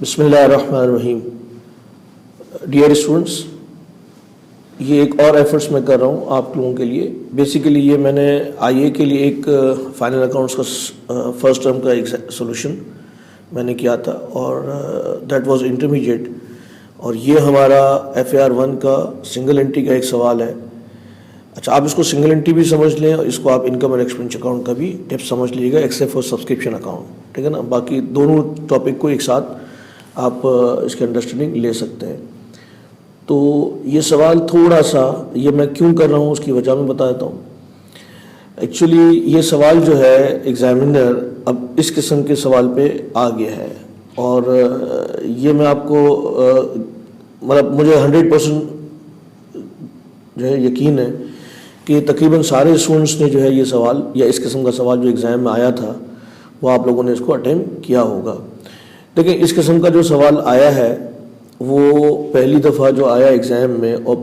बिस्मिल्लाहिर्रहमानिर्रहीम। Dear students, ये एक और एफर्ट्स मैं कर रहा हूँ आप लोगों के लिए। बेसिकली ये मैंने आईए के लिए एक फाइनल अकाउंट्स का फर्स्ट टर्म का एक सोल्यूशन मैंने किया था और दैट वाज इंटरमीडिएट, और ये हमारा FAR 1 का सिंगल एंट्री का एक सवाल है। अच्छा, आप इसको सिंगल एंट्री भी समझ लें और इसको आप इनकम एंड एक्सपेंडिचर अकाउंट का भी टिप समझ लीजिएगा, एक्सेप्ट फॉर सब्सक्रिप्शन अकाउंट, ठीक है ना। बाकी दोनों टॉपिक को एक साथ आप इसकी अंडरस्टैंडिंग ले सकते हैं। तो ये सवाल थोड़ा सा, ये मैं क्यों कर रहा हूँ उसकी वजह मैं बता देता हूँ। एक्चुअली ये सवाल जो है एग्जामिनर अब इस किस्म के सवाल पे आ गया है, और ये मैं आपको मतलब मुझे 100% जो है यकीन है कि तकरीबन सारे स्टूडेंट्स ने जो है ये सवाल या इस किस्म का सवाल जो एग्ज़ाम में आया था वो आप लोगों ने इसको अटेम्प्ट किया होगा। देखिए, इस किस्म का जो सवाल आया है वो पहली दफ़ा जो आया एग्ज़ाम में, और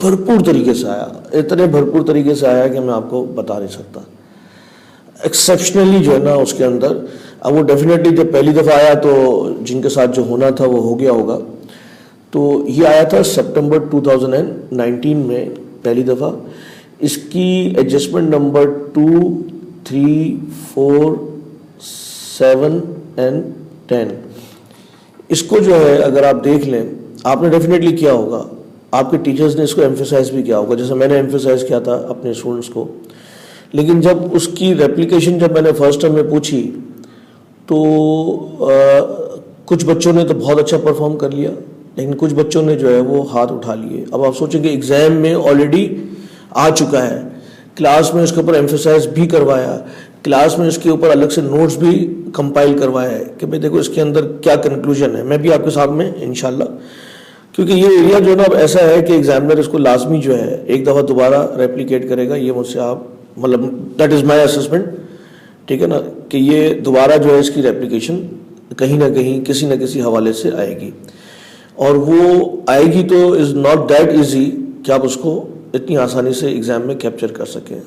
भरपूर तरीके से आया, इतने भरपूर तरीके से आया कि मैं आपको बता नहीं सकता। एक्सेप्शनली जो है ना उसके अंदर, अब वो डेफिनेटली जब पहली दफ़ा आया तो जिनके साथ जो होना था वो हो गया होगा। तो ये आया था सितंबर 2019 में पहली दफ़ा। इसकी एडजस्टमेंट नंबर 2, 3, 4, 7 एंड 10, इसको जो है अगर आप देख लें, आपने डेफिनेटली किया होगा, आपके टीचर्स ने इसको एम्फेसाइज भी किया होगा, जैसे मैंने एम्फेसाइज किया था अपने स्टूडेंट्स को। लेकिन जब उसकी रेप्लिकेशन जब मैंने फर्स्ट टर्म में पूछी तो कुछ बच्चों ने तो बहुत अच्छा परफॉर्म कर लिया, लेकिन कुछ बच्चों ने जो है वो हाथ उठा लिए। अब आप सोचेंगे एग्जाम में ऑलरेडी आ चुका है, क्लास में उसके ऊपर एम्फेसाइज भी करवाया, क्लास में इसके ऊपर अलग से नोट्स भी कंपाइल करवाया है कि भाई देखो इसके अंदर क्या कंक्लूजन है। मैं भी आपके साथ में इंशाल्लाह, क्योंकि ये एरिया जो है ना अब ऐसा है कि एग्जामिनर इसको लाजमी जो है एक दफ़ा दोबारा रेप्लिकेट करेगा। ये मुझसे आप मतलब दैट इज़ माई असेसमेंट, ठीक है ना, कि ये दोबारा जो है इसकी रेप्लिकेशन कहीं ना कहीं किसी न किसी हवाले से आएगी, और वो आएगी तो इज़ नॉट दैट ईजी कि आप उसको इतनी आसानी से एग्ज़ाम में कैप्चर कर सकें।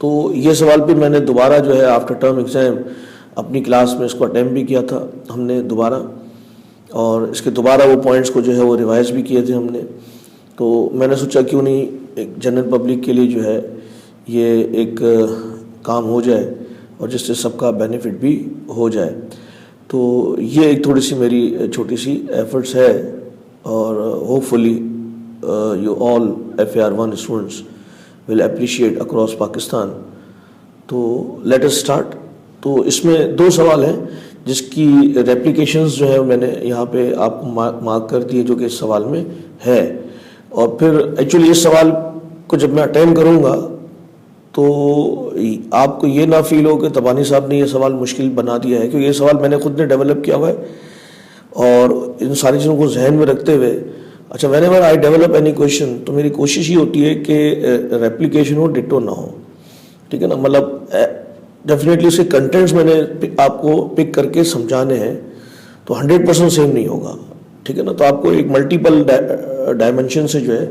तो ये सवाल भी मैंने दोबारा जो है आफ्टर टर्म एग्ज़ाम अपनी क्लास में इसको अटेम्प्ट भी किया था हमने दोबारा, और इसके दोबारा वो पॉइंट्स को जो है वो रिवाइज भी किए थे हमने। तो मैंने सोचा क्यों नहीं एक जनरल पब्लिक के लिए जो है ये एक काम हो जाए और जिससे सबका बेनिफिट भी हो जाए। तो ये एक थोड़ी सी मेरी छोटी सी एफर्ट्स है, और hopefully you all FAR 1 students will appreciate across Pakistan. तो लेट अस स्टार्ट। तो इसमें 2 सवाल हैं जिसकी रेप्लिकेशंस जो है मैंने यहाँ पे आपको मार्क कर दिए जो कि इस सवाल में है। और फिर एक्चुअली इस सवाल को जब मैं अटेम्प्ट करूँगा तो आपको ये ना फील हो कि तबानी साहब ने ये सवाल मुश्किल बना दिया है, क्योंकि ये सवाल मैंने खुद ने डेवलप किया हुआ है, और इन सारी चीज़ों को जहन में रखते हुए अच्छा whenever I develop any question तो मेरी कोशिश ही होती है कि रेप्लिकेशन हो, डिटो ना हो, ठीक है ना। मतलब डेफिनेटली उसके कंटेंट्स मैंने आपको पिक करके समझाने हैं, तो 100% सेम नहीं होगा, ठीक है ना। तो आपको एक मल्टीपल डायमेंशन से जो है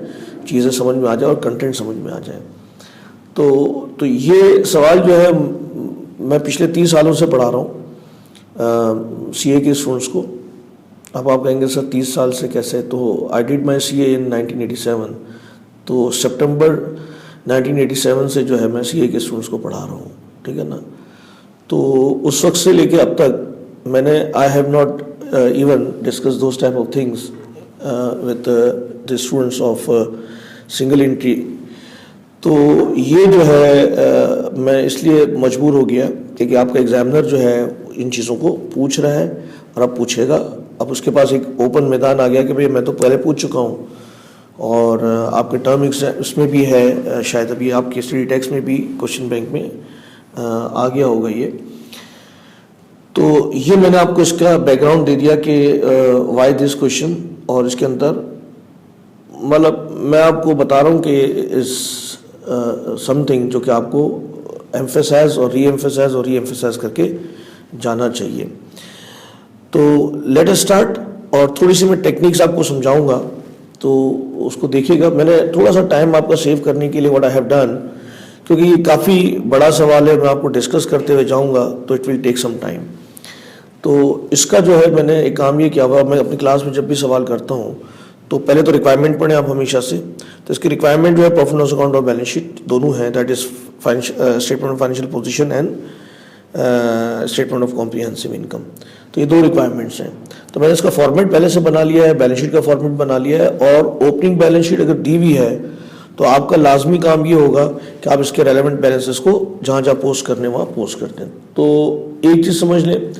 चीज़ें समझ में आ जाए और कंटेंट समझ में आ जाए। तो ये सवाल जो है मैं पिछले 30 सालों से पढ़ा रहा हूँ CA के स्टूडेंट्स को। अब आप कहेंगे सर 30 साल से कैसे, तो आई डिड माई CA इन 1987, तो सितंबर 1987 से जो है मैं CA के स्टूडेंट्स को पढ़ा रहा हूँ, ठीक है ना। तो उस वक्त से लेके अब तक मैंने I have not even discuss those type of things with the students of single entry. तो ये जो है मैं इसलिए मजबूर हो गया क्योंकि आपका एग्जामिनर जो है इन चीज़ों को पूछ रहा है और अब पूछेगा। अब उसके पास एक ओपन मैदान आ गया कि भाई मैं तो पहले पूछ चुका हूँ, और आपके टर्म एग्जाम उसमें भी है, शायद अभी आपके स्टडी टेक्स्ट में भी क्वेश्चन बैंक में आ गया होगा ये। तो ये मैंने आपको इसका बैकग्राउंड दे दिया कि वाई दिस क्वेश्चन, और इसके अंदर मतलब मैं आपको बता रहा हूँ कि इस समथिंग जो कि आपको एम्फेसाइज और री एम्फेसाइज करके जाना चाहिए। तो लेट अस स्टार्ट, और थोड़ी सी मैं टेक्निक्स आपको समझाऊंगा तो उसको देखिएगा। मैंने थोड़ा सा टाइम आपका सेव करने के लिए व्हाट आई हैव डन, क्योंकि ये काफ़ी बड़ा सवाल है, मैं आपको डिस्कस करते हुए जाऊंगा तो it will take some time. तो इसका जो है मैंने एक काम ये किया हुआ, मैं अपनी क्लास में जब भी सवाल करता हूँ तो पहले तो रिक्वायरमेंट पढ़ें आप हमेशा से। तो इसकी रिक्वायरमेंट जो है प्रॉफिट एंड लॉस अकाउंट और बैलेंस शीट दोनों है, that is statement of financial position and statement of comprehensive income. तो ये दो रिक्वायरमेंट्स हैं। तो मैंने इसका फॉर्मेट पहले से बना लिया है, बैलेंस शीट का फॉर्मेट बना लिया है, और ओपनिंग बैलेंस शीट अगर दी हुई है तो आपका लाजमी काम ये होगा कि आप इसके रेलेवेंट बैलेंसेस को जहाँ जहाँ पोस्ट करने वहाँ पोस्ट कर दें। तो एक चीज़ समझ लें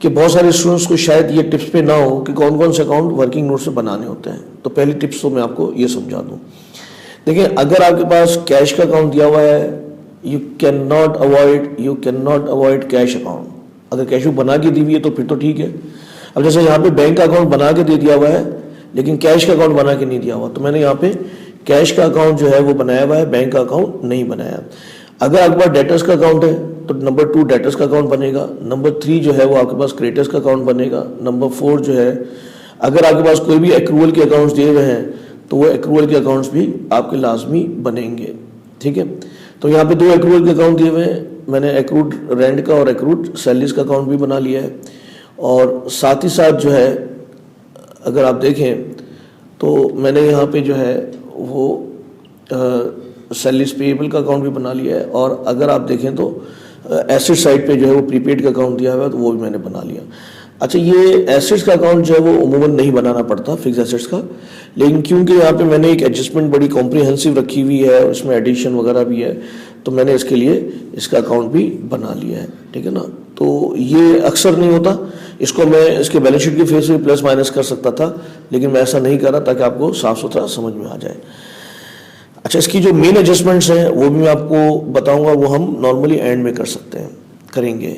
कि बहुत सारे स्टूडेंट्स को शायद ये टिप्स पे ना हो कि कौन कौन से अकाउंट वर्किंग नोट से बनाने होते हैं। तो पहली टिप्स तो मैं आपको ये समझा दूँ। देखिए, अगर आपके पास कैश का अकाउंट दिया हुआ है, you can not avoid cash account. अगर कैश बुक बना के दी हुई है तो फिर तो ठीक है। अब जैसे यहाँ पे बैंक का अकाउंट बना के दे दिया हुआ है लेकिन कैश का अकाउंट बना के नहीं दिया हुआ, तो मैंने यहाँ पे कैश का अकाउंट जो है वो बनाया हुआ है, बैंक का अकाउंट नहीं बनाया। अगर आपके पास डेटर्स का अकाउंट है तो नंबर 2 डेटर्स का अकाउंट बनेगा, नंबर 3 जो है वो आपके पास क्रेडिटर्स का अकाउंट बनेगा, नंबर 4 जो है अगर आपके पास कोई भी एक्रूवल के अकाउंट्स दिए हुए हैं तो वो एक्रूवल के अकाउंट्स भी आपके लाजमी बनेंगे। ठीक है, तो यहाँ पे 2 एक्रूवल के अकाउंट दिए हुए हैं, मैंने एक्रूड रेंट का और एक्रूड सैलरीज का अकाउंट भी बना लिया है। और साथ ही साथ जो है अगर आप देखें तो मैंने यहाँ पे जो है वो सैलरीज पेएबल का अकाउंट भी बना लिया है, और अगर आप देखें तो एसेट साइड पे जो है वो प्रीपेड का अकाउंट दिया हुआ है तो वो भी मैंने बना लिया। अच्छा, ये एसेट्स का अकाउंट जो है वो उमूमन नहीं बनाना पड़ता फिक्स एसेट्स का, लेकिन क्योंकि यहाँ पे मैंने एक एडजस्टमेंट बड़ी कॉम्प्रिहेंसिव रखी हुई है और इसमें एडिशन वगैरह भी है, तो मैंने इसके लिए इसका अकाउंट भी बना लिया है। ठीक है ना, तो ये अक्सर नहीं होता, इसको मैं इसके बैलेंस शीट के फेस में प्लस माइनस कर सकता था, लेकिन मैं ऐसा नहीं कर रहा ताकि आपको साफ सुथरा समझ में आ जाए। अच्छा, इसकी जो मेन एडजस्टमेंट्स हैं वो भी मैं आपको बताऊंगा, वो हम नॉर्मली एंड में कर सकते हैं, करेंगे,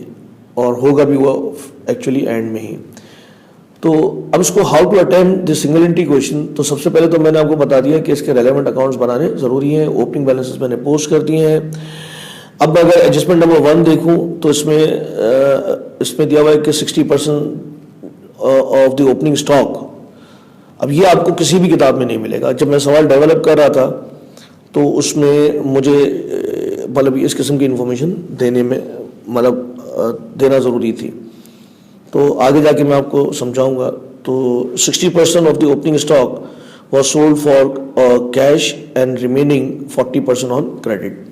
और होगा भी वो एक्चुअली एंड में ही। तो अब इसको how to attempt this single entry question, तो सबसे पहले तो मैंने आपको बता दिया कि इसके रेलेवेंट अकाउंट्स बनाने जरूरी हैं, ओपनिंग बैलेंसेस मैंने पोस्ट कर दिए हैं। अब अगर एडजस्टमेंट नंबर 1 देखूं तो इसमें दिया हुआ है कि 60% ऑफ द ओपनिंग स्टॉक। अब ये आपको किसी भी किताब में नहीं मिलेगा। जब मैं सवाल डेवलप कर रहा था तो उसमें मुझे मतलब इस किस्म की इंफॉर्मेशन देने में देना ज़रूरी थी, तो आगे जाके मैं आपको समझाऊंगा। तो 60% of the opening stock was sold for cash and remaining 40% on credit.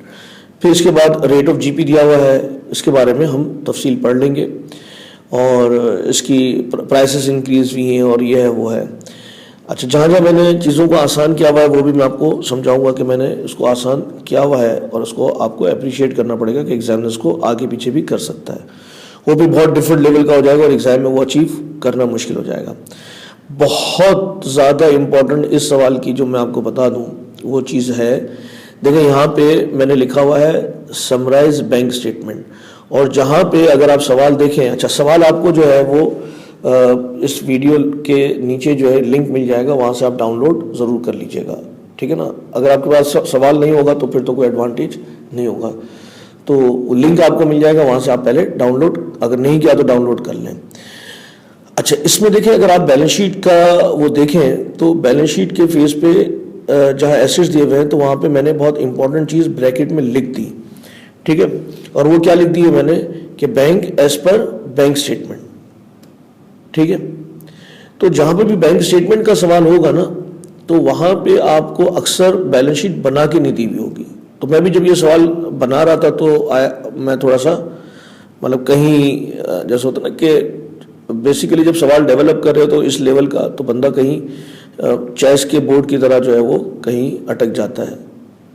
फिर इसके बाद रेट ऑफ जीपी दिया हुआ है, इसके बारे में हम तफसील पढ़ लेंगे, और इसकी प्राइसेस इंक्रीज हुई हैं और ये है वो है। अच्छा, जहाँ जहाँ मैंने चीज़ों को आसान किया हुआ है वो भी मैं आपको समझाऊंगा कि मैंने उसको आसान किया हुआ है, और उसको आपको अप्रिशिएट करना पड़ेगा कि एग्जामिनर्स को आगे पीछे भी कर सकता है। वो भी बहुत डिफरेंट लेवल का हो जाएगा और एग्जाम में वो अचीव करना मुश्किल हो जाएगा। बहुत ज़्यादा इम्पोर्टेंट इस सवाल की जो मैं आपको बता दूँ वो चीज़ है, देखिए यहाँ पे मैंने लिखा हुआ है समराइज बैंक स्टेटमेंट, और जहाँ पे अगर आप सवाल देखें, अच्छा सवाल आपको जो है वो इस वीडियो के नीचे जो है लिंक मिल जाएगा, वहाँ से आप डाउनलोड ज़रूर कर लीजिएगा। ठीक है ना, अगर आपके पास सवाल नहीं होगा तो फिर तो कोई एडवांटेज नहीं होगा, तो लिंक आपको मिल जाएगा, वहाँ से आप पहले डाउनलोड, अगर नहीं किया तो डाउनलोड कर लें। अच्छा, इसमें देखिए अगर आप बैलेंस शीट का वो देखें तो बैलेंस शीट के फेस पे जहाँ एसेट्स दिए हुए हैं तो वहाँ पे मैंने बहुत इंपॉर्टेंट चीज़ ब्रैकेट में लिख दी। ठीक है, और वो क्या लिख दी है मैंने कि bank as per bank statement. ठीक है, तो जहाँ पे भी बैंक स्टेटमेंट का सवाल होगा ना तो वहाँ पे आपको अक्सर बैलेंस शीट बना के नहीं दी हुई होगी। तो मैं भी जब ये सवाल बना रहा था तो मैं थोड़ा सा कहीं जैसा होता ना कि बेसिकली जब सवाल डेवलप कर रहे हो तो इस लेवल का, तो बंदा कहीं चेस के बोर्ड की तरह जो है वो कहीं अटक जाता है।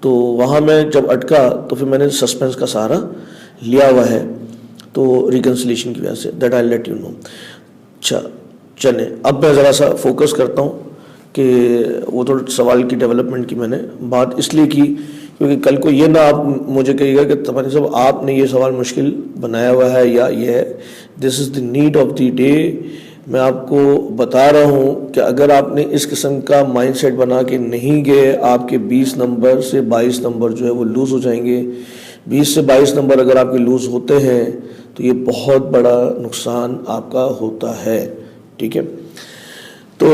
तो वहाँ मैं जब अटका तो फिर मैंने सस्पेंस का सहारा लिया हुआ है, तो रिकन्सिलेशन की वजह से, that I let you know. अच्छा चलें, अब मैं ज़रा सा फोकस करता हूँ कि वो तो सवाल की डेवलपमेंट की मैंने बात इसलिए की क्योंकि कल को ये ना आप मुझे कहिएगा कि तमानी साहब आपने ये सवाल मुश्किल बनाया हुआ है या ये है। This is the need of the day. मैं आपको बता रहा हूँ कि अगर आपने इस किस्म का माइंडसेट बना के नहीं गए, आपके 20 नंबर से 22 नंबर जो है वो लूज़ हो जाएंगे। 20 से 22 नंबर अगर आपके लूज़ होते हैं तो ये बहुत बड़ा नुकसान आपका होता है। ठीक है, तो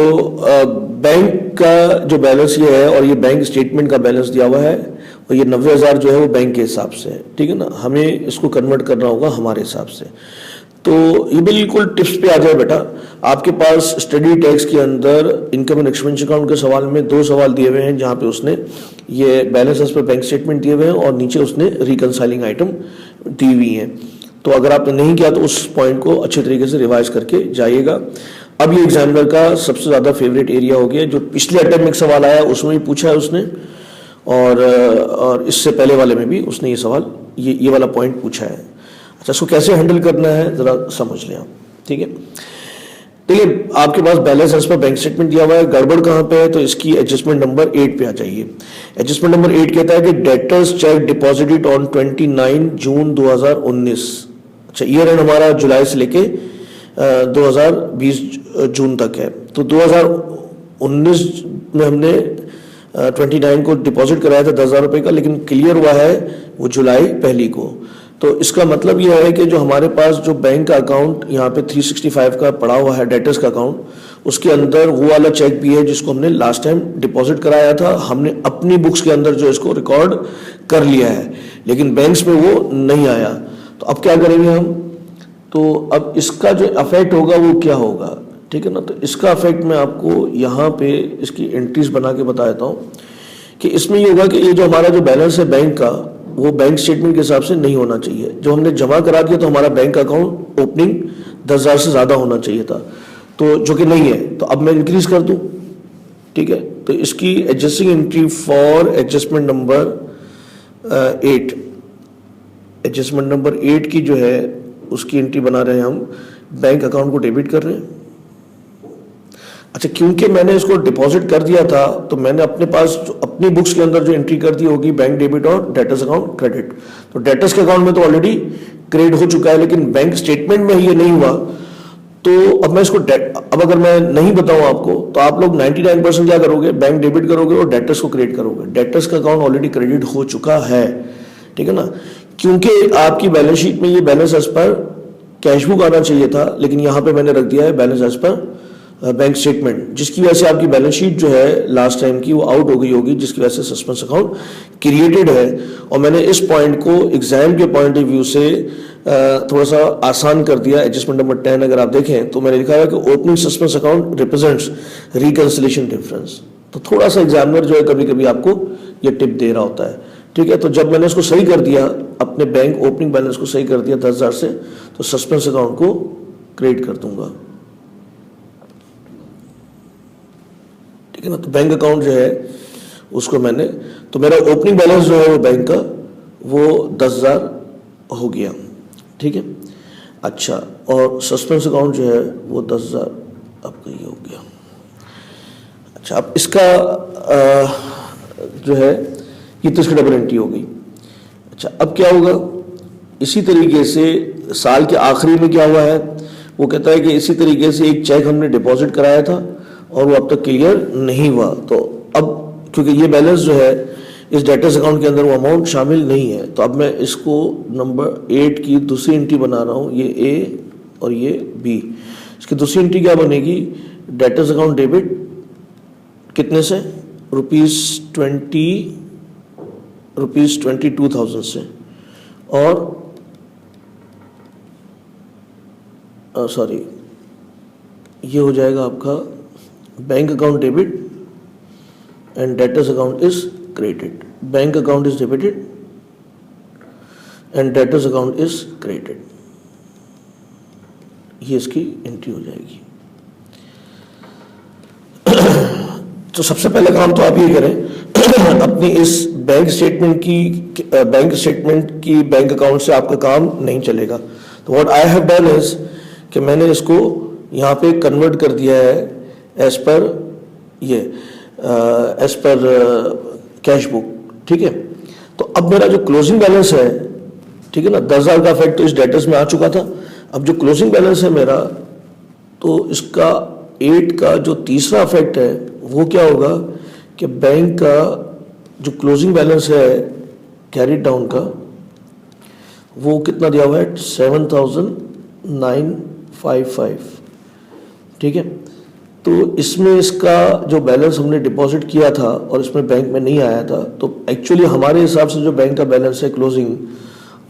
बैंक का जो बैलेंस ये है और ये बैंक स्टेटमेंट का बैलेंस दिया हुआ है और ये 90,000 जो है वो बैंक के हिसाब से है। ठीक है ना, हमें इसको कन्वर्ट करना होगा हमारे हिसाब से। तो ये बिल्कुल टिप्स पे आ जाए बेटा। आपके पास स्टडी टैक्स के अंदर इनकम एंड एक्सपेंस अकाउंट के सवाल में 2 सवाल दिए हुए हैं, जहाँ पे उसने ये balance as per bank statement दिए हुए हैं और नीचे उसने रिकंसाइलिंग आइटम दी हुई है। तो अगर आपने नहीं किया तो उस पॉइंट को अच्छे तरीके से रिवाइज करके जाइएगा। अब ये एग्जामिनर का सबसे ज़्यादा फेवरेट एरिया हो गया, जो पिछले अटेम्प्ट में सवाल आया उसमें भी पूछा है उसने, और इससे पहले वाले में भी उसने ये सवाल ये वाला पॉइंट पूछा है। अच्छा, इसको कैसे हैंडल करना है ज़रा समझ लें आप, ठीक है। देखिए, आपके पास balance as per bank statement दिया हुआ है, गड़बड़ कहाँ पे है, तो इसकी एडजस्टमेंट नंबर 8 पे आ जाइए। एडजस्टमेंट नंबर 8 कहता है कि डेटर्स चेक डिपॉजिटेड ऑन 29 जून 2019। अच्छा, ईयर एंड हमारा जुलाई से लेके 2020 जून तक है। तो 2019 में हमने 29 को डिपॉजिट कराया था 10,000 रुपये का, लेकिन क्लियर हुआ है वो जुलाई 1 को। तो इसका मतलब यह है कि जो हमारे पास जो बैंक का अकाउंट यहाँ पे 365 का पड़ा हुआ है डेटर्स का अकाउंट, उसके अंदर वो वाला चेक भी है जिसको हमने लास्ट टाइम डिपॉजिट कराया था। हमने अपनी बुक्स के अंदर जो इसको रिकॉर्ड कर लिया है, लेकिन बैंक्स में वो नहीं आया। तो अब क्या करेंगे हम, तो अब इसका जो अफेक्ट होगा वो क्या होगा, ठीक है ना। तो इसका अफेक्ट मैं आपको यहाँ पे इसकी एंट्रीज बना के बता देता हूँ कि इसमें ये होगा कि ये जो हमारा जो बैलेंस है बैंक का, वो बैंक स्टेटमेंट के हिसाब से नहीं होना चाहिए। जो हमने जमा करा दिया तो हमारा बैंक अकाउंट ओपनिंग 10,000 से ज़्यादा होना चाहिए था, तो जो कि नहीं है। तो अब मैं इंक्रीज कर दूँ, ठीक है। तो इसकी adjusting entry for adjustment number 8, adjustment number 8 की जो है उसकी एंट्री बना रहे हैं हम, बैंक अकाउंट को डेबिट कर रहे हैं। अच्छा, क्योंकि मैंने इसको डिपॉजिट कर दिया था तो मैंने अपने पास अपनी बुक्स के अंदर जो एंट्री कर दी होगी बैंक डेबिट और डेटर्स अकाउंट क्रेडिट। तो डेटर्स के अकाउंट में तो ऑलरेडी क्रेडिट हो चुका है, लेकिन बैंक स्टेटमेंट में ये नहीं हुआ। तो अब मैं इसको अब अगर मैं नहीं बताऊं आपको तो आप लोग 99% क्या करोगे, बैंक डेबिट करोगे और डेटर्स को क्रेडिट करोगे। डेटर्स का अकाउंट ऑलरेडी क्रेडिट हो चुका है, ठीक है ना। क्योंकि आपकी बैलेंस शीट में ये balance as per cash book आना चाहिए था, लेकिन यहाँ पे मैंने रख दिया है balance as per bank statement, जिसकी वजह से आपकी बैलेंस शीट जो है लास्ट टाइम की वो आउट हो गई होगी, जिसकी वजह से सस्पेंस अकाउंट क्रिएटेड है। और मैंने इस पॉइंट को एग्जाम के पॉइंट ऑफ व्यू से थोड़ा सा आसान कर दिया। एडजस्टमेंट नंबर 10 अगर आप देखें तो मैंने लिखा है कि opening suspense account represents reconciliation difference. तो थोड़ा सा एग्जामिनर जो है कभी कभी आपको ये टिप दे रहा होता है, ठीक है। तो जब मैंने इसको सही कर दिया, अपने बैंक ओपनिंग बैलेंस को सही कर दिया 10,000 से, तो सस्पेंस अकाउंट को क्रिएट कर दूंगा, ठीक है ना। तो बैंक अकाउंट जो है उसको मैंने, तो मेरा ओपनिंग बैलेंस जो है वो बैंक का वो 10,000 हो गया, ठीक है। अच्छा, और सस्पेंस अकाउंट जो है वो 10,000 आपका ये हो गया। अच्छा, अब इसका जो है ये तो इसकी डबल एंट्री हो गई। अच्छा, अब क्या होगा, इसी तरीके से साल के आखिरी में क्या हुआ है, वो कहता है कि इसी तरीके से एक चेक हमने डिपॉजिट कराया था और वो अब तक क्लियर नहीं हुआ। तो अब क्योंकि ये बैलेंस जो है इस डेटर्स अकाउंट के अंदर वो अमाउंट शामिल नहीं है, तो अब मैं इसको नंबर 8 की दूसरी एंट्री बना रहा हूँ, ये ए और ये बी। इसकी दूसरी एंट्री क्या बनेगी, डेटर्स अकाउंट डेबिट कितने से, ₹22,000 से, और सॉरी ये हो जाएगा आपका bank account debit and debtors account is credited. Bank account is debited and debtors account is credited, ये इसकी एंट्री हो जाएगी। तो सबसे पहले काम तो आप ये करें, अपनी इस बैंक स्टेटमेंट की बैंक अकाउंट से आपका काम नहीं चलेगा। तो what I have done is कि मैंने इसको यहाँ पे कन्वर्ट कर दिया है एज पर कैश बुक, ठीक है। तो अब मेरा जो क्लोजिंग बैलेंस है, ठीक है ना, 10,000 का इफेक्ट तो इस डेटर्स में आ चुका था। अब जो क्लोजिंग बैलेंस है मेरा, तो इसका 8 का जो तीसरा इफेक्ट है वो क्या होगा कि बैंक का जो क्लोजिंग बैलेंस है कैरी डाउन का, वो कितना दिया हुआ है, 7,955, ठीक है। तो इसमें इसका जो बैलेंस हमने डिपॉजिट किया था और इसमें बैंक में नहीं आया था, तो एक्चुअली हमारे हिसाब से जो बैंक का बैलेंस है क्लोजिंग,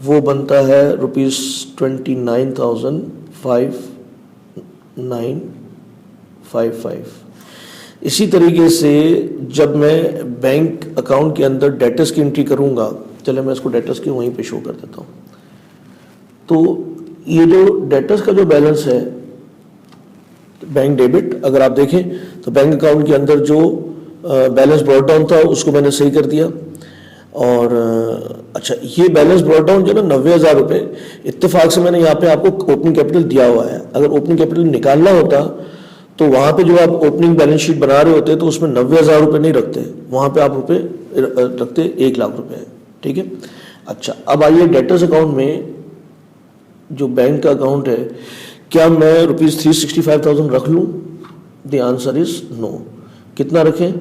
वो बनता है ₹29,500, 5955। इसी तरीके से जब मैं बैंक अकाउंट के अंदर डेटर्स की एंट्री करूंगा, चले मैं इसको डेटर्स की वहीं पे शो कर देता हूँ। तो ये जो डेटर्स का जो बैलेंस है बैंक डेबिट, अगर आप देखें तो बैंक अकाउंट के अंदर जो बैलेंस ब्रॉट डाउन था उसको मैंने सही कर दिया। और अच्छा, ये बैलेंस ब्रॉट डाउन जो ना 90,000 रुपये, इत्तेफाक से मैंने यहाँ पे आपको ओपनिंग कैपिटल दिया हुआ है। अगर ओपनिंग कैपिटल निकालना होता तो वहाँ पे जो आप ओपनिंग बैलेंस शीट बना रहे होते तो उसमें 90,000 रुपये नहीं रखते, वहाँ पे आप रुपये रखते 1 लाख रुपये। ठीक है। अच्छा, अब आइए डेटर्स अकाउंट में जो बैंक का अकाउंट है, क्या मैं ₹365,000 रख लूँ? The answer is no. कितना रखें?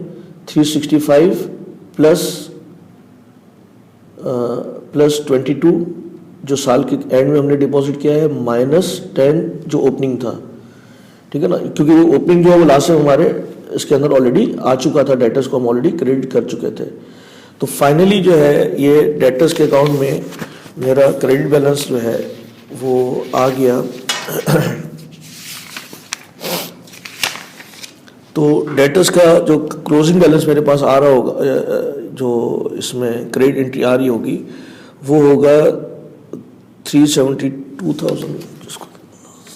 365 प्लस 22 जो साल के एंड में हमने डिपॉजिट किया है, माइनस 10 जो ओपनिंग था। ठीक है ना, क्योंकि वो ओपनिंग जो है वो लास्ट में हमारे इसके अंदर ऑलरेडी आ चुका था, डेटर्स को हम ऑलरेडी क्रेडिट कर चुके थे। तो फाइनली जो है ये डेटर्स के अकाउंट में मेरा क्रेडिट बैलेंस जो है वो आ गया। तो डेटर्स का जो क्लोजिंग बैलेंस मेरे पास आ रहा होगा, जो इसमें क्रेडिट एंट्री आ रही होगी, वो होगा 372,000। जिसको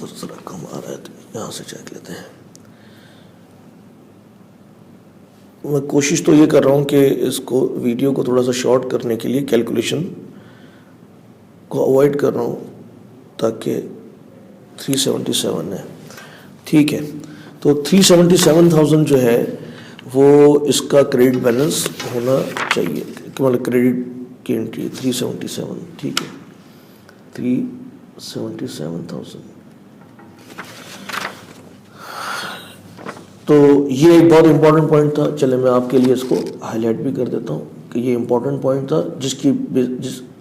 जरा कम आ रहा है तो यहाँ से चेक लेते हैं। मैं कोशिश तो ये कर रहा हूँ कि इसको वीडियो को थोड़ा सा शॉर्ट करने के लिए कैलकुलेशन को अवॉइड कर रहा हूँ, ताकि 377 है। ठीक है, तो 377,000 जो है वो इसका क्रेडिट बैलेंस होना चाहिए, मतलब क्रेडिट की एंट्री 377। ठीक है, 377,000। तो ये एक बहुत इंपॉर्टेंट पॉइंट था। चले मैं आपके लिए इसको हाईलाइट भी कर देता हूँ कि ये इंपॉर्टेंट पॉइंट था, जिस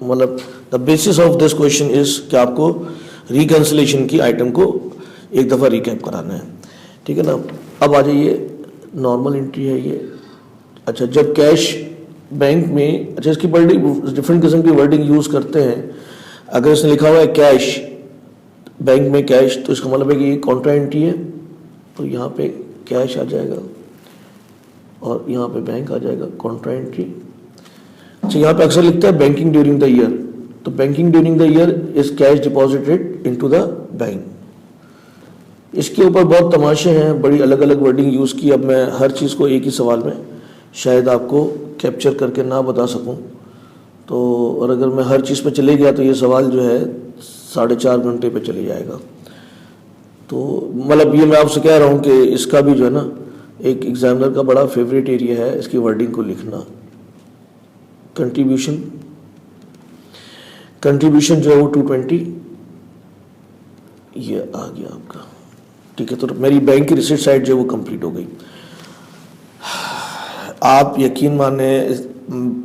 मतलब the basis of this question is कि आपको रिकंसिलेशन की आइटम को एक दफ़ा रिकैप कराना है। ठीक है ना। अब आ जाइए, नॉर्मल एंट्री है ये। अच्छा, जब कैश बैंक में, अच्छा इसकी वर्डिंग डिफरेंट किस्म की वर्डिंग यूज़ करते हैं। अगर इसने लिखा हुआ है कैश, बैंक में कैश, तो इसका मतलब है कि ये कॉन्ट्रा एंट्री है, तो यहाँ पे कैश आ जाएगा और यहाँ पे बैंक आ जाएगा, कॉन्ट्रा एंट्री। अच्छा, यहाँ पे अक्सर लिखता है बैंकिंग ड्यूरिंग द ईयर, तो banking during the year is cash deposited into the bank. इसके ऊपर बहुत तमाशे हैं, बड़ी अलग अलग वर्डिंग यूज़ की। अब मैं हर चीज़ को एक ही सवाल में शायद आपको कैप्चर करके ना बता सकूं, तो और अगर मैं हर चीज़ पे चले गया तो ये सवाल जो है 4.5 घंटे पे चले जाएगा। तो मतलब ये मैं आपसे कह रहा हूँ कि इसका भी जो है ना एक एग्जामिनर का बड़ा फेवरेट एरिया है, इसकी वर्डिंग को लिखना। कंट्रीब्यूशन जो है वो 220 ये आ गया आपका। ठीक है, तो मेरी बैंक की रिसीट साइड जो है वो कंप्लीट हो गई। आप यकीन माने,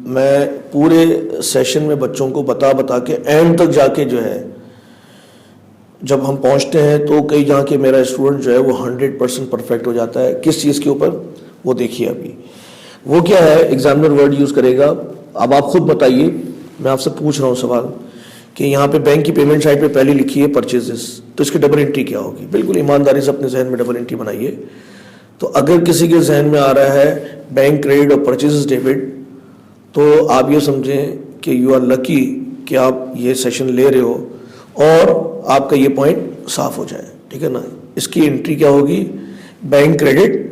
मैं पूरे सेशन में बच्चों को बता बता के एंड तक जाके जो है जब हम पहुंचते हैं तो कई जाके मेरा स्टूडेंट जो है वो 100% परफेक्ट हो जाता है। किस चीज़ के ऊपर, वो देखिए अभी। वो क्या है, एग्जामिनर वर्ड यूज़ करेगा। अब आप खुद बताइए, मैं आपसे पूछ रहा हूँ सवाल कि यहाँ पे बैंक की पेमेंट साइड पे पहले लिखी है परचेजेस, तो इसकी डबल एंट्री क्या होगी? बिल्कुल ईमानदारी से अपने जहन में डबल एंट्री बनाइए। तो अगर किसी के जहन में आ रहा है बैंक क्रेडिट और परचेजेस डेबिट, तो आप ये समझें कि यू आर लकी कि आप ये सेशन ले रहे हो और आपका ये पॉइंट साफ हो जाए। ठीक है ना। इसकी एंट्री क्या होगी? बैंक क्रेडिट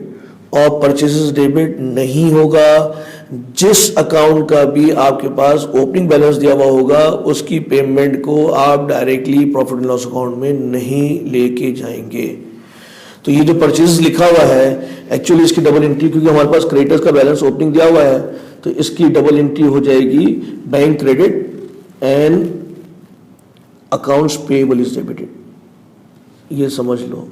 और परचेजेस डेबिट नहीं होगा। जिस अकाउंट का भी आपके पास ओपनिंग बैलेंस दिया हुआ होगा उसकी पेमेंट को आप directly profit and loss account में नहीं लेके जाएंगे। तो ये जो परचेजेस लिखा हुआ है एक्चुअली इसकी डबल एंट्री, क्योंकि हमारे पास क्रेडिटर्स का बैलेंस ओपनिंग दिया हुआ है, तो इसकी डबल एंट्री हो जाएगी bank credit and accounts payable is debited. ये समझ लो।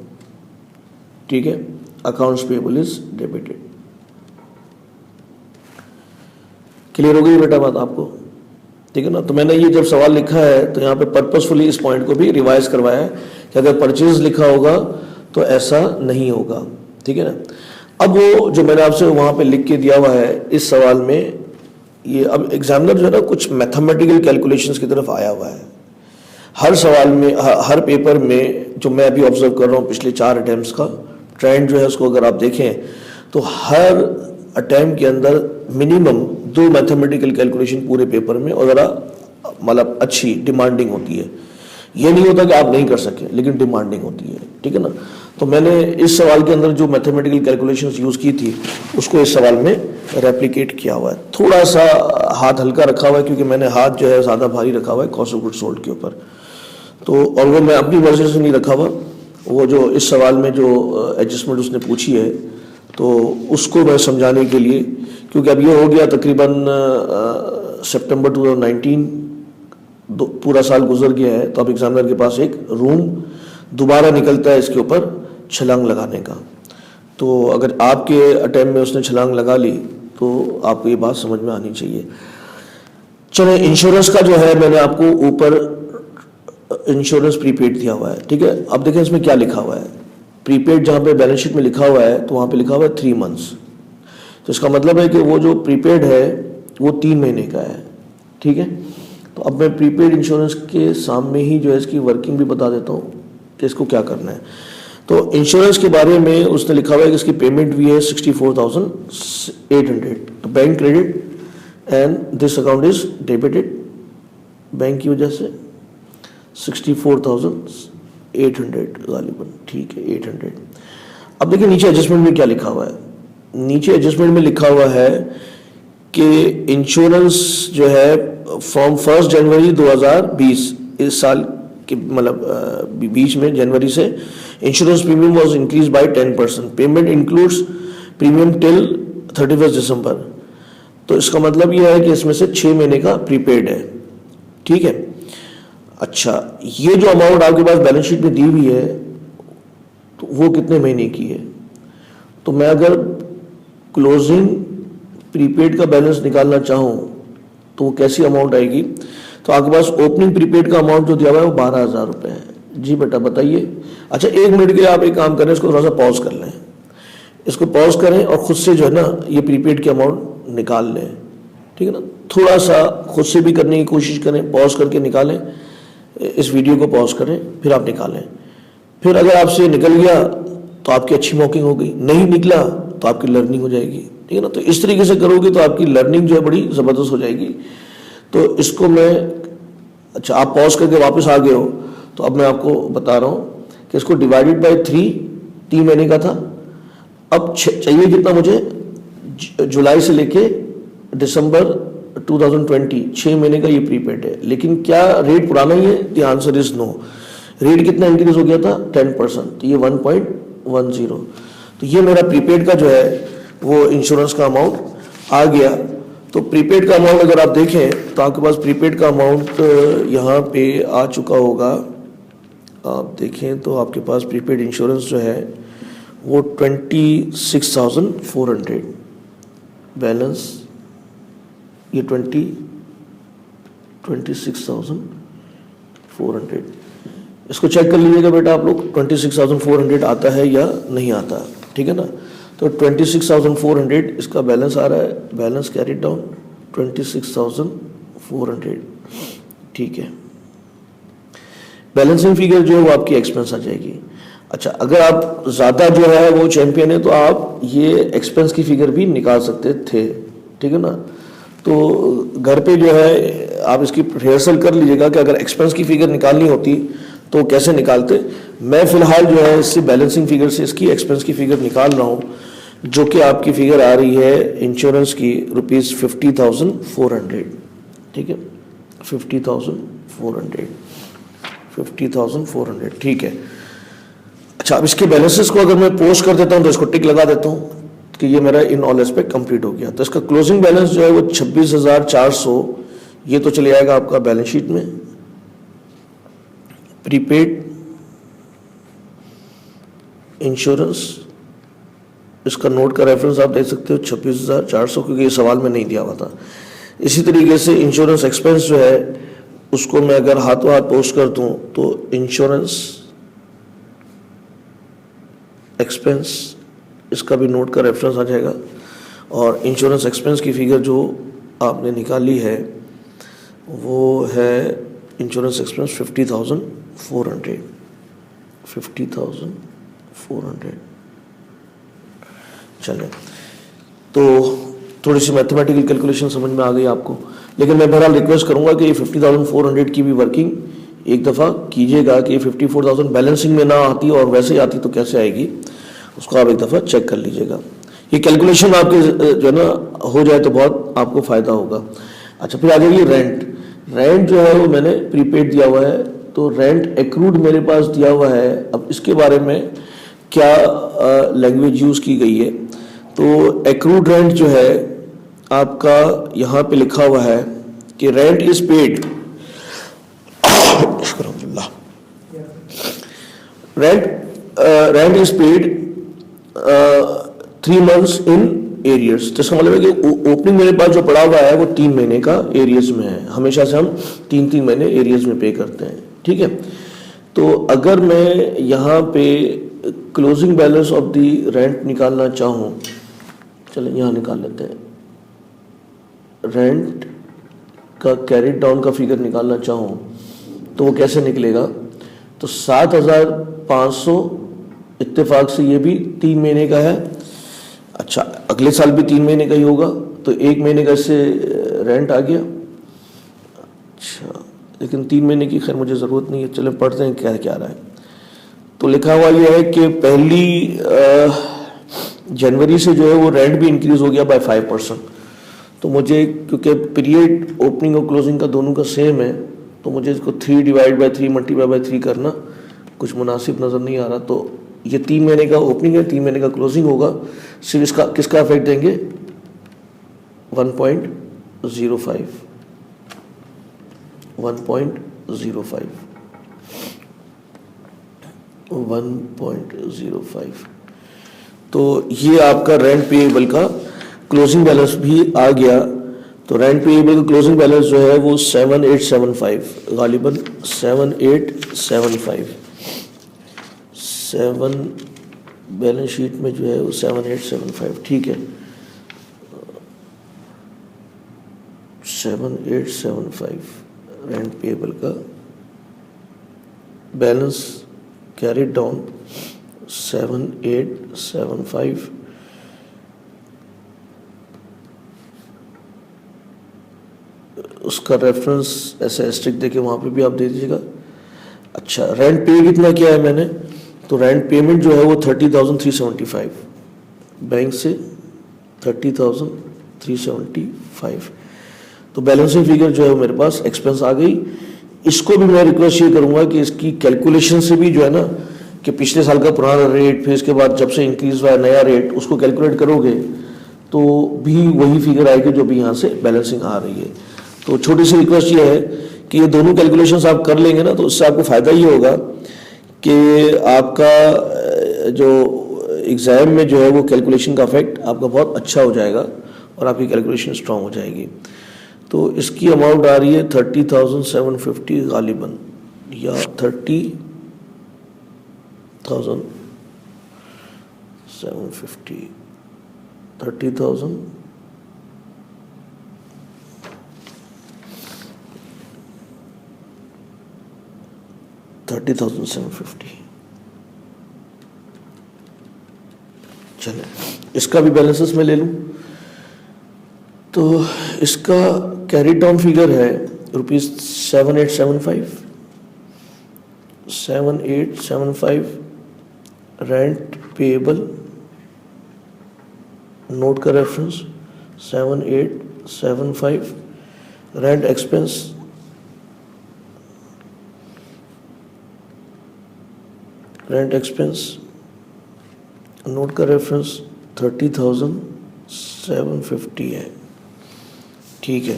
ठीक है, accounts payable is debited. Clear हो गई बेटा बात आपको? ठीक है ना। तो मैंने ये जब सवाल लिखा है तो यहाँ पे पर्पसफुली इस पॉइंट को भी रिवाइज करवाया है कि अगर परचेज लिखा होगा तो ऐसा नहीं होगा। ठीक है ना। अब वो जो मैंने आपसे वहाँ पे लिख के दिया हुआ है इस सवाल में, ये अब एग्जामिनर जो है ना कुछ मैथमेटिकल कैलकुलेशंस की तरफ आया हुआ है। हर सवाल में हर पेपर में जो मैं अभी ऑब्जर्व कर रहा हूँ पिछले 4 अटैम्प्ट्स का ट्रेंड जो है उसको अगर आप देखें तो हर अटैम्प्ट के अंदर मिनिमम 2 मैथमेटिकल कैलकुलेशन पूरे पेपर में और ज़रा मतलब अच्छी डिमांडिंग होती है। ये नहीं होता कि आप नहीं कर सके, लेकिन डिमांडिंग होती है, ठीक है ना। तो मैंने इस सवाल के अंदर जो मैथमेटिकल कैलकुलेशंस यूज़ की थी उसको इस सवाल में रेप्लिकेट किया हुआ है। थोड़ा सा हाथ हल्का रखा हुआ है क्योंकि मैंने हाथ जो है ज़्यादा भारी रखा हुआ है कॉस्ट ऑफ गुड्स सोल्ड के ऊपर। तो और वो मैं अपनी वर्जन से नहीं रखा हुआ, वो जो इस सवाल में जो एडजस्टमेंट उसने पूछी है तो उसको मैं समझाने के लिए, क्योंकि अब ये हो गया तकरीबन सितंबर 2019 पूरा साल गुजर गया है, तो अब एग्जामिनर के पास एक रूम दोबारा निकलता है इसके ऊपर छलांग लगाने का। तो अगर आपके अटेम्प्ट में उसने छलांग लगा ली तो आपको ये बात समझ में आनी चाहिए। चले, इंश्योरेंस का जो है मैंने आपको ऊपर इंश्योरेंस प्रीपेड दिया हुआ है, ठीक है। अब देखें इसमें क्या लिखा हुआ है। प्रीपेड जहाँ पे बैलेंस शीट में लिखा हुआ है तो वहाँ पे लिखा हुआ है 3 मंथ्स। तो इसका मतलब है कि वो जो प्रीपेड है वो 3 महीने का है, ठीक है। तो अब मैं प्रीपेड इंश्योरेंस के सामने ही जो है इसकी वर्किंग भी बता देता हूँ कि इसको क्या करना है। तो इंश्योरेंस के बारे में उसने लिखा हुआ है कि इसकी पेमेंट भी है 64,800। तो bank credit and this account is debited, bank की वजह से 64,800 गालिबन, ठीक है 800। अब देखिए नीचे एडजस्टमेंट में क्या लिखा हुआ है। नीचे एडजस्टमेंट में लिखा हुआ है कि इंश्योरेंस जो है फ्रॉम 1 जनवरी 2020 इस साल के मतलब बीच में जनवरी से insurance premium was increase by 10%। Payment includes premium till 31 दिसंबर। तो इसका मतलब यह है कि इसमें से 6 महीने का प्रीपेड है, ठीक है। अच्छा, ये जो अमाउंट आपके पास बैलेंस शीट में दी हुई है तो वो कितने महीने की है। तो मैं अगर क्लोजिंग प्रीपेड का बैलेंस निकालना चाहूँ तो वो कैसी अमाउंट आएगी। तो आपके पास ओपनिंग प्रीपेड का अमाउंट जो दिया हुआ है वो 12,000 रुपये है। जी बेटा बताइए। अच्छा, 1 मिनट के लिए आप एक काम करें, इसको थोड़ा सा पॉज कर लें, इसको पॉज करें और खुद से जो है ना ये प्रीपेड के अमाउंट निकाल लें, ठीक है ना। थोड़ा सा खुद से भी करने की कोशिश करें, पॉज करके निकालें, इस वीडियो को पॉज करें फिर आप निकालें। फिर अगर आपसे निकल गया तो आपकी अच्छी मॉकिंग हो गई, नहीं निकला तो आपकी लर्निंग हो जाएगी, ठीक है ना। तो इस तरीके से करोगे तो आपकी लर्निंग जो है बड़ी ज़बरदस्त हो जाएगी। तो इसको मैं, अच्छा आप पॉज करके वापस आ गए हो तो अब मैं आपको बता रहा हूँ कि इसको डिवाइडेड बाय 3 महीने का था। अब चाहिए कितना मुझे, जुलाई से लेके दिसंबर 2020 6 महीने का ये प्रीपेड है। लेकिन क्या रेट पुराना ही है? The answer is no. Rate कितना इंक्रीज हो गया था? 10%, तो ये 1.10। तो ये मेरा प्रीपेड का जो है वो इंश्योरेंस का अमाउंट आ गया। तो प्रीपेड का अमाउंट अगर आप देखें तो आपके पास प्रीपेड का अमाउंट यहाँ पे आ चुका होगा। आप देखें तो आपके पास प्रीपेड इंश्योरेंस जो है वो 26,400 बैलेंस, ये 26,400। इसको चेक कर लीजिएगा बेटा आप लोग, 26,400 आता है या नहीं आता, ठीक है ना। तो 26,400 इसका बैलेंस आ रहा है, बैलेंस कैरीड डाउन 26,400, ठीक है। बैलेंसिंग फिगर जो है वो आपकी एक्सपेंस आ जाएगी। अच्छा, अगर आप ज़्यादा जो है वो चैंपियन है तो आप ये एक्सपेंस की फिगर भी निकाल सकते थे, ठीक है ना। तो घर पे जो है आप इसकी रिहर्सल कर लीजिएगा कि अगर एक्सपेंस की फिगर निकालनी होती तो कैसे निकालते। मैं फिलहाल जो है इससे बैलेंसिंग फिगर से इसकी एक्सपेंस की फिगर निकाल रहा हूँ, जो कि आपकी फिगर आ रही है इंश्योरेंस की ₹50,400, ठीक है। 50,400, ठीक है। अच्छा, अब इसके बैलेंसेस को अगर मैं पोस्ट कर देता हूँ तो इसको टिक लगा देता हूँ कि ये मेरा इन ऑल एस्पेक्ट कंप्लीट हो गया। तो इसका क्लोजिंग बैलेंस जो है वो 26,400, ये तो चले आएगा आपका बैलेंस शीट में। प्रीपेड इंश्योरेंस, इसका नोट का रेफरेंस आप देख सकते हो 26,400, क्योंकि ये सवाल में नहीं दिया हुआ था। इसी तरीके से इंश्योरेंस एक्सपेंस जो है उसको मैं अगर हाथों हाथ पोस्ट कर दूं तो इंश्योरेंस एक्सपेंस, इसका भी नोट का रेफरेंस आ जाएगा। और इंश्योरेंस एक्सपेंस की फिगर जो आपने निकाली है वो है इंश्योरेंस एक्सपेंस 50,400 चले। तो थोड़ी सी मैथमेटिकल कैलकुलेशन समझ में आ गई आपको, लेकिन मैं बहरहाल रिक्वेस्ट करूंगा कि 50,400 की भी वर्किंग एक दफ़ा कीजिएगा कि 54,000 बैलेंसिंग में ना आती और वैसे ही आती तो कैसे आएगी, उसको आप एक दफ़ा चेक कर लीजिएगा। ये कैलकुलेशन आपके जो है ना हो जाए तो बहुत आपको फ़ायदा होगा। अच्छा, फिर आ जाइए रेंट। रेंट जो है वो मैंने प्रीपेड दिया हुआ है, तो रेंट एक्रूड मेरे पास दिया हुआ है। अब इसके बारे में क्या लैंग्वेज यूज़ की गई है, तो एक्रूड रेंट जो है आपका यहाँ पे लिखा हुआ है कि rent is paid, rent is paid 3 months in arrears. तो इसका मतलब है कि ओपनिंग मेरे पास जो पड़ा हुआ है वो 3 महीने का एरियर्स में है। हमेशा से हम 3-3 महीने एरियर्स में पे करते हैं, ठीक है। तो अगर मैं यहाँ पे closing balance of the rent निकालना चाहूँ, चलें यहाँ निकाल लेते हैं। रेंट का कैरिड डाउन का फिगर निकालना चाहूँ तो वो कैसे निकलेगा, तो 7,500 इत्तेफाक से ये भी 3 महीने का है। अच्छा, अगले साल भी 3 महीने का ही होगा, तो 1 महीने का इससे रेंट आ गया। अच्छा, लेकिन 3 महीने की खैर मुझे ज़रूरत नहीं है, चले पढ़ते हैं क्या क्या रहा है। तो लिखा हुआ ये है कि 1 जनवरी से जो है वो रेंट भी इंक्रीज़ हो गया बाय 5%। तो मुझे क्योंकि पीरियड ओपनिंग और क्लोजिंग का दोनों का सेम है, तो मुझे इसको 3/3 मल्टीप्लाई बाय 3 करना कुछ मुनासिब नज़र नहीं आ रहा। तो ये 3 महीने का ओपनिंग है, 3 महीने का क्लोजिंग होगा। सिर्फ इसका किसका इफेक्ट देंगे, 1.05 1.05। तो ये आपका रेंट पेएबल का क्लोजिंग बैलेंस भी आ गया। तो रेंट पेएबल का क्लोजिंग बैलेंस जो है वो 7875, गालिबन 7875 7 बैलेंस शीट में जो है वो 7875, ठीक है। 7875 रेंट पेएबल का बैलेंस कैरिड डाउन 7875। उसका रेफरेंस ऐसे एस्ट्रिक देके वहाँ पे भी आप दे दीजिएगा। अच्छा, रेंट पे कितना किया है मैंने, तो रेंट पेमेंट जो है वो 30,375, बैंक से 30,375। तो बैलेंसिंग फिगर जो है वो मेरे पास एक्सपेंस आ गई। इसको भी मैं रिक्वेस्ट ये करूँगा कि इसकी कैलकुलेशन से भी जो है ना कि पिछले साल का पुराना रेट, फिर इसके बाद जब से इंक्रीज हुआ नया रेट, उसको कैलकुलेट करोगे तो भी वही फिगर आएगी जो भी यहाँ से बैलेंसिंग आ रही है। तो छोटी सी रिक्वेस्ट ये है कि ये दोनों कैलकुलेशंस आप कर लेंगे ना, तो उससे आपको फ़ायदा ये होगा कि आपका जो एग्ज़ाम में जो है वो कैलकुलेशन का इफेक्ट आपका बहुत अच्छा हो जाएगा और आपकी कैलकुलेशन स्ट्रांग हो जाएगी। तो इसकी अमाउंट आ रही है 30,750 गालिबन, या 30,750 30,750। चले, इसका भी बैलेंसेस में ले लूँ। तो इसका कैरी डाउन फिगर है ₹7875 रेंट पेएबल, नोट का रेफरेंस 7875। रेंट एक्सपेंस नोट का रेफरेंस 30,750 है, ठीक है।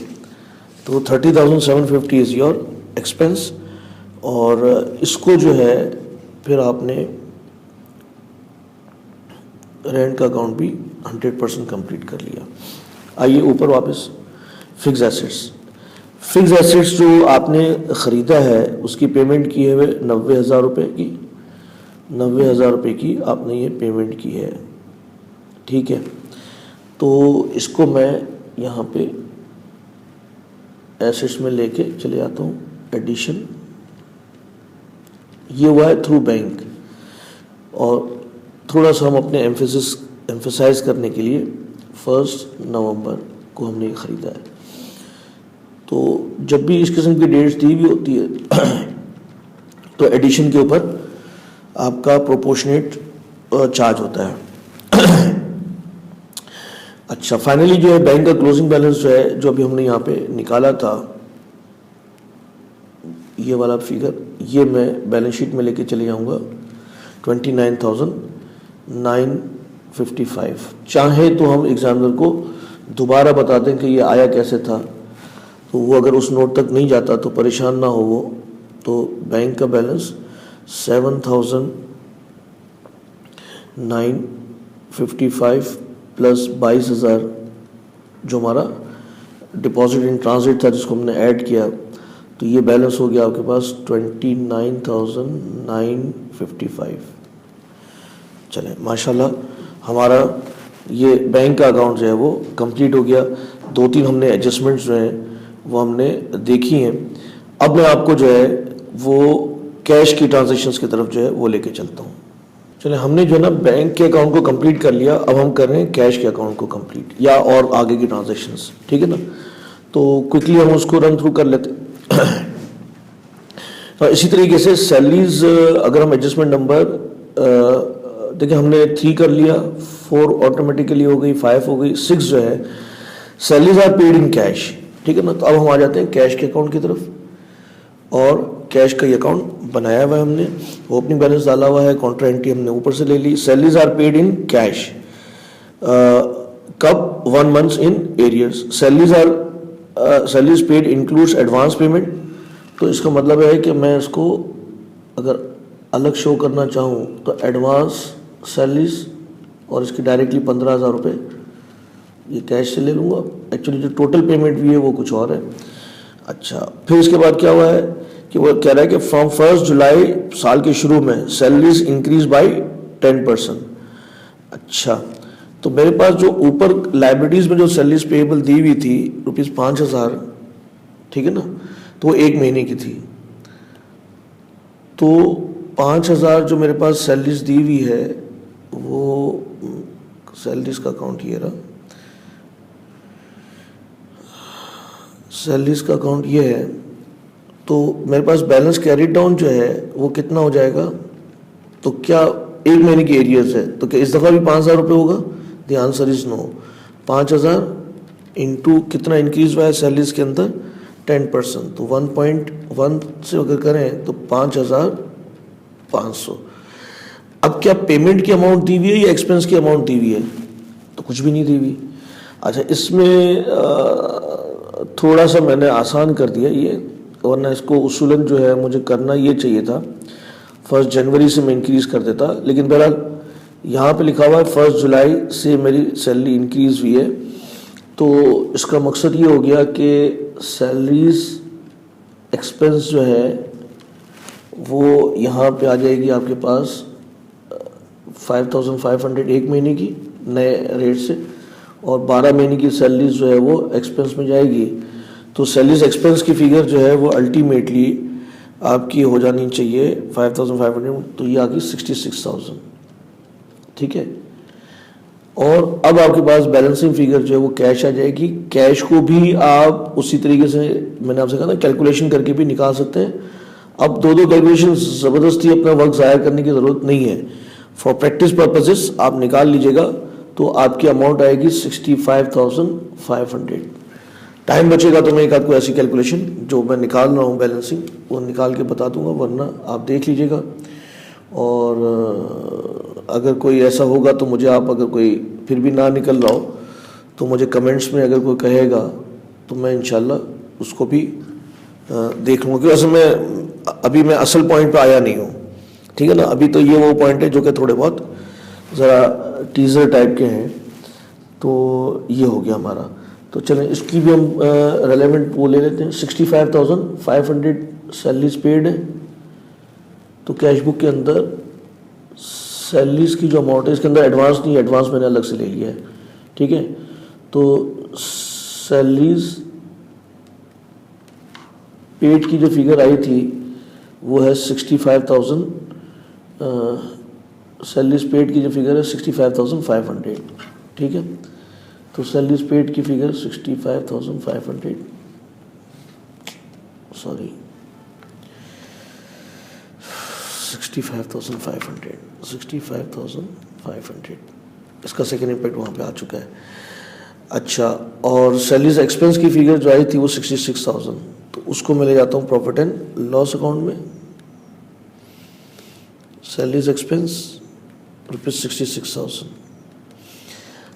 तो 30,750 इज़ योर एक्सपेंस, और इसको जो है फिर आपने रेंट का अकाउंट भी 100% कंप्लीट कर लिया। आइए ऊपर वापस, फिक्स एसेट्स जो आपने ख़रीदा है उसकी पेमेंट की है 90,000 रुपये की, 90,000 रुपये की आपने ये पेमेंट की है, ठीक है। तो इसको मैं यहाँ पे एसेट्स में लेके चले आता हूँ। एडिशन, ये हुआ है थ्रू बैंक। और थोड़ा सा हम अपने एम्फेसाइज करने के लिए 1 नवंबर को हमने ये ख़रीदा है। तो जब भी इस किस्म की डेट्स दी हुई होती है तो एडिशन के ऊपर आपका प्रोपोर्शनेट चार्ज होता है। अच्छा, फाइनली जो है बैंक का क्लोजिंग बैलेंस जो है, जो अभी हमने यहाँ पे निकाला था, ये वाला फिगर, ये मैं बैलेंस शीट में लेके चले जाऊँगा 29,955। चाहे तो हम एग्जामिनर को दोबारा बता दें कि ये आया कैसे था, तो वो अगर उस नोट तक नहीं जाता तो परेशान ना हो वो। तो बैंक का बैलेंस 7,955 प्लस 22,000 जो हमारा डिपॉजिट इन ट्रांजिट था जिसको हमने ऐड किया, तो ये बैलेंस हो गया आपके पास 29,955। चलें, माशाल्लाह हमारा ये बैंक का अकाउंट जो है वो कंप्लीट हो गया। 2-3 हमने एडजस्टमेंट्स जो हैं वो हमने देखी हैं। अब मैं आपको जो है वो कैश की ट्रांजैक्शंस की तरफ जो है वो लेके चलता हूँ। चलें, हमने जो है ना बैंक के अकाउंट को कंप्लीट कर लिया, अब हम कर रहे हैं कैश के अकाउंट को कंप्लीट, या और आगे की ट्रांजैक्शंस, ठीक है ना। तो क्विकली हम उसको रन थ्रू कर लेते हैं। तो इसी तरीके से सैलरीज, अगर हम एडजस्टमेंट नंबर देखिए, हमने 3 कर लिया, 4 ऑटोमेटिकली हो गई, 5 हो गई, 6 जो है salaries are paid in cash, ठीक है ना। तो अब हम आ जाते हैं कैश के अकाउंट की तरफ, और कैश का ये अकाउंट बनाया हुआ है हमने, ओपनिंग बैलेंस डाला हुआ है, काउंटर एंट्री हमने ऊपर से ले ली। Salaries are paid in cash, कब 1 month in arrears. Salaries paid includes advance payment, तो इसका मतलब है कि मैं इसको अगर अलग शो करना चाहूँ तो एडवांस सैलरीज और इसकी डायरेक्टली 15,000 रुपये ये कैश से ले लूँगा। एक्चुअली जो टोटल पेमेंट भी है वो कुछ और है। अच्छा, फिर इसके बाद क्या हुआ है कि वो कह रहा है कि फ्रॉम 1 जुलाई साल के शुरू में सैलरीज इंक्रीज बाय 10%। अच्छा, तो मेरे पास जो ऊपर लाइबिलिटीज़ में जो सैलरीज पेएबल दी हुई थी ₹5,000, ठीक है ना, तो वो 1 महीने की थी। तो 5,000 जो मेरे पास सैलरीज दी हुई है, वो सैलरीज का अकाउंट ये रहा, सैलरीज का अकाउंट ये है। तो मेरे पास बैलेंस कैरिड डाउन जो है वो कितना हो जाएगा, तो क्या 1 महीने की एरियर्स है, तो क्या इस दफ़ा भी 5,000 रुपये होगा? The answer is no. 5,000 into कितना इंक्रीज हुआ है सैलरीज के अंदर, 10%, तो 1.1 से अगर करें तो 5,500। अब क्या पेमेंट की अमाउंट दी हुई है या एक्सपेंस की अमाउंट दी हुई है? तो कुछ भी नहीं दी हुई। अच्छा, इसमें थोड़ा सा मैंने आसान कर दिया ये, वरना इसको उसूलन जो है मुझे करना ये चाहिए था 1 जनवरी से मैं इंक्रीज़ कर देता, लेकिन बहरहाल यहाँ पे लिखा हुआ है 1 जुलाई से मेरी सैलरी इंक्रीज़ हुई है। तो इसका मकसद ये हो गया कि सैलरीज एक्सपेंस जो है वो यहाँ पे आ जाएगी आपके पास 5,500 1 महीने की नए रेट से, और 12 महीने की सैलरीज जो है वो एक्सपेंस में जाएगी। तो सैलरीज एक्सपेंस की फिगर जो है वो अल्टीमेटली आपकी हो जानी चाहिए 5,500, तो ये आ गई 66,000, ठीक है। और अब आपके पास बैलेंसिंग फिगर जो है वो कैश आ जाएगी। कैश को भी आप उसी तरीके से मैंने आपसे कहा ना कैलकुलेशन करके भी निकाल सकते हैं। अब 2 कैलकुलेशन ज़बरदस्ती अपना वक्त ज़ाया करने की ज़रूरत नहीं है, फॉर प्रैक्टिस पर्पसेस आप निकाल लीजिएगा, तो आपकी अमाउंट आएगी 65,500। टाइम बचेगा तो मैं एक आपको ऐसी कैलकुलेशन जो मैं निकाल रहा हूँ बैलेंसिंग वो निकाल के बता दूंगा, वरना आप देख लीजिएगा। और अगर कोई ऐसा होगा तो मुझे आप, अगर कोई फिर भी ना निकल रहा हो तो मुझे कमेंट्स में अगर कोई कहेगा तो मैं इंशाल्लाह उसको भी देख लूँगा, क्योंकि अभी मैं असल पॉइंट पे आया नहीं हूँ, ठीक है ना। अभी तो ये वो पॉइंट है जो कि थोड़े बहुत ज़रा टीज़र टाइप के हैं। तो ये हो गया हमारा। तो चलें इसकी भी हम रेलेवेंट वो ले लेते हैं। 65,500 सैलरीज पेड है, तो कैश बुक के अंदर सैलरीज की जो अमाउंट है इसके अंदर एडवांस नहीं है, एडवांस मैंने अलग से ले लिया है, ठीक है। तो सैलरीज पेड की जो फिगर आई थी वो है 65,000, सैलरीज पेड की जो फिगर है 65,500, ठीक है। तो सैलरीज पेड की फिगर 65,500, सॉरी 65,500, इसका सेकेंड इम्पैक्ट वहाँ पे आ चुका है। अच्छा, और सैलरीज एक्सपेंस की फिगर जो आई थी वो 66,000, तो उसको मैं ले जाता हूँ प्रॉफिट एंड लॉस अकाउंट में। Salaries expense ₹66,000।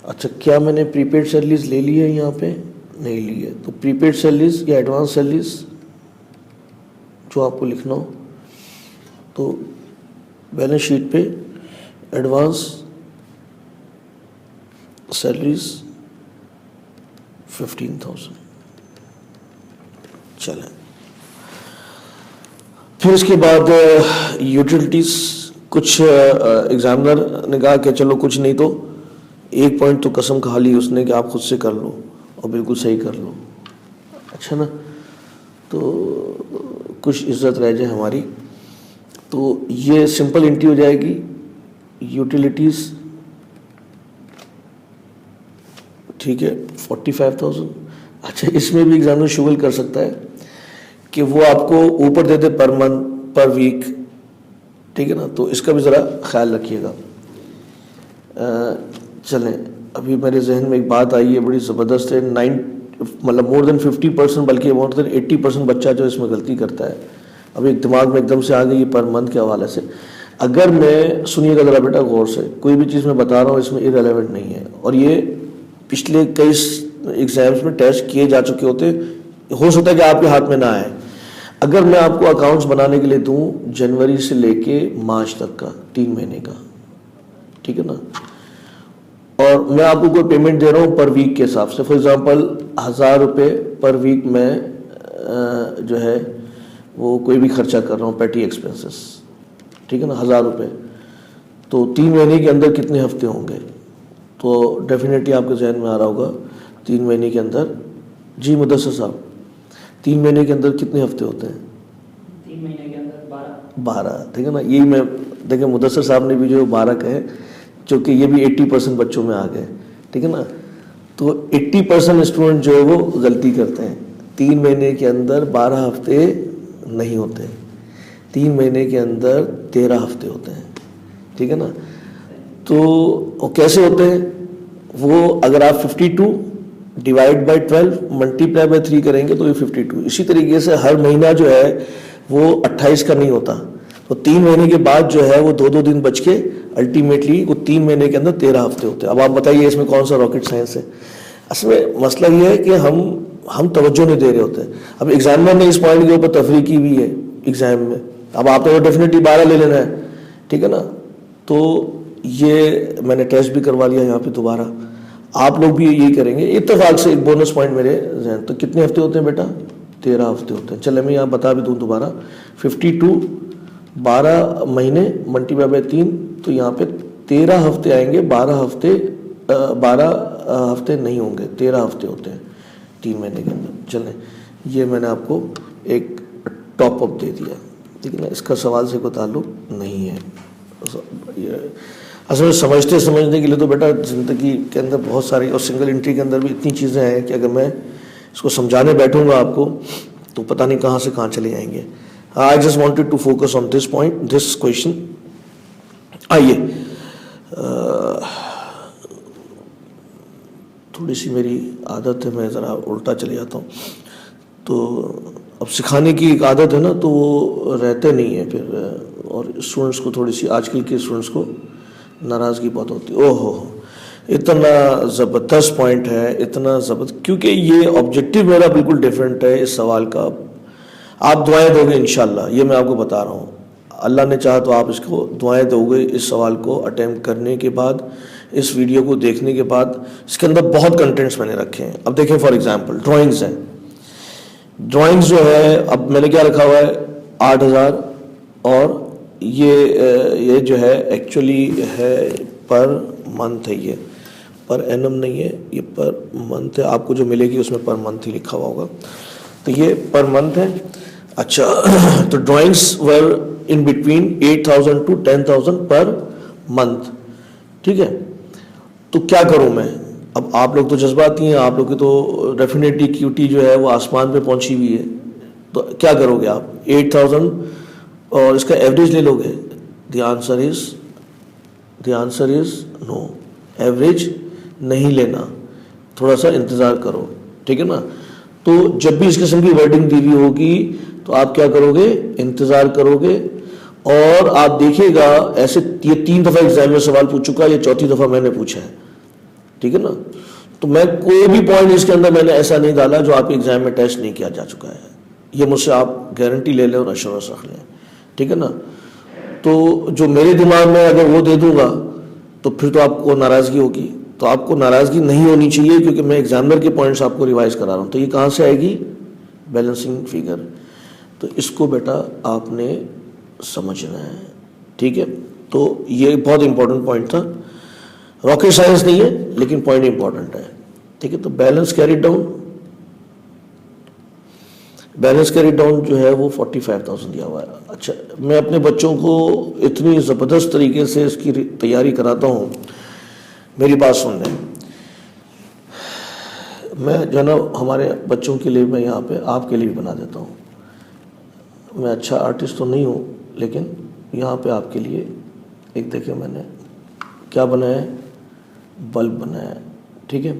अच्छा, क्या मैंने प्रीपेड सैलरीज ले ली है यहाँ पे? नहीं ली है। तो प्रीपेड सैलरीज या एडवांस सैलरीज जो आपको लिखना हो, तो बैलेंस शीट पे एडवांस सैलरीज 15,000। चलें, फिर इसके बाद यूटिलिटीज। कुछ एग्जामिनर ने कहा कि चलो कुछ नहीं तो एक पॉइंट तो कसम खा ली उसने कि आप खुद से कर लो और बिल्कुल सही कर लो, अच्छा ना, तो कुछ इज्जत रह जाए हमारी। तो ये सिंपल एंट्री हो जाएगी, यूटिलिटीज, ठीक है, 45,000। अच्छा, इसमें भी एग्जामिनर शुगल कर सकता है कि वो आपको ऊपर दे दे पर मंथ, पर वीक, ठीक है ना, तो इसका भी ज़रा ख्याल रखिएगा। चलें, अभी मेरे जहन में एक बात आई है बड़ी ज़बरदस्त है। मतलब मोर देन 50%, बल्कि मोर देन 80% बच्चा जो इसमें गलती करता है, अभी एक दिमाग में एकदम से आ गई पर मंथ के हवाले से। अगर मैं, सुनिएगा ज़रा बेटा गौर से, कोई भी चीज़ मैं बता रहा हूँ इसमें इररेलेवेंट नहीं है, और ये पिछले कई एग्जाम्स में टेस्ट किए जा चुके होते, हो सकता है कि आपके हाथ में ना आए। अगर मैं आपको अकाउंट्स बनाने के लिए दूं जनवरी से लेके मार्च तक का, 3 महीने का, ठीक है ना, और मैं आपको कोई पेमेंट दे रहा हूँ पर वीक के हिसाब से, फॉर एग्जांपल 1,000 रुपये पर वीक मैं जो है वो कोई भी खर्चा कर रहा हूँ, पेटी एक्सपेंसेस, ठीक है ना, 1,000 रुपये, तो 3 महीने के अंदर कितने हफ्ते होंगे? तो डेफिनेटली आपके जहन में आ रहा होगा 3 महीने के अंदर। जी मुदस्सिर साहब, 3 महीने के अंदर कितने हफ्ते होते हैं? 3 महीने के अंदर 12, ठीक है ना। यही मैं, देखिए मुदस्सिर साहब ने भी जो 12 कहे, क्योंकि ये भी 80% बच्चों में आ गए, ठीक है ना। तो 80% स्टूडेंट जो है वो गलती करते हैं, 3 महीने के अंदर 12 हफ्ते नहीं होते, 3 महीने के अंदर 13 हफ्ते होते हैं, ठीक है ना। तो वो कैसे होते हैं? वो अगर आप 52 डिवाइड बाई 12 मल्टीप्लाई बाई 3 करेंगे तो ये 52। इसी तरीके से हर महीना जो है वो 28 का नहीं होता, तो 3 महीने के बाद जो है वो 2-2 दिन बच के अल्टीमेटली वो 3 महीने के अंदर 13 हफ्ते होते हैं। अब आप बताइए इसमें कौन सा रॉकेट साइंस है? असल में मसला ये है कि हम तवज्जो नहीं दे रहे होते। अब एग्जामिनर ने इस पॉइंट के ऊपर तफरी की हुई है एग्जाम में, अब आपने डेफिनेटली 12 ले लेना है, ठीक है ना। तो ये मैंने टेस्ट भी करवा लिया यहाँ पे दोबारा, आप लोग भी यही करेंगे इत्तेफाक से। एक बोनस पॉइंट मेरे जहन, तो कितने हफ्ते होते हैं बेटा? 13 हफ्ते होते हैं। चले मैं यहाँ बता भी दूँ दोबारा, 52 12 महीने मल्टीप्लाई बाय 3, तो यहाँ पे 13 हफ्ते आएंगे, 12 हफ्ते नहीं होंगे, 13 हफ्ते होते हैं 3 महीने के अंदर। चलें, ये मैंने आपको एक टॉप अप दे दिया, ठीक है ना, इसका सवाल से कोई ताल्लुक नहीं है। असल में समझने के लिए तो बेटा ज़िंदगी के अंदर बहुत सारी, और सिंगल एंट्री के अंदर भी इतनी चीज़ें हैं कि अगर मैं इसको समझाने बैठूंगा आपको तो पता नहीं कहाँ से कहाँ चले जाएंगे। I just wanted to focus on this point, this question. आइए, थोड़ी सी मेरी आदत है, मैं ज़रा उल्टा चले जाता हूँ, तो अब सिखाने की एक आदत है ना, तो वो रहते नहीं है फिर, और स्टूडेंट्स को थोड़ी सी, आजकल के स्टूडेंट्स को नाराज़गी बहुत होती है। ओहो, इतना ज़बरदस्त पॉइंट है, इतना ज़बरदस्त, क्योंकि ये ऑब्जेक्टिव मेरा बिल्कुल डिफरेंट है इस सवाल का। आप दुआएं दोगे इंशाल्लाह, ये मैं आपको बता रहा हूँ, अल्लाह ने चाहा तो आप इसको दुआएं दोगे इस सवाल को अटेम्प्ट करने के बाद, इस वीडियो को देखने के बाद। इसके अंदर बहुत कंटेंट्स मैंने रखे हैं। अब देखें, फॉर एग्जांपल ड्राइंग्स हैं, ड्राइंग्स जो है, अब मैंने क्या रखा हुआ है 8,000, और ये जो है एक्चुअली है पर मंथ है, ये पर एनम नहीं है, ये पर मंथ है। आपको जो मिलेगी उसमें पर मंथ ही लिखा हुआ होगा, तो ये पर मंथ है। अच्छा, तो drawings were in between 8,000 to 10,000 per month, ठीक है। तो क्या करूं मैं? अब आप लोग तो जज्बाती हैं, आप लोग की तो डेफिनेटली क्यूटी जो है वो आसमान पे पहुंची हुई है। तो क्या करोगे आप? 8,000 और इसका एवरेज ले लोगे? The answer is no, average नहीं लेना, थोड़ा सा इंतज़ार करो, ठीक है ना। तो जब भी इस किस्म की वर्डिंग दी हुई होगी तो आप क्या करोगे? इंतज़ार करोगे। और आप देखिएगा, ऐसे ये 3 दफ़ा एग्जाम में सवाल पूछ चुका है, ये 4थी दफ़ा मैंने पूछा है, ठीक है ना। तो मैं कोई भी पॉइंट इसके अंदर मैंने ऐसा नहीं डाला जो आपके एग्जाम में टेस्ट नहीं किया जा चुका है। ये मुझसे आप गारंटी ले लें और एश्योरेंस रख लें, ठीक है ना। तो जो मेरे दिमाग में अगर वो दे दूंगा तो फिर तो आपको नाराज़गी होगी। तो आपको नाराज़गी नहीं होनी चाहिए, क्योंकि मैं एग्जामिनर के पॉइंट्स आपको रिवाइज करा रहा हूँ। तो ये कहाँ से आएगी? Balancing figure. तो इसको बेटा आपने समझना है, ठीक है। तो ये बहुत इंपॉर्टेंट पॉइंट था, रॉकेट साइंस नहीं है लेकिन पॉइंट इंपॉर्टेंट है, ठीक है। तो बैलेंस कैरी डाउन जो है वो 45,000 दिया हुआ है। अच्छा, मैं अपने बच्चों को इतनी ज़बरदस्त तरीके से इसकी तैयारी कराता हूँ, मेरी बात सुन लें। मैं जो है ना हमारे बच्चों के लिए मैं यहाँ पे आपके लिए भी बना देता हूँ। मैं अच्छा आर्टिस्ट तो नहीं हूँ, लेकिन यहाँ पे आपके लिए एक देखिए मैंने क्या बनाया है, बल्ब बनाया है, ठीक है।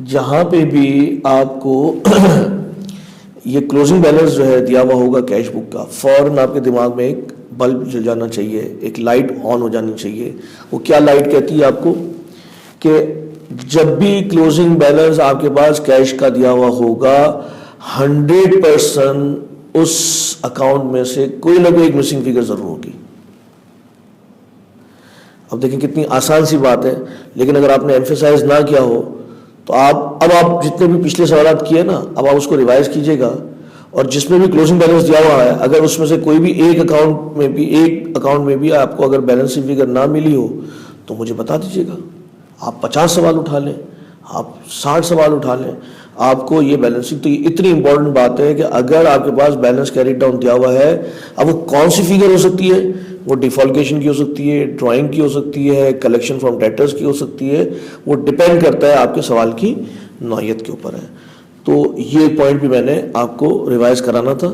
जहाँ पे भी आपको ये क्लोजिंग बैलेंस जो है दिया हुआ होगा कैश बुक का, फौरन आपके दिमाग में एक बल्ब जल जाना चाहिए, एक लाइट ऑन हो जानी चाहिए। वो क्या लाइट कहती है आपको? कि जब भी क्लोजिंग बैलेंस आपके पास कैश का दिया हुआ होगा, 100% उस अकाउंट में से कोई ना कोई एक मिसिंग फिगर जरूर होगी। अब देखिए कितनी आसान सी बात है, लेकिन अगर आपने एम्फेसाइज ना किया हो तो आप जितने भी पिछले सवाल किए ना, अब आप उसको रिवाइज कीजिएगा। और जिसमें भी क्लोजिंग बैलेंस दिया हुआ है, अगर उसमें से कोई भी एक अकाउंट में भी आपको अगर बैलेंसिंग फिगर ना मिली हो तो मुझे बता दीजिएगा। आप 50 सवाल उठा लें, आप 60 सवाल उठा लें, आपको ये बैलेंसिंग, तो ये इतनी इंपॉर्टेंट बात है कि अगर आपके पास बैलेंस कैरी डाउन दिया हुआ है, अब वो कौन सी फिगर हो सकती है? वो डिफॉल्केशन की हो सकती है, ड्राइंग की हो सकती है, कलेक्शन फ्रॉम डेटर्स की हो सकती है। वो डिपेंड करता है आपके सवाल की नौयत के ऊपर है। तो ये पॉइंट भी मैंने आपको रिवाइज कराना था,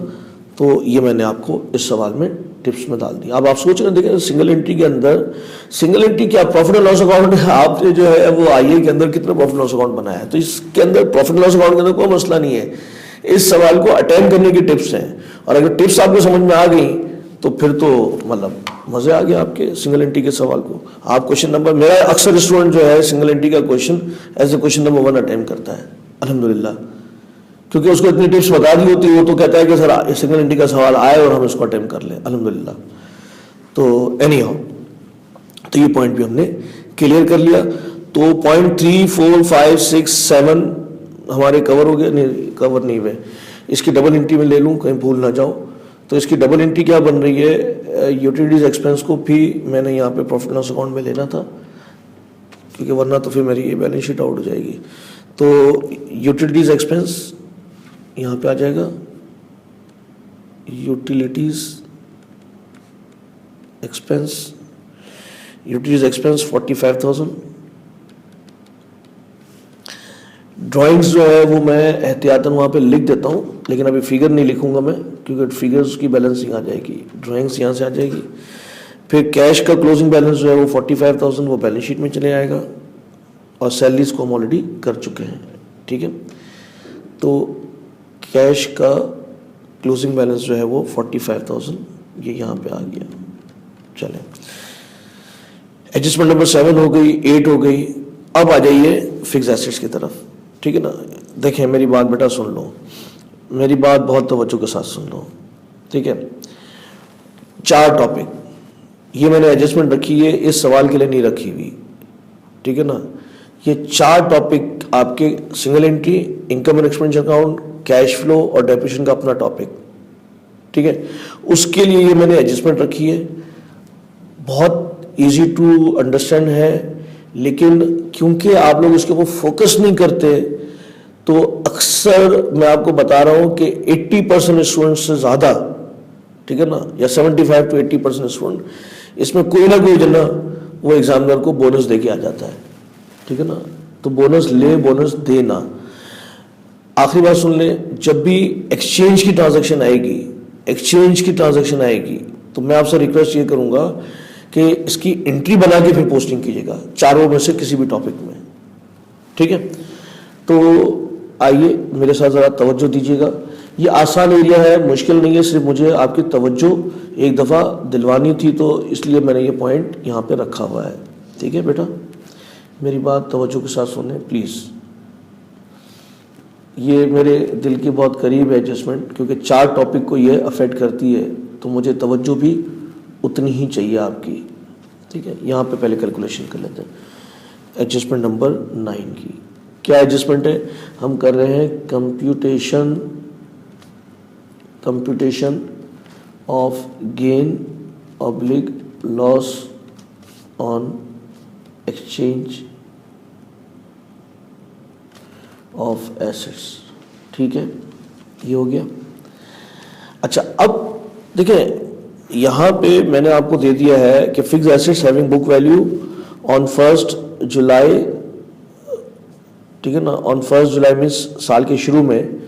तो ये मैंने आपको इस सवाल में टिप्स में डाल दिया। अब आप सोच रहे देखें सिंगल एंट्री के अंदर, सिंगल एंट्री क्या प्रॉफिट एंड लॉस अकाउंट है, आपने जो है वो आईए के अंदर कितना प्रॉफिट लॉस अकाउंट बनाया है, तो इसके अंदर प्रॉफिट लॉस अकाउंट के अंदर कोई मसला नहीं है। इस सवाल को अटेम्प्ट करने की टिप्स हैं, और अगर टिप्स आपको समझ में आ गई तो फिर तो मतलब मजे आ गए आपके सिंगल एंट्री के सवाल को। आप क्वेश्चन नंबर, मेरा अक्सर स्टूडेंट जो है सिंगल एंट्री का question as a question number 1 attempt करता है, अल्हम्दुलिल्लाह, क्योंकि उसको इतनी टिप्स बता दी होती है। वो तो कहता है कि सर सिंगल एंट्री का सवाल आए और हम इसको अटेम्प्ट कर लें, अल्हम्दुलिल्लाह। तो एनी हाउ, तो ये पॉइंट भी हमने क्लियर कर लिया। तो पॉइंट 3, 4, 5, 6, 7 हमारे कवर हो गए, नहीं कवर नहीं हुए। इसकी डबल एंट्री में ले लूँ, कहीं भूल ना जाओ। तो इसकी डबल एंट्री क्या बन रही है? यूटिलिटीज एक्सपेंस को भी मैंने यहाँ पे प्रॉफिट लॉस अकाउंट में लेना था, क्योंकि वरना तो फिर मेरी ये बैलेंस शीट आउट हो जाएगी। तो यूटिलिटीज एक्सपेंस यहाँ पे आ जाएगा, यूटिलिटीज एक्सपेंस 45,000। ड्राइंग्स जो है वो मैं एहतियातन वहाँ पे लिख देता हूँ, लेकिन अभी फिगर नहीं लिखूंगा मैं, क्योंकि फिगर्स की बैलेंसिंग आ जाएगी, ड्राइंग्स यहाँ से आ जाएगी। फिर कैश का क्लोजिंग बैलेंस जो है वो 45,000 वो बैलेंस शीट में चले आएगा, और सैलरीज को हम ऑलरेडी कर चुके हैं, ठीक है। तो कैश का क्लोजिंग बैलेंस जो है वो 45,000 ये यहाँ पे आ गया। चलें, एडजस्टमेंट नंबर 7 हो गई, 8 हो गई। अब आ जाइए फिक्स एसेट्स की तरफ, ठीक है ना। देखें मेरी बात बेटा सुन लो, मेरी बात बहुत तवज्जो के साथ सुन लो, ठीक है। 4 टॉपिक ये मैंने एडजस्टमेंट रखी है, इस सवाल के लिए नहीं रखी हुई, ठीक है ना। ये 4 टॉपिक आपके single entry, income and expenditure account, cash flow और डेप्रिसिएशन का अपना टॉपिक, ठीक है। उसके लिए ये मैंने एडजस्टमेंट रखी है, बहुत इजी टू अंडरस्टैंड है, लेकिन क्योंकि आप लोग इसके ऊपर फोकस नहीं करते तो अक्सर मैं आपको बता रहा हूं कि 80% स्टूडेंट से ज़्यादा, ठीक है ना, या 75 to 80% स्टूडेंट, इसमें कोई ना कोई जो ना वो एग्जामिनर को बोनस दे के आ जाता है, ठीक है ना। तो बोनस ले, बोनस देना। आखिरी बात सुन ले, जब भी एक्सचेंज की ट्रांजैक्शन आएगी तो मैं आपसे रिक्वेस्ट ये करूंगा कि इसकी एंट्री बना के फिर पोस्टिंग कीजिएगा, चारों में से किसी भी टॉपिक में, ठीक है। तो आइए मेरे साथ ज़रा तवज्जो दीजिएगा। ये आसान एरिया है, मुश्किल नहीं है, सिर्फ मुझे आपकी तवज्जो एक दफ़ा दिलवानी थी, तो इसलिए मैंने ये पॉइंट यहाँ पे रखा हुआ है, ठीक है बेटा। मेरी बात तवज्जो के साथ सुने प्लीज़। ये मेरे दिल के बहुत करीब है एडजस्टमेंट, क्योंकि 4 टॉपिक को ये अफेक्ट करती है, तो मुझे तवज्जो भी उतनी ही चाहिए आपकी, ठीक है। यहाँ पे पहले कैलकुलेशन कर लेते हैं एडजस्टमेंट नंबर 9 की। क्या एडजस्टमेंट है? हम कर रहे हैं computation of gain oblique loss on exchange of assets, ठीक है, ये हो गया। अच्छा, अब देखिए यहाँ पे मैंने आपको दे दिया है कि fix assets having book value on 1 जुलाई, ठीक है ना। ऑन 1 जुलाई मीन्स साल के शुरू में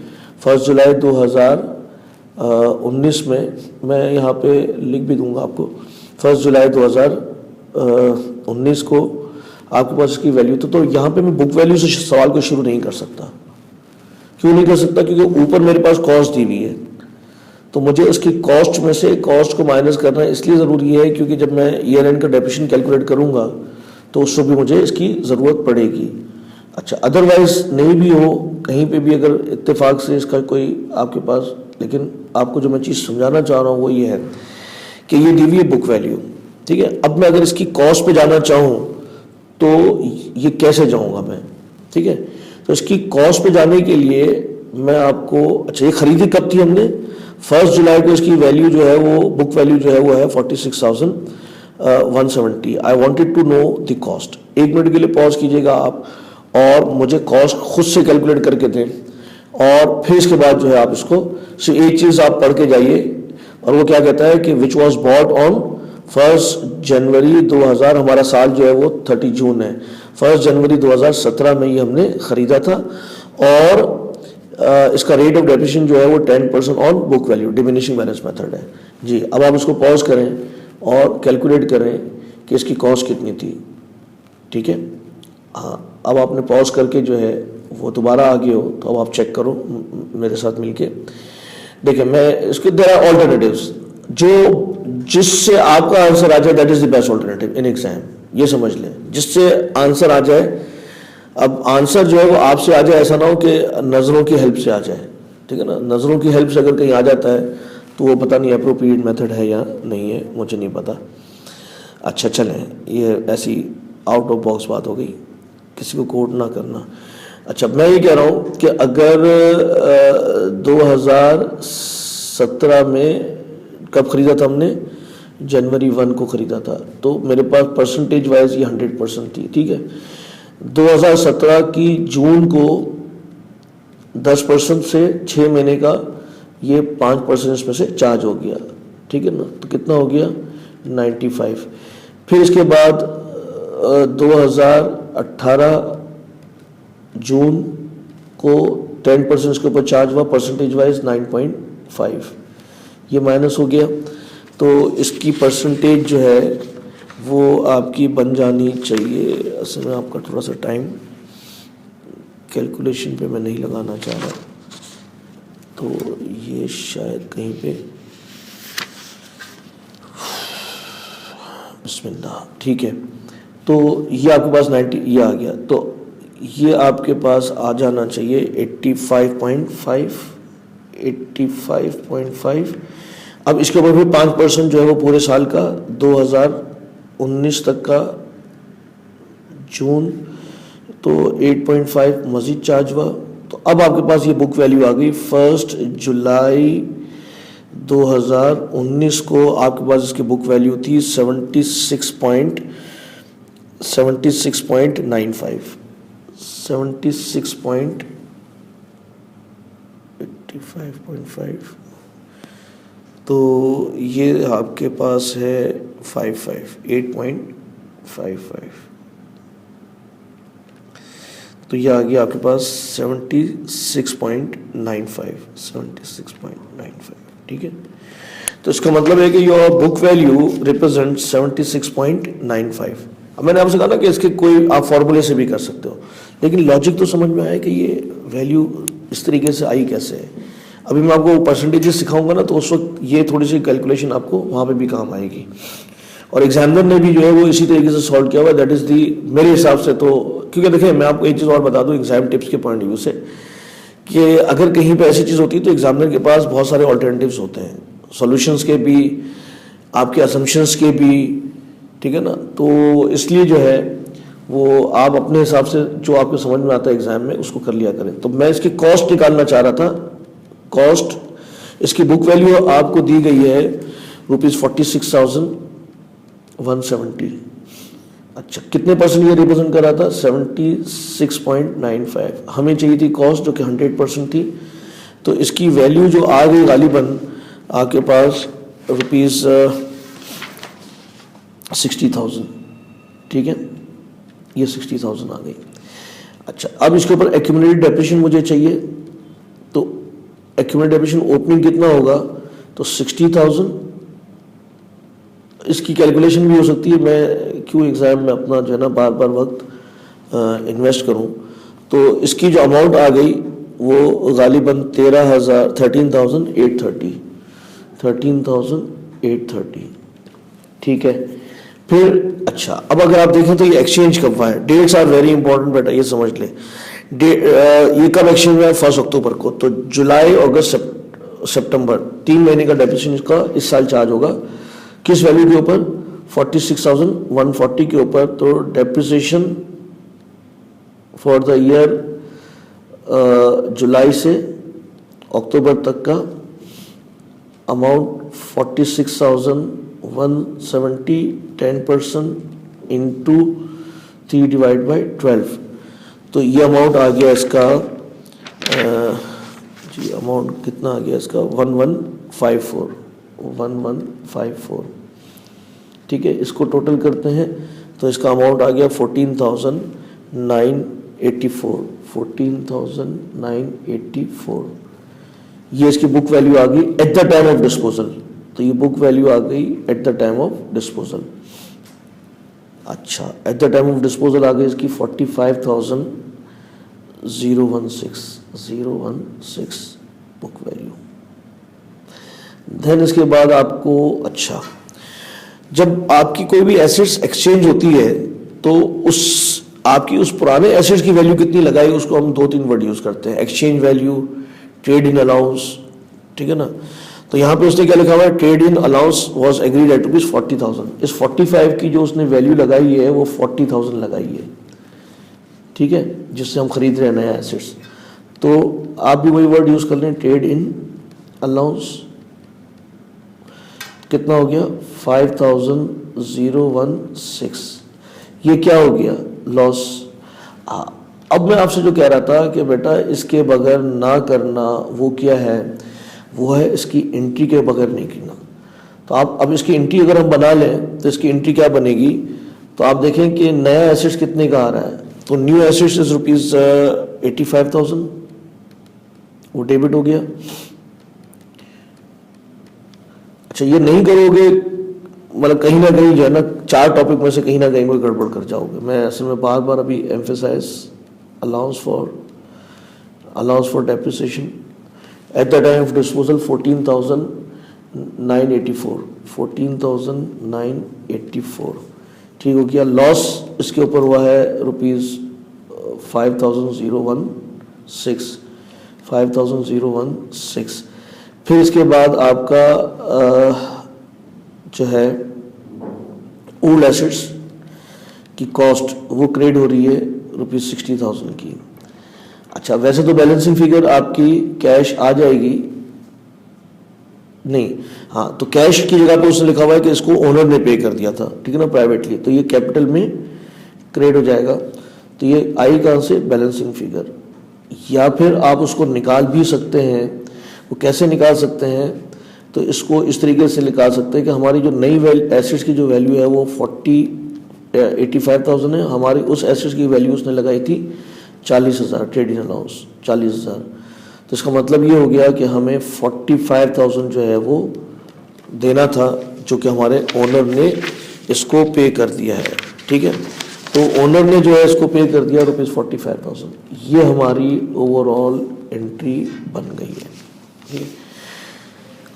1 जुलाई 2019 में, मैं यहाँ पे लिख भी दूंगा आपको, 1 जुलाई 2019 को आपके पास इसकी वैल्यू तो यहाँ पे मैं बुक वैल्यू से सवाल को शुरू नहीं कर सकता। क्यों नहीं कर सकता? क्योंकि ऊपर मेरे पास कॉस्ट दी हुई है, तो मुझे इसकी कॉस्ट में से कॉस्ट को माइनस करना इसलिए ज़रूरी है क्योंकि जब मैं ईयर एंड का डेप्रिसिएशन कैलकुलेट करूँगा तो उससे भी मुझे इसकी ज़रूरत पड़ेगी। अच्छा, अदरवाइज नहीं भी हो, कहीं पे भी अगर इत्तेफाक से इसका कोई आपके पास, लेकिन आपको जो मैं चीज़ समझाना चाह रहा हूँ वो ये है कि ये दी हुई है बुक वैल्यू, ठीक है। अब मैं अगर इसकी कॉस्ट पे जाना चाहूँ तो ये कैसे जाऊँगा मैं, ठीक है। तो इसकी कॉस्ट पे जाने के लिए मैं आपको, अच्छा ये खरीदी कब थी हमने? 1 जुलाई को इसकी वैल्यू जो है वो, बुक वैल्यू जो है वो है 46,170। I wanted to know the cost. 1 minute के लिए पॉज कीजिएगा आप और मुझे कॉस्ट खुद से कैलकुलेट करके दें, और फिर इसके बाद जो है आप इसको सिर्फ एक चीज़ आप पढ़ के जाइए, और वो क्या कहता है कि विच वॉज बॉट ऑन 1 जनवरी 2000, हमारा साल जो है वो 30 जून है, 1 जनवरी 2017 में ये हमने ख़रीदा था, और इसका रेट ऑफ डेप्रिसिएशन जो है वो 10% on book value, diminishing balance method है जी। अब आप इसको पॉज करें और कैलकुलेट करें कि इसकी कॉस्ट कितनी थी, ठीक है। हाँ, अब आपने पॉज करके जो है वो दोबारा आ गए हो, तो अब आप चेक करो मेरे साथ मिलके। देखिए मैं इसके देयर आर ऑल्टरनेटिव्स, जो जिससे आपका आंसर आ जाए that is the best alternative in exam, ये समझ लें, जिससे आंसर आ जाए। अब आंसर जो है वो आपसे आ जाए, ऐसा ना हो कि नज़रों की हेल्प से आ जाए, ठीक है ना। नज़रों की हेल्प से अगर कहीं आ जाता है तो वो पता नहीं अप्रोप्रिएट मेथड है या नहीं है, मुझे नहीं पता। अच्छा चलें, ये ऐसी आउट ऑफ बॉक्स बात हो गई, किसी को कोट ना करना। अच्छा, मैं ये कह रहा हूँ कि अगर 2017 में कब ख़रीदा था हमने? जनवरी 1 को ख़रीदा था, तो मेरे पास परसेंटेज वाइज ये 100% थी, ठीक है। 2017 की जून को 10% से 6 महीने का ये 5% इसमें से चार्ज हो गया, ठीक है ना। तो कितना हो गया? 95। फिर इसके बाद 2018 जून को 10% इसके ऊपर चार्ज हुआ, परसेंटेज वाइज 9.5, ये माइनस हो गया। तो इसकी परसेंटेज जो है वो आपकी बन जानी चाहिए। असल में आपका थोड़ा सा टाइम कैलकुलेशन पे मैं नहीं लगाना चाह रहा, तो ये शायद कहीं पे, बिस्मिल्लाह, ठीक है। तो ये आपके पास 90 ये आ गया, तो ये आपके पास आ जाना चाहिए 85.5। अब इसके ऊपर फिर 5% जो है वो पूरे साल का 2019 तक का जून, तो 8.5 मजीद चार्ज हुआ। तो अब आपके पास ये बुक वैल्यू आ गई 1 जुलाई 2019 को आपके पास इसकी बुक वैल्यू थी 76.95 45.5, तो ये आपके पास है 8.55, तो ये आ गया आपके पास 76.95, ठीक है। तो इसका मतलब है कि योर बुक वैल्यू रिप्रेजेंट 76.95। अब मैंने आपसे कहा ना कि इसके कोई आप फॉर्मूले से भी कर सकते हो, लेकिन लॉजिक तो समझ में आया कि ये वैल्यू इस तरीके से आई कैसे है। अभी मैं आपको परसेंटेजेस सिखाऊंगा ना, तो उस वक्त ये थोड़ी सी कैलकुलेशन आपको वहाँ पे भी काम आएगी। और एग्जामिनर ने भी जो है वो इसी तरीके से सॉल्व किया हुआ, दैट इज़ दी मेरे हिसाब से। तो क्योंकि देखिए मैं आपको एक चीज़ और बता दूं एग्जाम टिप्स के पॉइंट ऑफ व्यू से, कि अगर कहीं पे ऐसी चीज़ होती है तो एग्जामिनर के पास बहुत सारे ऑल्टरनेटिव्स होते हैं, सॉल्यूशंस के भी, आपके असम्पशंस के भी, ठीक है ना। तो इसलिए जो है वो आप अपने हिसाब से जो आपको समझ में आता है एग्जाम में उसको कर लिया करें। तो मैं इसकी कॉस्ट निकालना चाह रहा था। कॉस्ट, इसकी बुक वैल्यू आपको दी गई है ₹46,170। अच्छा, कितने परसेंट ये रिप्रेजेंट कर रहा था? 76.95। हमें चाहिए थी कॉस्ट जो कि 100% थी, तो इसकी वैल्यू जो आ गई गालिबन आपके पास ₹60,000, ठीक है, ये 60,000 आ गई। अच्छा, अब इसके ऊपर एक्यूमुलेटेड डेप्रिसिएशन मुझे चाहिए, तो एक्यूमुलेटेड डेप्रिसिएशन ओपनिंग कितना होगा? तो 60,000। इसकी कैलकुलेशन भी हो सकती है, मैं क्यों एग्जाम में अपना जो है ना बार बार वक्त इन्वेस्ट करूं। तो इसकी जो अमाउंट आ गई वो गालिबन 13,830, ठीक है। फिर अच्छा, अब अगर आप देखें तो ये एक्सचेंज कब हुआ है, डेट्स आर वेरी इंपॉर्टेंट बेटा, ये समझ लें। ये कब एक्सचेंज हुआ है? 1 अक्टूबर को। तो जुलाई, अगस्त, सितंबर 3 महीने का डेप्रिसिएशन का इस साल चार्ज होगा। किस वैल्यू के ऊपर? 46,140 के ऊपर। तो डेप्रिसिएशन फॉर द ईयर जुलाई से अक्टूबर तक का अमाउंट 46,170, 10% इंटू 3/12। तो ये अमाउंट आ गया इसका, जी अमाउंट कितना आ गया इसका? 1154, ठीक है। इसको टोटल करते हैं तो इसका अमाउंट आ गया 14,984। ये इसकी बुक वैल्यू आ गई at the time of disposal. तो ये बुक वैल्यू आ गई at the time of disposal. अच्छा, at the time of disposal आ गई इसकी 45,016 बुक वैल्यू। देन इसके बाद आपको, अच्छा, जब आपकी कोई भी एसेट्स एक्सचेंज होती है तो आपकी उस पुराने एसेट्स की वैल्यू कितनी लगाई, उसको हम 2-3 वर्ड यूज करते हैं, exchange value, trade in allowance, ठीक है ना। तो यहाँ पे उसने क्या लिखा हुआ है? Trade in allowance was agreed at ₹40,000। इस 45 की जो उसने वैल्यू लगाई है वो 40,000 लगाई है, ठीक है, जिससे हम खरीद रहे हैं नया एसेट्स। तो आप भी वही वर्ड यूज कर लें, ट्रेड इन अलाउंस। कितना हो गया? 5,016। ये क्या हो गया? लॉस। अब मैं आपसे जो कह रहा था कि बेटा इसके बगैर ना करना, वो क्या है? वो है इसकी एंट्री के बगैर नहीं करना। तो आप अब इसकी एंट्री अगर हम बना लें तो इसकी एंट्री क्या बनेगी? तो आप देखें कि नया एसेट्स कितने का आ रहा है। तो न्यू एसेट्स इज ₹85,000, वो डेबिट हो गया। अच्छा, ये नहीं करोगे मतलब कहीं ना कहीं जो है ना 4 टॉपिक में से कहीं ना कहीं कोई गड़बड़ कर जाओगे। मैं असल में बार बार अभी emphasise allowance for depreciation at the time of disposal 14,984, ठीक हो गया। लॉस इसके ऊपर हुआ है ₹5,016। फिर इसके बाद आपका जो है ओल्ड एसेट्स की कॉस्ट वो क्रेडिट हो रही है ₹60,000 की। अच्छा, वैसे तो बैलेंसिंग फिगर आपकी कैश आ जाएगी नहीं, हाँ, तो कैश की जगह पे उसने लिखा हुआ है कि इसको ओनर ने पे कर दिया था, ठीक है ना, प्राइवेटली, तो ये कैपिटल में क्रेडिट हो जाएगा। तो ये आई कहाँ से? Balancing figure. या फिर आप उसको निकाल भी सकते हैं वो कैसे निकाल सकते हैं? तो इसको इस तरीके से निकाल सकते हैं कि हमारी जो नई एसेट्स की जो वैल्यू है वो 85,000 है, हमारी उस एसेट्स की वैल्यू उसने लगाई थी 40,000 ट्रेडिंग अलाउंस 40,000। तो इसका मतलब ये हो गया कि हमें 45,000 जो है वो देना था, जो कि हमारे ओनर ने इसको पे कर दिया है। ठीक है, तो ओनर ने जो है इसको पे कर दिया ₹45,000। ये हमारी ओवरऑल एंट्री बन गई है। ठीक है,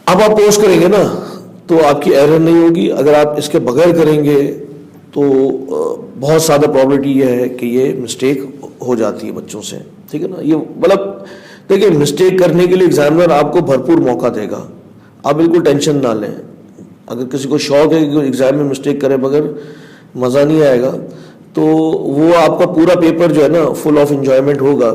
अब आप पोस्ट करेंगे ना तो आपकी एरर नहीं होगी। अगर आप इसके बगैर करेंगे तो बहुत ज़्यादा प्रॉबिलिटी ये है कि ये मिस्टेक हो जाती है बच्चों से। ठीक है ना, ये मतलब देखिए, मिस्टेक करने के लिए एग्जामिनर आपको भरपूर मौका देगा, आप बिल्कुल टेंशन ना लें। अगर किसी को शौक है कि एग्जाम में मिस्टेक करे बगैर मज़ा नहीं आएगा, तो वो आपका पूरा पेपर जो है ना फुल ऑफ एंजॉयमेंट होगा,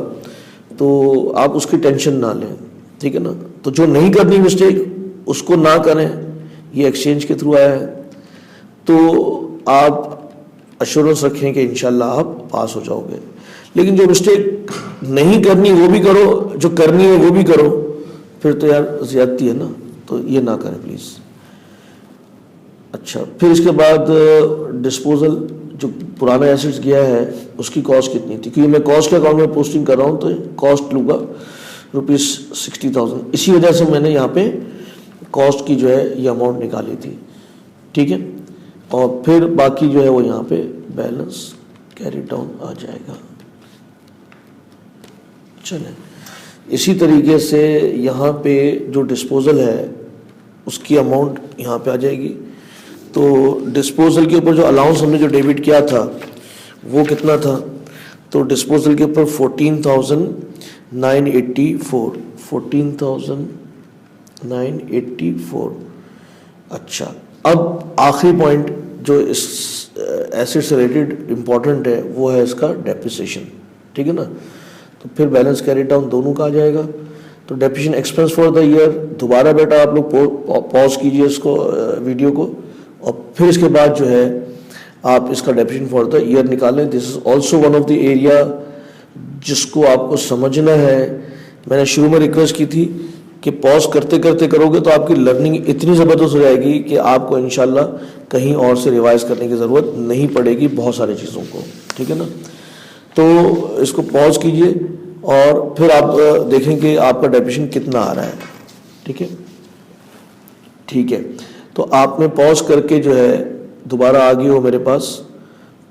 तो आप उसकी टेंशन ना लें। ठीक है ना, तो जो नहीं करनी मिस्टेक उसको ना करें। ये एक्सचेंज के थ्रू आया है, तो आप अश्योरेंस रखें कि इंशाल्लाह आप पास हो जाओगे। लेकिन जो मिस्टेक नहीं करनी वो भी करो, जो करनी है वो भी करो, फिर तो यार ज़्यादती है ना, तो ये ना करें प्लीज़। अच्छा, फिर इसके बाद डिस्पोजल, जो पुराना एसेट्स गया है उसकी कॉस्ट कितनी थी? क्योंकि मैं कॉस्ट के अकाउंट में पोस्टिंग कर रहा हूँ तो कॉस्ट लूँगा ₹60,000। इसी वजह से मैंने यहाँ पे कॉस्ट की जो है ये अमाउंट निकाली थी। ठीक है, और फिर बाकी जो है वो यहाँ पे बैलेंस कैरी डाउन आ जाएगा। चलें, इसी तरीके से यहाँ पे जो डिस्पोजल है उसकी अमाउंट यहाँ पे आ जाएगी। तो डिस्पोजल के ऊपर जो अलाउंस हमने जो डेबिट किया था वो कितना था? तो डिस्पोजल के ऊपर 14,984। अच्छा, अब आखिरी पॉइंट जो इस एसेट से रिलेटेड इम्पॉर्टेंट है वो है इसका डेप्रिसिएशन। ठीक है ना, तो फिर बैलेंस कैरी डाउन दोनों का आ जाएगा। तो depreciation expense for the year, दोबारा बेटा आप लोग पॉज कीजिए इसको वीडियो को, और फिर इसके बाद जो है आप इसका डेप्रिसिएशन फॉर द ईयर निकालें। This is also one of the area जिसको आपको समझना है। मैंने शुरू में रिक्वेस्ट की थी कि पॉज करते करते करोगे तो आपकी लर्निंग इतनी ज़बरदस्त हो जाएगी कि आपको इंशाल्लाह कहीं और से रिवाइज करने की ज़रूरत नहीं पड़ेगी बहुत सारी चीज़ों को। ठीक है ना, तो इसको पॉज कीजिए और फिर आप देखें कि आपका डेप्रिसिएशन कितना आ रहा है। ठीक है, ठीक है, तो आपने पॉज करके जो है दोबारा आ गई हो मेरे पास,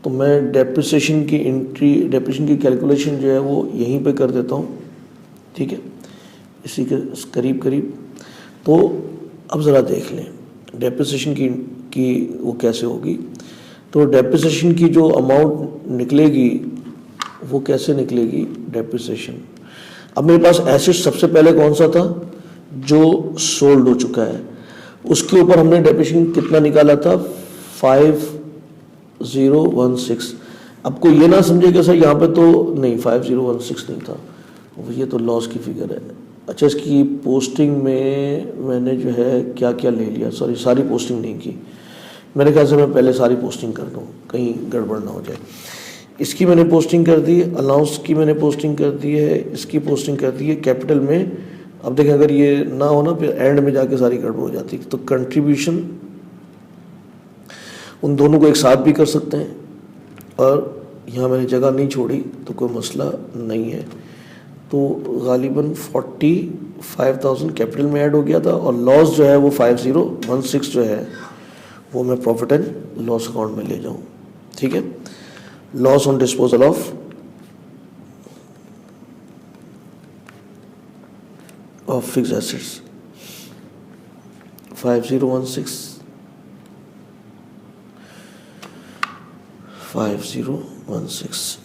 तो मैं डेप्रिसिएशन की एंट्री, डेप्रिसिएशन की कैलकुलेशन जो है वो यहीं पे कर देता हूँ। ठीक है, इसी के करीब करीब। तो अब ज़रा देख लें डेप्रिसिएशन की वो कैसे होगी। तो डेप्रिसिएशन की जो अमाउंट निकलेगी वो कैसे निकलेगी डेप्रिसिएशन। अब मेरे पास एसेट सबसे पहले कौन सा था? जो सोल्ड हो चुका है, उसके ऊपर हमने डेप्रिसिएशन कितना निकाला था? 5016। अब कोई ये ना समझे कि सर यहाँ पे तो नहीं 5016 नहीं था, ये तो लॉस की फिगर है। अच्छा, इसकी पोस्टिंग में मैंने जो है क्या क्या ले लिया, सॉरी सारी पोस्टिंग नहीं की। मेरे ख्याल से मैं पहले सारी पोस्टिंग कर दूँ, कहीं गड़बड़ ना हो जाए। इसकी मैंने पोस्टिंग कर दी, अलाउंस की मैंने पोस्टिंग कर दी है, इसकी पोस्टिंग कर दी है कैपिटल में। अब देखें अगर ये ना हो ना फिर एंड में जाके सारी गड़बड़ हो जाती है। तो कंट्रीब्यूशन उन दोनों को एक साथ भी कर सकते हैं, और यहाँ मैंने जगह नहीं छोड़ी तो कोई मसला नहीं है। तो गालिबन 45,000 कैपिटल में ऐड हो गया था, और लॉस जो है वो 5016 जो है वो मैं प्रॉफिट एंड लॉस अकाउंट में ले जाऊँ। ठीक है, loss on disposal of fixed assets 5016।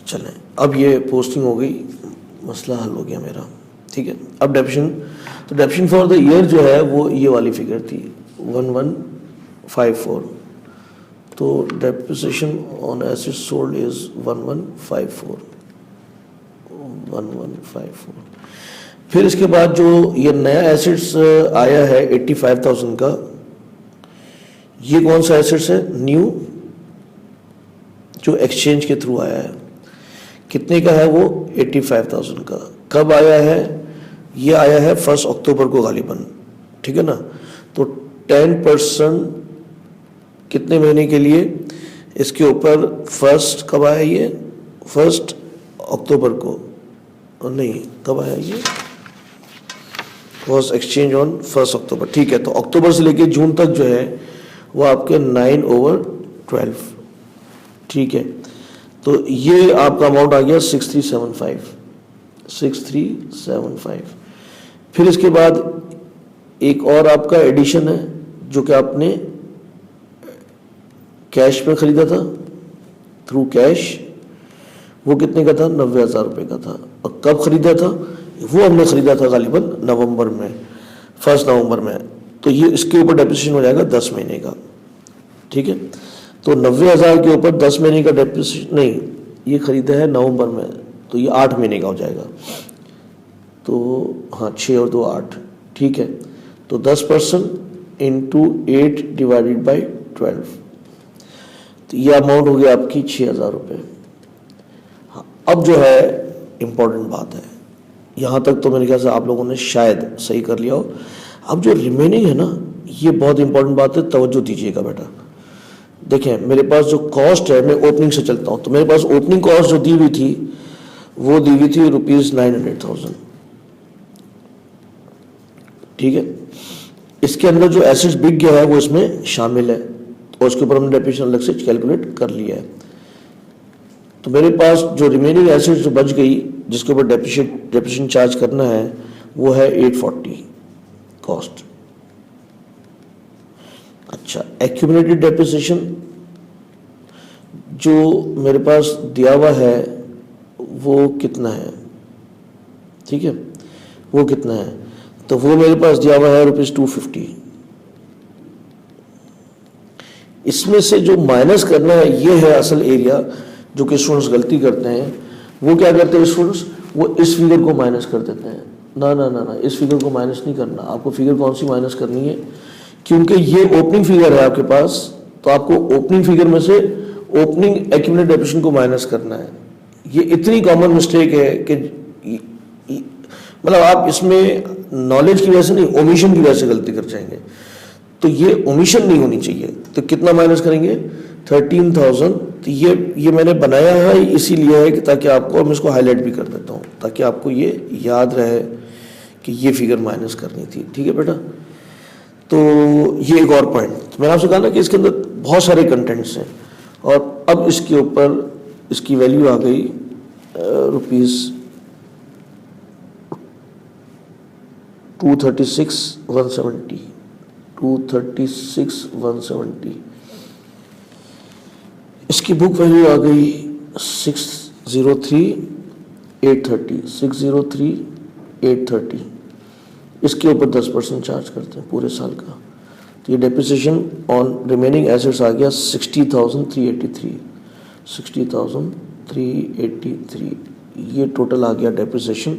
चलें, अब ये पोस्टिंग हो गई, मसला हल हो गया मेरा। ठीक है, अब डेप्रिसिएशन, तो डेप्रिसिएशन फॉर द ईयर जो है वो ये वाली फिगर थी 1154। तो depreciation on asset sold is 1154। फिर इसके बाद जो ये नया एसेट्स आया है 85,000 का, ये कौन सा एसेट्स है? न्यू, जो एक्सचेंज के थ्रू आया है। कितने का है वो? 85,000 का। कब आया है? ये आया है 1 अक्टूबर को गालिबन, ठीक है ना। तो 10% कितने महीने के लिए, इसके ऊपर फर्स्ट कब आया ये, 1 अक्टूबर को, नहीं कब आया ये, वॉज एक्सचेंज ऑन 1 अक्टूबर, ठीक है। तो अक्टूबर से लेके जून तक जो है वो आपके 9/12, ठीक है। तो ये आपका अमाउंट आ गया 6375। फिर इसके बाद एक और आपका एडिशन है जो कि आपने कैश में खरीदा था, थ्रू कैश, वो कितने का था, 90,000 रुपये का था। और कब खरीदा था, वो हमने खरीदा था गालिबन नवंबर में, 1 नवंबर में। तो ये इसके ऊपर डेप्रिसिएशन हो जाएगा 10 महीने का, ठीक है। तो 90,000 के ऊपर 10 महीने का डेप्रिसिएशन, नहीं ये खरीदा है नवंबर में, तो ये 8 महीने का हो जाएगा। तो हाँ 6 और 2 8, ठीक है। तो 10% इंटू 8 डिवाइडेड बाई 12, तो ये अमाउंट हो गया आपकी 6,000 रुपये। हाँ, अब जो है इम्पोर्टेंट बात है, यहाँ तक तो मेरे ख्याल से आप लोगों ने शायद सही कर लिया हो। अब जो रिमेनिंग है ना, ये बहुत इंपॉर्टेंट बात है, तवज्जो दीजिएगा बेटा। देखें मेरे पास जो कॉस्ट है, मैं ओपनिंग से चलता हूँ, तो मेरे पास ओपनिंग कॉस्ट जो दी हुई थी वो दी हुई थी ₹900,000, ठीक है। इसके अंदर जो एसेट्स बिक गया है वो इसमें शामिल है, और उसके ऊपर हमने डेप्रिसिएशन अलग से कैलकुलेट कर लिया है। तो मेरे पास जो रिमेनिंग एसेट्स जो बच गई, जिसके ऊपर डेप्रिसिएशन चार्ज करना है, वो है 840 कॉस्ट। अच्छा, एक्यूमुलेटेड डेप्रिसिएशन जो मेरे पास दिया हुआ है वो कितना है, ठीक है, वो कितना है, तो वो मेरे पास दिया हुआ है ₹250। इसमें से जो माइनस करना है, ये है असल एरिया जो कि स्टूडेंट्स गलती करते हैं। वो क्या करते हैं स्टूडेंट्स, वो इस फिगर को माइनस कर देते हैं। ना ना ना ना, इस फिगर को माइनस नहीं करना। आपको फिगर कौन सी माइनस करनी है, क्योंकि ये ओपनिंग फिगर है आपके पास, तो आपको ओपनिंग फिगर में से ओपनिंग एक्यूमुलेटेड डेप्रिसिएशन को माइनस करना है। ये इतनी कॉमन मिस्टेक है कि मतलब आप इसमें नॉलेज की वजह से नहीं, ओमिशन की वजह से गलती कर जाएंगे। तो ये ओमिशन नहीं होनी चाहिए। तो कितना माइनस करेंगे, 13,000। तो ये मैंने बनाया है इसीलिए है कि ताकि आपको, मैं इसको हाईलाइट भी कर देता हूँ ताकि आपको ये याद रहे कि ये फिगर माइनस करनी थी, ठीक है बेटा। तो ये एक और पॉइंट मैंने आपसे कहा ना कि इसके अंदर बहुत सारे कंटेंट्स हैं, और अब इसके ऊपर इसकी वैल्यू आ गई ₹236,170। इसकी बुक वैल्यू आ गई 603,830। इसके ऊपर 10% चार्ज करते हैं पूरे साल का। तो ये डेप्रिसिएशन ऑन रिमेनिंग एसेट्स आ गया 60,383। ये टोटल आ गया डेप्रिसिएशन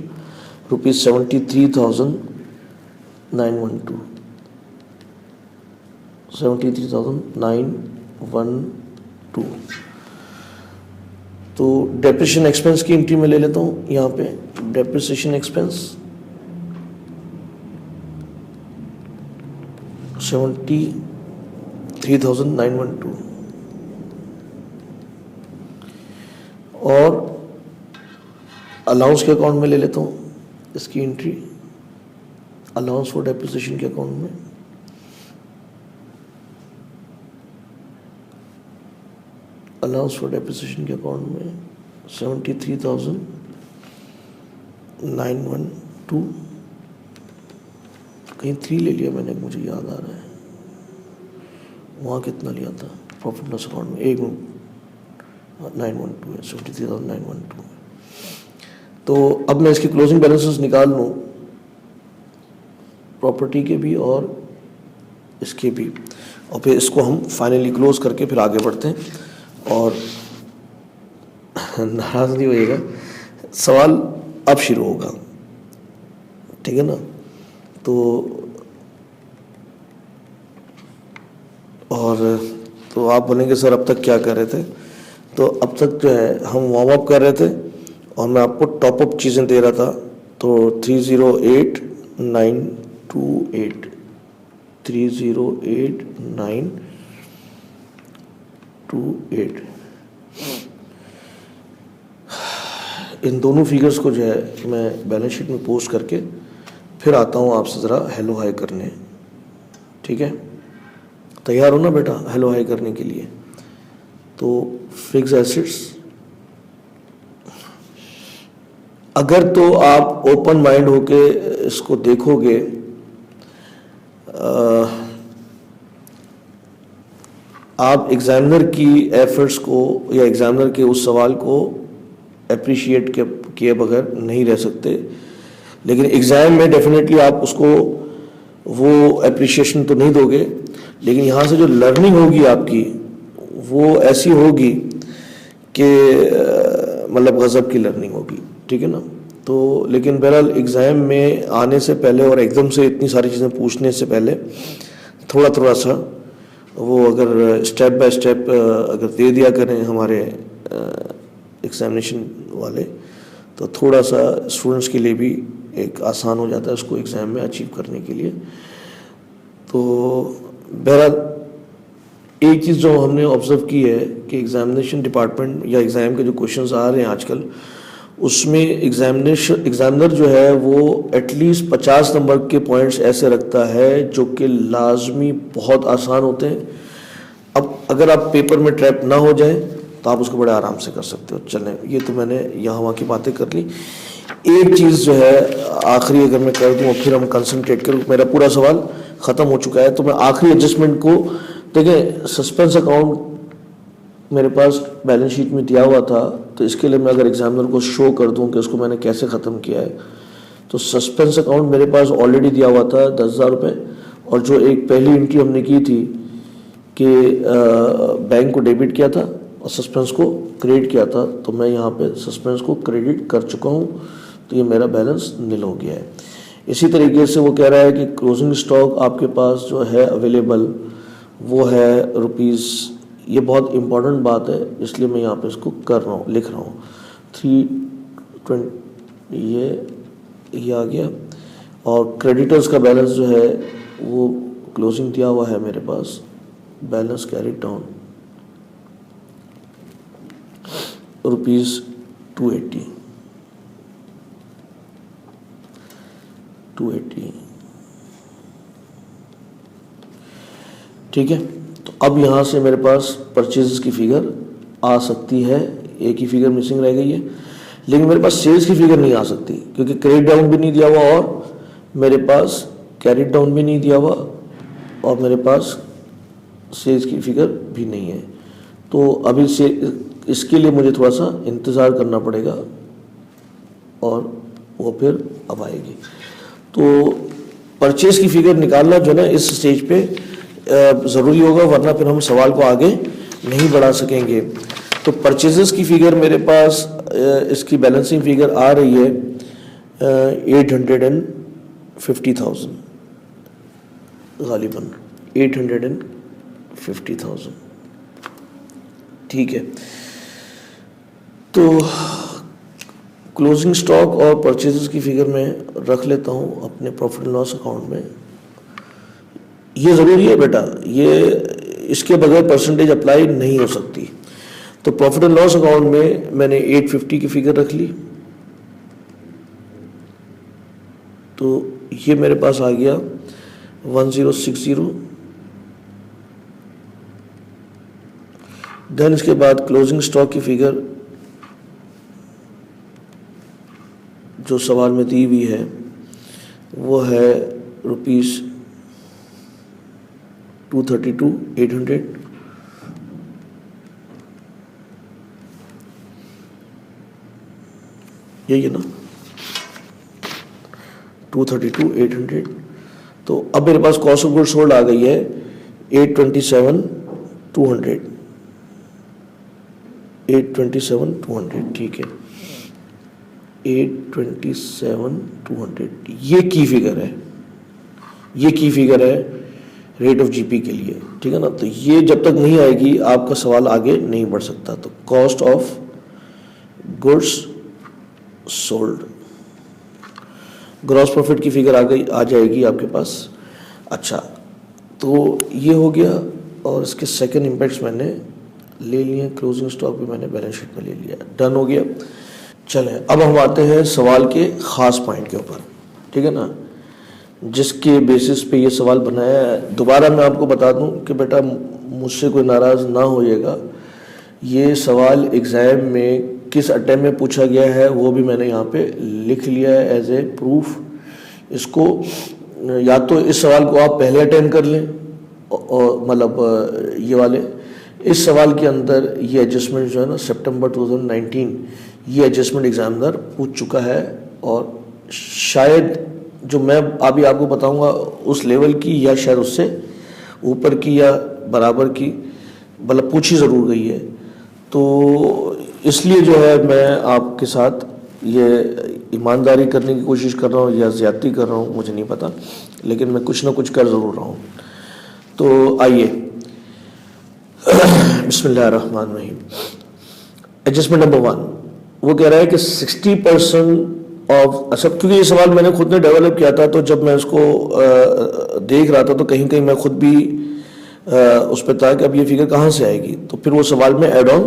₹73,912। 73,912। तो डेप्रिसिएशन एक्सपेंस की एंट्री में ले लेता हूँ यहाँ पे। डेप्रिसिएशन एक्सपेंस 73,912, और अलाउंस के अकाउंट में ले लेता हूँ इसकी एंट्री, अलाउंस फॉर डेप्रिसिएशन के अकाउंट में। अलाउंस फॉर डेप्रिसिएशन के अकाउंट में 73,912, कहीं 3 ले लिया मैंने, मुझे याद आ रहा है वहाँ कितना लिया था प्रॉफिट लॉस अकाउंट में, 912 है, 73,912। तो अब मैं इसके क्लोजिंग बैलेंसेस निकाल लूँ, प्रॉपर्टी के भी और इसके भी, और फिर इसको हम फाइनली क्लोज करके फिर आगे बढ़ते हैं। और नाराज नहीं होइएगा, सवाल अब शुरू होगा, ठीक है ना। तो आप बोलेंगे सर अब तक क्या कर रहे थे, तो अब तक जो है हम वार्म अप कर रहे थे और मैं आपको टॉप अप चीज़ें दे रहा था तो 308,928, 308,928, इन दोनों फिगर्स को जो है मैं बैलेंस शीट में पोस्ट करके फिर आता हूँ आपसे ज़रा हेलो हाई करने। ठीक है, तैयार हो ना बेटा हेलो हाई करने के लिए? तो फिक्स एसेट्स, अगर तो आप ओपन माइंड होके इसको देखोगे, आप एग्जामिनर की एफर्ट्स को या एग्जामिनर के उस सवाल को अप्रिशिएट किए बगैर नहीं रह सकते, लेकिन एग्ज़ाम में डेफिनेटली आप उसको वो अप्रिशिएशन तो नहीं दोगे, लेकिन यहाँ से जो लर्निंग होगी आपकी वो ऐसी होगी कि मतलब गज़ब की लर्निंग होगी। ठीक है ना? तो लेकिन बहरहाल एग्ज़ाम में आने से पहले और एकदम से इतनी सारी चीज़ें पूछने से पहले थोड़ा थोड़ा सा वो अगर स्टेप बाय स्टेप अगर दे दिया करें हमारे एग्जामिनेशन वाले, तो थोड़ा सा स्टूडेंट्स के लिए भी एक आसान हो जाता है उसको एग्ज़ाम में अचीव करने के लिए। तो बहरहाल एक चीज़ जो हमने ऑब्ज़र्व की है कि एग्ज़ामिनेशन डिपार्टमेंट या एग्ज़ाम के जो क्वेश्चंस आ रहे हैं आजकल, उसमें एग्ज़ामिनर जो है वो एटलीस्ट 50 नंबर के पॉइंट्स ऐसे रखता है जो कि लाजमी बहुत आसान होते हैं। अब अगर आप पेपर में ट्रैप ना हो जाए तो आप उसको बड़े आराम से कर सकते हो। चलें, ये तो मैंने यहाँ वहाँ की बातें कर ली। एक चीज़ जो है आखिरी अगर मैं कर दूँ और फिर हम कंसंट्रेट करूँ, मेरा पूरा सवाल ख़त्म हो चुका है, तो मैं आखिरी एडजस्टमेंट को देखें। सस्पेंस अकाउंट मेरे पास बैलेंस शीट में दिया हुआ था, तो इसके लिए मैं अगर एग्जामिनर को शो कर दूं कि उसको मैंने कैसे ख़त्म किया है, तो सस्पेंस अकाउंट मेरे पास ऑलरेडी दिया हुआ था 10,000 रुपये, और जो एक पहली एंट्री हमने की थी कि बैंक को डेबिट किया था और सस्पेंस को क्रेडिट किया था, तो मैं यहाँ पे सस्पेंस को क्रेडिट कर चुका हूँ, तो ये मेरा बैलेंस नील हो गया है। इसी तरीके से वो कह रहा है कि क्लोजिंग स्टॉक आपके पास जो है अवेलेबल वो है रुपीज़, ये बहुत इम्पॉर्टेंट बात है इसलिए मैं यहाँ पे इसको कर रहा हूँ, लिख रहा हूँ 320, ये आ गया। और क्रेडिटर्स का बैलेंस जो है वो क्लोजिंग दिया हुआ है मेरे पास, बैलेंस कैरी डाउन रुपीज़ 280। ठीक है, तो अब यहाँ से मेरे पास परचेजेस की फिगर आ सकती है, एक ही फिगर मिसिंग रह गई है, लेकिन मेरे पास सेल्स की फिगर नहीं आ सकती क्योंकि क्रेडिट डाउन भी नहीं दिया हुआ और मेरे पास कैरी डाउन भी नहीं दिया हुआ और मेरे पास सेल्स की फिगर भी नहीं है। तो अभी से इसके लिए मुझे थोड़ा सा इंतज़ार करना पड़ेगा और वो फिर अब आएगी। तो परचेज की फिगर निकालना जो है ना इस स्टेज पे ज़रूरी होगा, वरना फिर हम सवाल को आगे नहीं बढ़ा सकेंगे। तो परचेजेस की फिगर मेरे पास इसकी बैलेंसिंग फिगर आ रही है 850,000, गालिबन 850,000। ठीक है, तो क्लोजिंग स्टॉक और परचेजेस की फिगर में रख लेता हूँ अपने प्रॉफिट एंड लॉस अकाउंट में। ये ज़रूरी है बेटा, ये इसके बगैर परसेंटेज अप्लाई नहीं हो सकती। तो प्रॉफिट एंड लॉस अकाउंट में मैंने 850 की फिगर रख ली, तो ये मेरे पास आ गया 1060। देन इसके बाद क्लोजिंग स्टॉक की फिगर जो सवाल में दी हुई है वो है रुपीज़ 232,800। यही है ना, 232,800। तो अब मेरे पास कॉस्ट ऑफ गुड्स सोल्ड आ गई है 827,200, 827,200। ठीक है, 827,200 ये की फिगर है, ये की फिगर है रेट ऑफ जीपी के लिए। ठीक है ना, तो ये जब तक नहीं आएगी आपका सवाल आगे नहीं बढ़ सकता। तो cost of goods sold gross profit की फिगर आ जाएगी आपके पास। अच्छा, तो ये हो गया और इसके सेकंड इम्पैक्ट्स मैंने ले लिए। क्लोजिंग स्टॉक भी मैंने बैलेंस शीट में ले लिया, डन हो गया। चलें, अब हम आते हैं सवाल के ख़ास पॉइंट के ऊपर, ठीक है ना, जिसके बेसिस पे ये सवाल बनाया है। दोबारा मैं आपको बता दूं कि बेटा मुझसे कोई नाराज़ ना होइएगा, ये सवाल एग्ज़ाम में किस अटेम्प्ट में पूछा गया है वो भी मैंने यहाँ पे लिख लिया है एज ए प्रूफ। इसको या तो इस सवाल को आप पहले अटेम्प्ट कर लें, और मतलब ये वाले इस सवाल के अंदर ये एडजस्टमेंट जो है ना सितंबर 2019 ये एडजस्टमेंट एग्जामिनर पूछ चुका है, और शायद जो मैं अभी आपको बताऊंगा उस लेवल की या शायद उससे ऊपर की या बराबर की, मतलब पूछी ज़रूर गई है। तो इसलिए जो है मैं आपके साथ ये ईमानदारी करने की कोशिश कर रहा हूँ या ज़्यादती कर रहा हूँ मुझे नहीं पता, लेकिन मैं कुछ ना कुछ कर ज़रूर रहा हूँ। तो आइए बिस्मिल्लाहिर्रहमानिर्रहीम। एडजस्टमेंट नंबर 1 वो कह रहा है कि 60% ऑफ, अच्छा क्योंकि ये सवाल मैंने खुद ने डेवलप किया था, तो जब मैं उसको देख रहा था तो कहीं कहीं मैं खुद भी उस पर था कि अब ये फिगर कहाँ से आएगी। तो फिर वो सवाल में ऐड ऑन,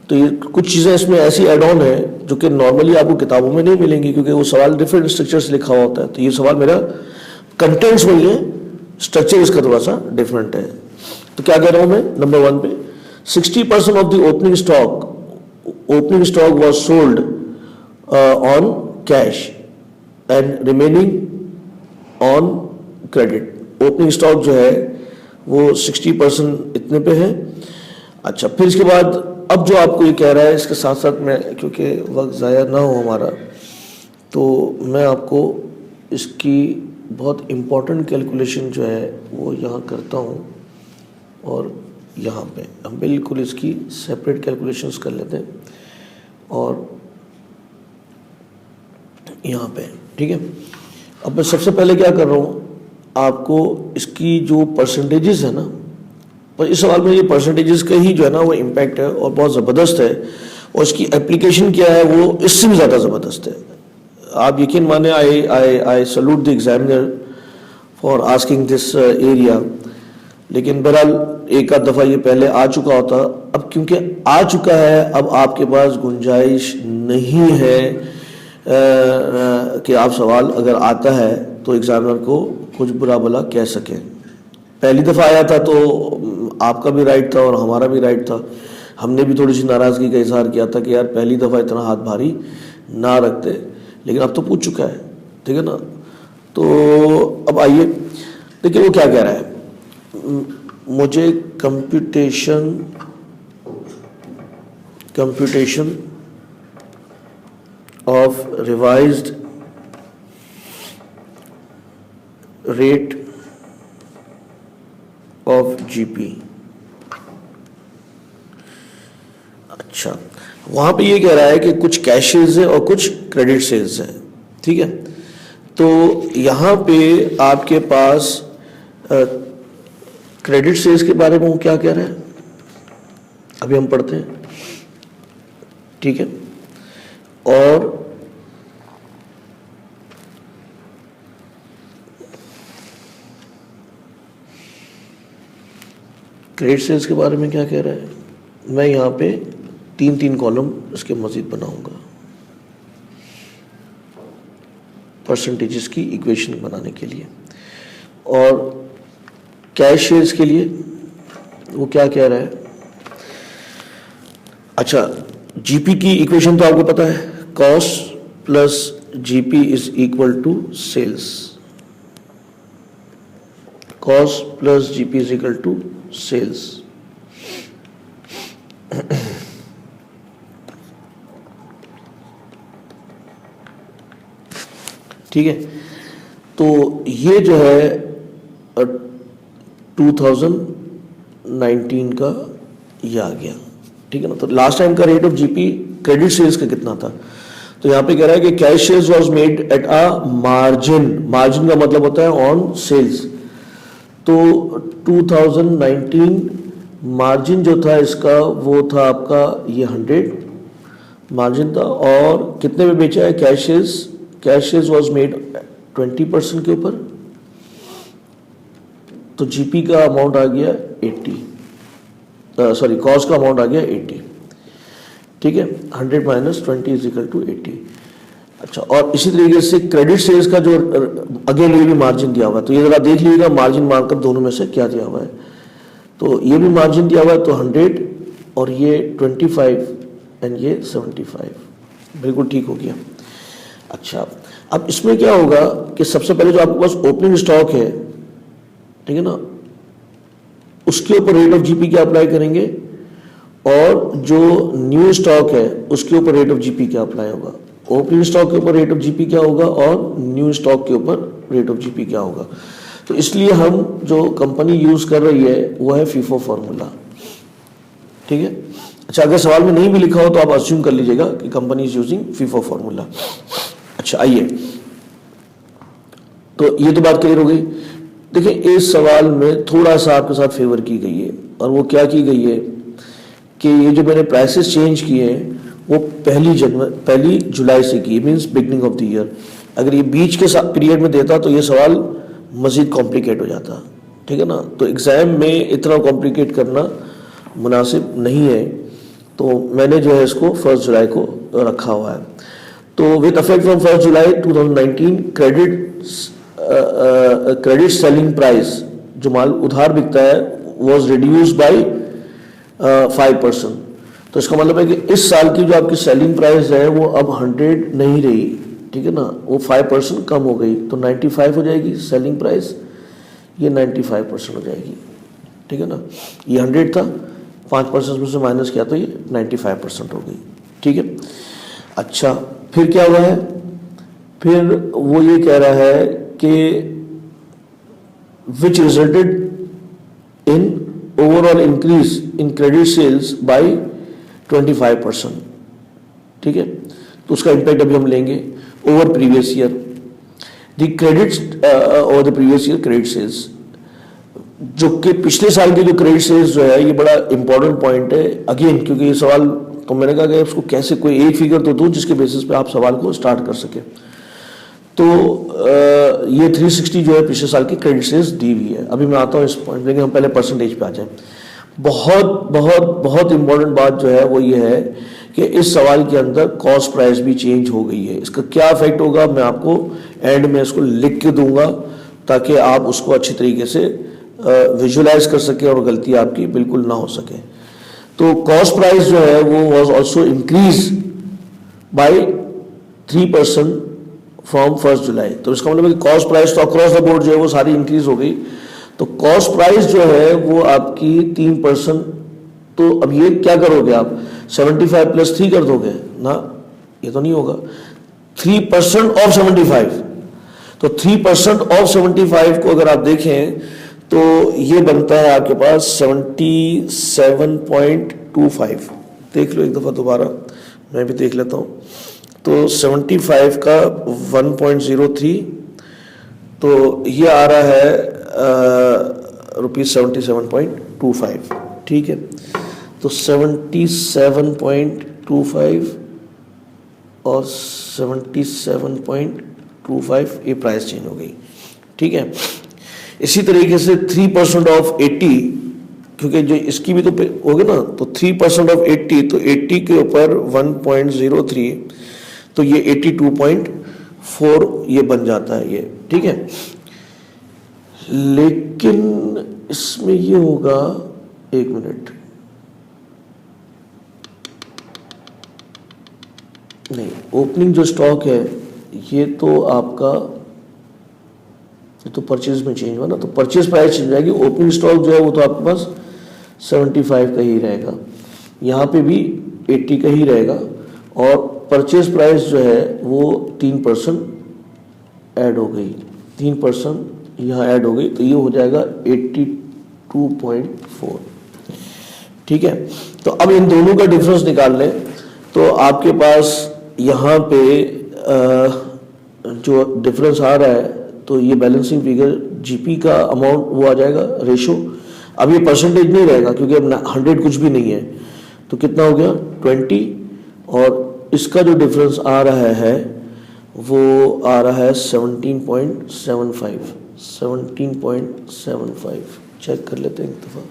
तो ये कुछ चीज़ें इसमें ऐसी ऐड ऑन है जो कि नॉर्मली आपको किताबों में नहीं मिलेंगी, क्योंकि वो सवाल डिफरेंट स्ट्रक्चर से लिखा हुआ होता है। तो ये सवाल मेरा कंटेंट्स वही है, स्ट्रक्चर इसका थोड़ा सा डिफरेंट है। तो क्या कह रहा हूँ मैं नंबर 1 पे, 60% of the opening stock was sold on cash and remaining on credit. Opening stock जो है वो 60% इतने पे है। अच्छा, फिर इसके बाद अब जो आपको ये कह रहा है, इसके साथ साथ मैं, क्योंकि वक्त ज़ाया ना हो हमारा, तो मैं आपको इसकी बहुत इम्पोर्टेंट कैलकुलेशन जो है वो यहाँ करता हूँ, और यहाँ पे हम बिल्कुल इसकी सेपरेट कैलकुलेशंस कर लेते हैं और यहाँ पे, ठीक है। अब मैं सबसे पहले क्या कर रहा हूँ, आपको इसकी जो परसेंटेजेस है ना, पर इस सवाल में ये परसेंटेजेस का ही जो है ना वो इम्पैक्ट है और बहुत ज़बरदस्त है, और इसकी एप्लीकेशन क्या है वो इससे भी ज़्यादा ज़बरदस्त है। आप यकीन माने, I salute the examiner for asking this area. लेकिन बहरहाल एक आध दफ़ा ये पहले आ चुका होता, अब क्योंकि आ चुका है अब आपके पास गुंजाइश नहीं है कि आप सवाल अगर आता है तो एग्जामिनर को कुछ बुरा भला कह सकें। पहली दफ़ा आया था तो आपका भी राइट था और हमारा भी राइट था, हमने भी थोड़ी सी नाराज़गी का इजहार किया था कि यार पहली दफ़ा इतना हाथ भारी ना रखते, लेकिन अब तो पूछ चुका है, ठीक है ना। तो अब आइए देखिए वो क्या कह रहा है। मुझे computation of revised rate of GP. अच्छा, वहां पे ये कह रहा है कि कुछ कैशेज है और कुछ क्रेडिट सेल्स है, ठीक है। तो यहाँ पे आपके पास क्रेडिट सेल्स के बारे में वो क्या कह रहा है अभी हम पढ़ते हैं, ठीक है। और क्रेडिट सेल्स के बारे में क्या कह रहा है, मैं यहाँ पे 3 कॉलम इसके मजीद बनाऊंगा परसेंटेजेस की इक्वेशन बनाने के लिए। और कैश शेयर्स के लिए वो क्या कह रहा है। अच्छा, जीपी की इक्वेशन तो आपको पता है, cost plus GP is equal to sales. Cost plus GP is equal to sales. ठीक है, तो ये जो है 2019 का ये आ गया, ठीक है ना। तो लास्ट टाइम का rate of GP credit sales का कितना था, तो यहाँ पे कह रहा है कि cash sales was made at a margin. Margin का मतलब होता है ऑन सेल्स। तो 2019 मार्जिन जो था इसका वो था आपका ये 100 मार्जिन था। और कितने में बेचा है cash sales? Cash sales was made 20% के ऊपर, तो जीपी का अमाउंट आ गया 80, सॉरी कॉस्ट का अमाउंट आ गया 80, ठीक है। 100 माइनस 20 इज इक्वल टू 80। अच्छा, और इसी तरीके से क्रेडिट सेल्स का जो अगेन ये भी मार्जिन दिया हुआ है, तो ये जरा देख लीजिएगा मार्जिन मार्कअप दोनों में से क्या दिया हुआ है। तो ये भी मार्जिन दिया हुआ है, तो 100 और ये 25 एंड ये 75, बिल्कुल ठीक हो गया। अच्छा, अब इसमें क्या होगा कि सबसे पहले जो आपके पास ओपनिंग स्टॉक है, ठीक है ना, उसके ऊपर रेट ऑफ जीपी क्या अप्लाई करेंगे, और जो न्यू स्टॉक है उसके ऊपर रेट ऑफ जीपी क्या अप्लाई होगा। ओपनिंग स्टॉक के ऊपर रेट ऑफ जीपी क्या होगा और न्यू स्टॉक के ऊपर रेट ऑफ जीपी क्या होगा। तो इसलिए हम जो कंपनी यूज कर रही है वो है फीफो फॉर्मूला, ठीक है। अच्छा, अगर सवाल में नहीं भी लिखा हो तो आप अस्यूम कर लीजिएगा कि company is using FIFO formula. अच्छा, आइए, तो ये तो बात क्लियर हो गई। देखिए, इस सवाल में थोड़ा सा आपके साथ फेवर की गई है, और वो क्या की गई है कि ये जो मैंने प्राइसेस चेंज किए हैं वो 1 जुलाई से किए, means beginning of the year. अगर ये बीच के पीरियड में देता तो ये सवाल मजीद कॉम्प्लिकेट हो जाता, ठीक है ना। तो एग्जाम में इतना कॉम्प्लिकेट करना मुनासिब नहीं है, तो मैंने जो है इसको 1 जुलाई को रखा हुआ है। तो with effect from 1 July 2019 credit selling price, जो माल उधार बिकता है, वॉज रिड्यूस्ड बाई 5%। तो इसका मतलब है कि इस साल की जो आपकी सेलिंग प्राइस है वो अब 100 नहीं रही, ठीक है ना, वो 5% कम हो गई, तो 95 हो जाएगी सेलिंग प्राइस, ये 95% हो जाएगी, ठीक है ना। ये 100 था, 5% में से माइनस किया तो ये 95% हो गई, ठीक है। अच्छा, फिर क्या हुआ है, फिर वो ये कह रहा है कि which resulted in overall increase in credit sales by 25%, ठीक है। तो उसका इंपैक्ट अभी हम लेंगे over previous year, the credit over the previous year credit sales, जो कि पिछले साल के जो क्रेडिट सेल्स जो है, ये बड़ा इंपॉर्टेंट पॉइंट है अगेन, क्योंकि ये सवाल, तो मैंने कहा कि उसको कैसे कोई एक फिगर तो दूं जिसके बेसिस पे आप सवाल को स्टार्ट कर सके। तो ये 360 जो है पिछले साल की क्रेडिट सेल्स दी हुई है। अभी मैं आता हूँ इस पॉइंट, लेकिन हम पहले परसेंटेज पे आ जाए। बहुत बहुत बहुत इंपॉर्टेंट बात जो है वो ये है कि इस सवाल के अंदर कॉस्ट प्राइस भी चेंज हो गई है। इसका क्या इफेक्ट होगा मैं आपको एंड में इसको लिख के दूंगा, ताकि आप उसको अच्छी तरीके से विजुलाइज कर सके और गलती आपकी बिल्कुल ना हो सके। तो कॉस्ट प्राइस जो है वो was also increase by 3% from 1 जुलाई। तो इसका मतलब है कि कॉस्ट प्राइस तो अक्रॉस द बोर्ड जो है वो सारी इंक्रीज हो गई। तो कॉस्ट प्राइस जो है वो आपकी 3%, तो अब ये क्या करोगे आप, 75 प्लस 3 कर दोगे ना, ये तो नहीं होगा। 3% ऑफ 75, तो 3% ऑफ 75 को अगर आप देखें तो ये बनता है आपके पास 77.25। देख लो एक दफा दोबारा, मैं भी देख लेता हूं। तो 75 का 1.03, तो ये आ रहा है ₹77.25, ठीक है। तो 77.25 और 77.25 ये प्राइस चेंज हो गई, ठीक है। इसी तरीके से 3% ऑफ 80, क्योंकि जो इसकी भी तो होगी ना, तो 3% ऑफ 80, तो 80 के ऊपर 1.03, तो ये 82.4 ये बन जाता है ये, ठीक है। लेकिन इसमें ये होगा, एक मिनट, नहीं, ओपनिंग जो स्टॉक है ये तो आपका, ये तो परचेज में चेंज हुआ ना, तो परचेज प्राइस चेंज जाएगी। ओपनिंग स्टॉक जो है वो तो आपके पास 75 का ही रहेगा, यहाँ पे भी 80 का ही रहेगा, और परचेज प्राइस जो है वो 3% ऐड हो गई, 3% यहाँ ऐड हो गई, तो ये हो जाएगा 82.4, ठीक है। तो अब इन दोनों का डिफरेंस निकाल लें, तो आपके पास यहाँ पे जो डिफरेंस आ रहा है, तो ये बैलेंसिंग फिगर जीपी का अमाउंट वो आ जाएगा रेशो। अब ये परसेंटेज नहीं रहेगा क्योंकि अब 100 कुछ भी नहीं है, तो कितना हो गया 20, और इसका जो डिफरेंस आ रहा है वो आ रहा है 17.75 चेक कर लेते हैं एक दफ़ा,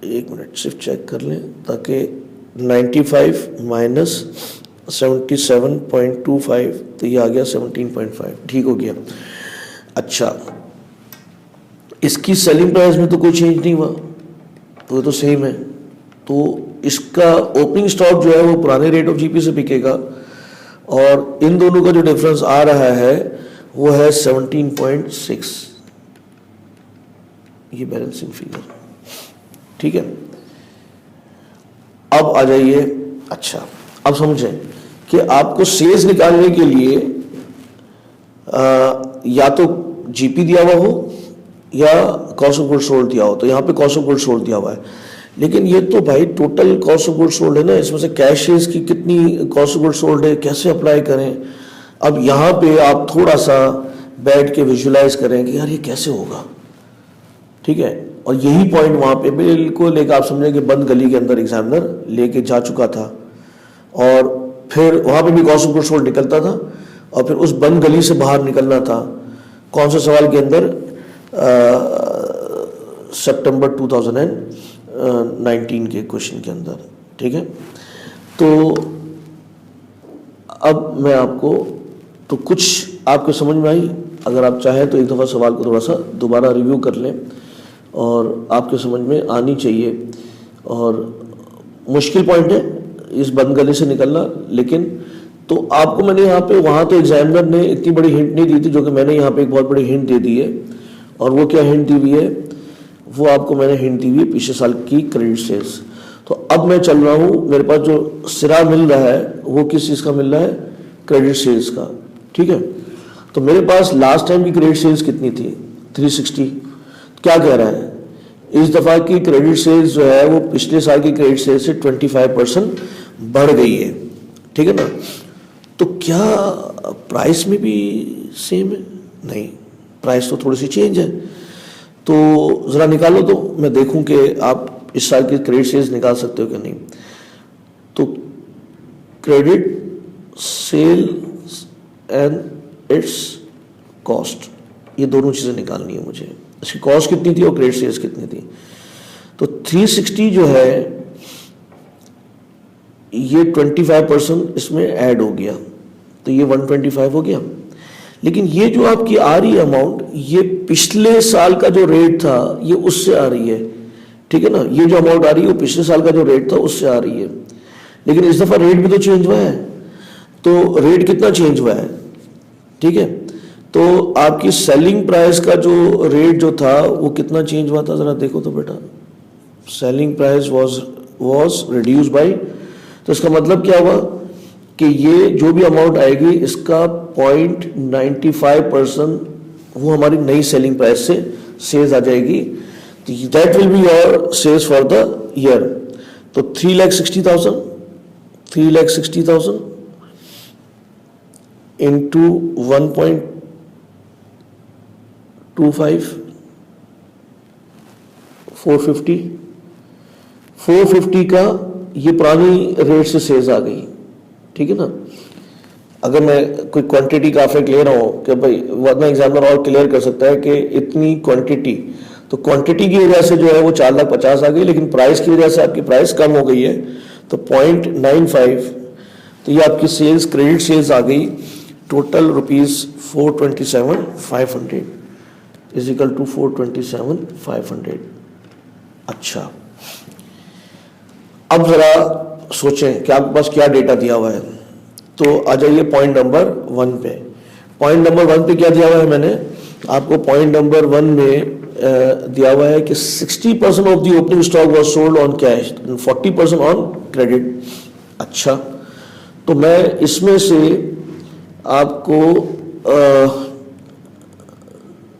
एक मिनट सिर्फ चेक कर लें ताकि 95 माइनस 77.25 तो ये आ गया 17.5, ठीक हो गया। अच्छा, इसकी सेलिंग प्राइस में तो कोई चेंज नहीं हुआ, तो ये तो सेम है, तो इसका ओपनिंग स्टॉक जो है वो पुराने रेट ऑफ जीपी से बिकेगा और इन दोनों का जो डिफरेंस आ रहा है वो है 17.6, ये बैलेंसिंग फिगर, ठीक है। अब आ जाइए, अच्छा अब समझें कि आपको सेल्स निकालने के लिए या तो जीपी दिया हुआ हो या कॉस्ट ऑफ गुड्स सोल्ड दिया हो, तो यहाँ पे कॉस्ट ऑफ गुड्स सोल्ड दिया हुआ है, लेकिन ये तो भाई total cost of goods sold है ना, इसमें से कैश सेल्स की कितनी कॉस्ट ऑफ गुड्स सोल्ड है, कैसे अप्लाई करें। अब यहाँ पे आप थोड़ा सा बैठ के विजुलाइज करें कि यार ये कैसे होगा, ठीक है। और यही पॉइंट वहाँ पे बिल्कुल एक आप समझें कि बंद गली के अंदर एग्जामिनर लेके जा चुका था और फिर वहाँ पे भी कॉस्ट ऑफ गुड्स सोल्ड निकलता था और फिर उस बंद गली से बाहर निकलना था कौन से सवाल के अंदर, सितंबर 2019 के क्वेश्चन के अंदर, ठीक है। तो अब मैं आपको तो कुछ आपको समझ में आई, अगर आप चाहें तो एक दफ़ा सवाल को थोड़ा सा दोबारा रिव्यू कर लें और आपके समझ में आनी चाहिए। और मुश्किल पॉइंट है इस बंद गली से निकलना, लेकिन तो आपको मैंने यहाँ पे, वहाँ तो एग्जामिनर ने इतनी बड़ी हिंट नहीं दी थी जो कि मैंने यहाँ पे एक बहुत बड़ी हिंट दे दी है। और वो क्या हिंट दी हुई है, वो आपको मैंने हिंट दी हुई है पिछले साल की क्रेडिट सेल्स। तो अब मैं चल रहा हूँ, मेरे पास जो सिरा मिल रहा है वो किस चीज़ का मिल रहा है, क्रेडिट सेल्स का, ठीक है। तो मेरे पास लास्ट टाइम की क्रेडिट सेल्स कितनी थी, 360। क्या कह रहा है, इस दफ़ा की क्रेडिट सेल्स जो है वो पिछले साल की क्रेडिट सेल्स से 25% बढ़ गई है, ठीक है ना। तो क्या प्राइस में भी सेम है, नहीं, प्राइस तो थोड़ी सी चेंज है। तो ज़रा निकालो तो मैं देखूं कि आप इस साल की क्रेडिट सेल्स निकाल सकते हो कि नहीं। तो credit sales and its cost, ये दोनों चीज़ें निकालनी है मुझे। इसकी कॉस्ट कितनी थी और क्रेडिट सेल्स कितनी थी। तो 360 जो है ये 25% इसमें ऐड हो गया, तो ये 125 हो गया। लेकिन ये जो आपकी आ रही है अमाउंट, ये पिछले साल का जो रेट था ये उससे आ रही है, ठीक है ना। ये जो अमाउंट आ रही है वो पिछले साल का जो रेट था उससे आ रही है, लेकिन इस दफ़ा रेट भी तो चेंज हुआ है। तो रेट कितना चेंज हुआ है, ठीक है। तो आपकी सेलिंग प्राइस का जो रेट जो था वो कितना चेंज हुआ था, ज़रा देखो तो बेटा। Selling price was reduce by, तो इसका मतलब क्या हुआ कि ये जो भी अमाउंट आएगी इसका 0.95% वो हमारी नई सेलिंग प्राइस से सेल्स आ जाएगी। That will be your sales for the year. तो 3,60,000 इंटू 1.25 450 का ये पुरानी रेट से सेल्स आ गई, ठीक है ना। अगर मैं कोई क्वांटिटी का इफेक्ट ले रहा हूँ कि भाई वरना एग्जामिनर और क्लियर कर सकता है कि इतनी क्वांटिटी, तो क्वांटिटी की वजह से जो है वो 4,50,000 आ गई, लेकिन प्राइस की वजह से आपकी प्राइस कम हो गई है तो 0.95, तो ये आपकी सेल्स क्रेडिट सेल्स आ गई टोटल ₹427,500 इज इक्वल टू 427,500। अच्छा, अब जरा सोचें कि आपके पास क्या डेटा दिया हुआ है। तो आ जाइए पॉइंट नंबर 1 पे। पॉइंट नंबर 1 पे क्या दिया हुआ है, मैंने आपको पॉइंट नंबर 1 में दिया हुआ है कि 60% of the opening stock was sold on cash and 40% on credit. अच्छा, तो मैं इसमें से आपको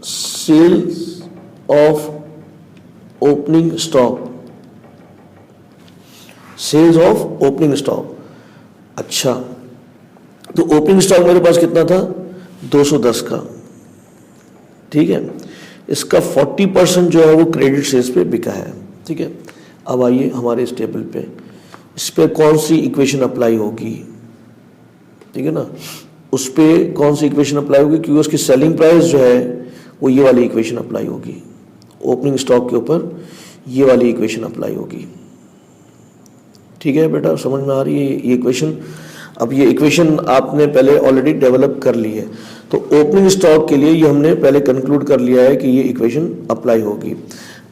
sales of opening stock, sales of opening stock, अच्छा तो ओपनिंग स्टॉक मेरे पास कितना था, 210 का, ठीक है। इसका 40% जो है वो क्रेडिट सेल्स पे बिका है, ठीक है। अब आइए हमारे इस टेबल पे, इस पे कौन सी इक्वेशन अप्लाई होगी, ठीक है ना, उस पर कौन सी इक्वेशन अप्लाई होगी, क्योंकि उसकी सेलिंग प्राइस जो है वो ये वाली इक्वेशन अप्लाई होगी, ओपनिंग स्टॉक के ऊपर ये वाली इक्वेशन अप्लाई होगी। ठीक है बेटा, समझ में आ रही है ये इक्वेशन। अब ये इक्वेशन आपने पहले ऑलरेडी डेवलप कर ली है, तो ओपनिंग स्टॉक के लिए ये हमने पहले कंक्लूड कर लिया है कि ये इक्वेशन अप्लाई होगी।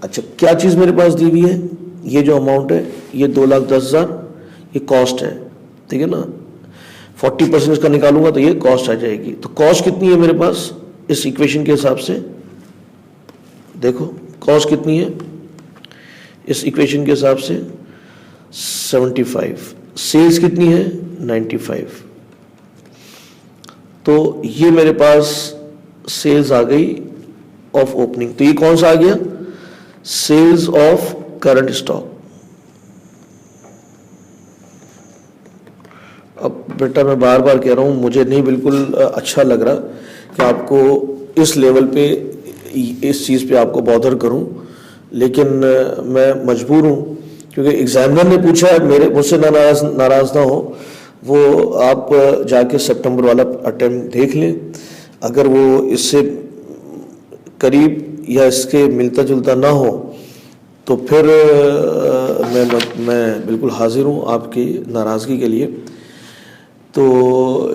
अच्छा, क्या चीज़ मेरे पास दी हुई है, ये जो अमाउंट है ये 2,10,000 ये कॉस्ट है, ठीक है ना, 40% इसका निकालूंगा तो ये कॉस्ट आ जाएगी। तो कॉस्ट कितनी है मेरे पास इस इक्वेशन के हिसाब से, देखो कॉस्ट कितनी है इस इक्वेशन के हिसाब से 75, सेल्स कितनी है 95, तो ये मेरे पास सेल्स आ गई ऑफ ओपनिंग। तो ये कौन सा आ गया, सेल्स ऑफ करंट स्टॉक। अब बेटा मैं बार बार कह रहा हूँ, मुझे नहीं बिल्कुल अच्छा लग रहा कि आपको इस लेवल पे इस चीज़ पे आपको बॉदर करूँ, लेकिन मैं मजबूर हूँ क्योंकि एग्जामिनर ने पूछा है, मेरे मुझसे नाराज़ ना हो, वो आप जाके सितंबर वाला अटेम्प्ट देख लें, अगर वो इससे करीब या इसके मिलता जुलता ना हो तो फिर मैं बिल्कुल हाजिर हूँ आपकी नाराज़गी के लिए। तो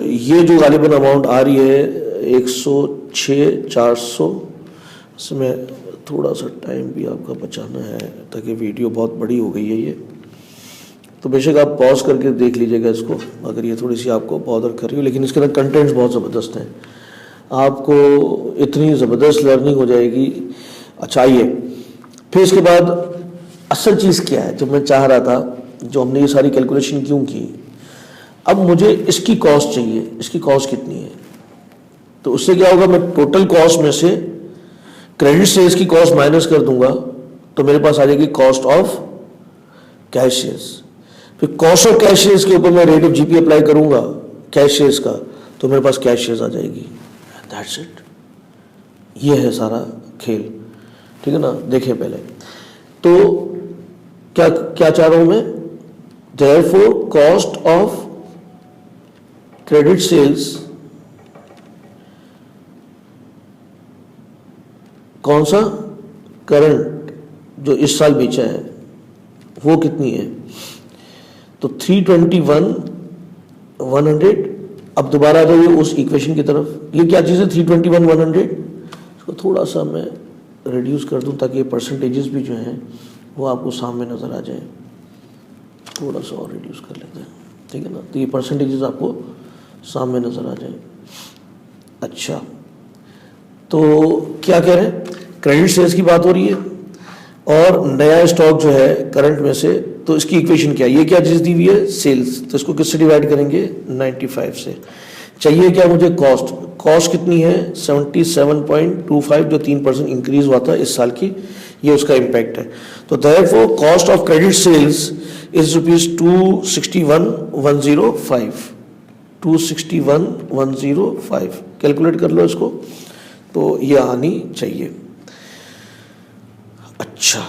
ये जो गालिबन अमाउंट आ रही है 106,400, इसमें थोड़ा सा टाइम भी आपका बचाना है ताकि वीडियो बहुत बड़ी हो गई है ये, तो बेशक आप पॉज करके देख लीजिएगा इसको अगर ये थोड़ी सी आपको बॉदर कर रही हो, लेकिन इसके अंदर कंटेंट्स बहुत ज़बरदस्त हैं, आपको इतनी ज़बरदस्त लर्निंग हो जाएगी। अच्छा, आइए फिर इसके बाद असल चीज़ क्या है जो मैं चाह रहा था, जो हमने ये सारी कैलकुलेशन क्यों की, अब मुझे इसकी कॉस्ट चाहिए, इसकी कॉस्ट कितनी है, तो उससे क्या होगा, मैं टोटल कॉस्ट में से क्रेडिट सेल्स की कॉस्ट माइनस कर दूंगा तो मेरे पास आ जाएगी कॉस्ट ऑफ कैश शेयर्स। फिर कॉस्ट ऑफ कैश शेयर्स के ऊपर मैं रेट ऑफ जीपी अप्लाई करूंगा कैश शेयर्स का, तो मेरे पास कैश शेयर्स आ जाएगी। दैट्स इट, ये है सारा खेल, ठीक है ना। देखिए पहले तो क्या क्या चाह रहा हूं मैं, therefore cost of credit sales कौन सा, करंट जो इस साल बेचा है वो कितनी है, तो 321,100। अब दोबारा आ जाइए उस इक्वेशन की तरफ, ये क्या चीज़ है 321,100, इसको थोड़ा सा मैं रिड्यूस कर दूं ताकि ये परसेंटेजेस भी जो हैं वो आपको सामने नज़र आ जाए, थोड़ा सा और रिड्यूस कर लेते हैं, ठीक है ना, तो ये परसेंटेजेस आपको सामने नज़र आ जाए। अच्छा, तो क्या कह रहे हैं, क्रेडिट सेल्स की बात हो रही है और नया स्टॉक जो है करंट में से, तो इसकी इक्वेशन क्या है, ये क्या चीज़ दी हुई है सेल्स, तो इसको किससे डिवाइड करेंगे 95 से। चाहिए क्या मुझे कॉस्ट, कॉस्ट कितनी है 77.25, जो 3% इंक्रीज हुआ था इस साल की, ये उसका इम्पैक्ट है। तो therefore cost of credit sales is ₹261,105, 261,105, calculate कर लो इसको, तो ये आनी चाहिए। अच्छा,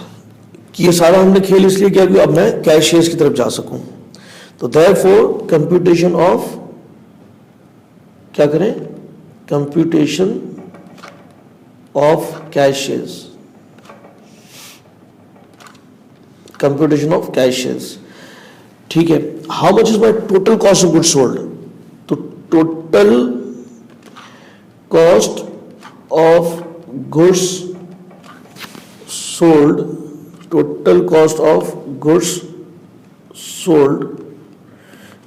ये सारा हमने खेल इसलिए किया कि अब मैं कैश शेयर्स की तरफ जा सकूं, तो देयरफॉर कंप्यूटेशन ऑफ, क्या करें, computation of cash shares, computation of cash shares, ठीक है। How much is my total cost of goods sold, तो total cost of goods sold, total cost of goods sold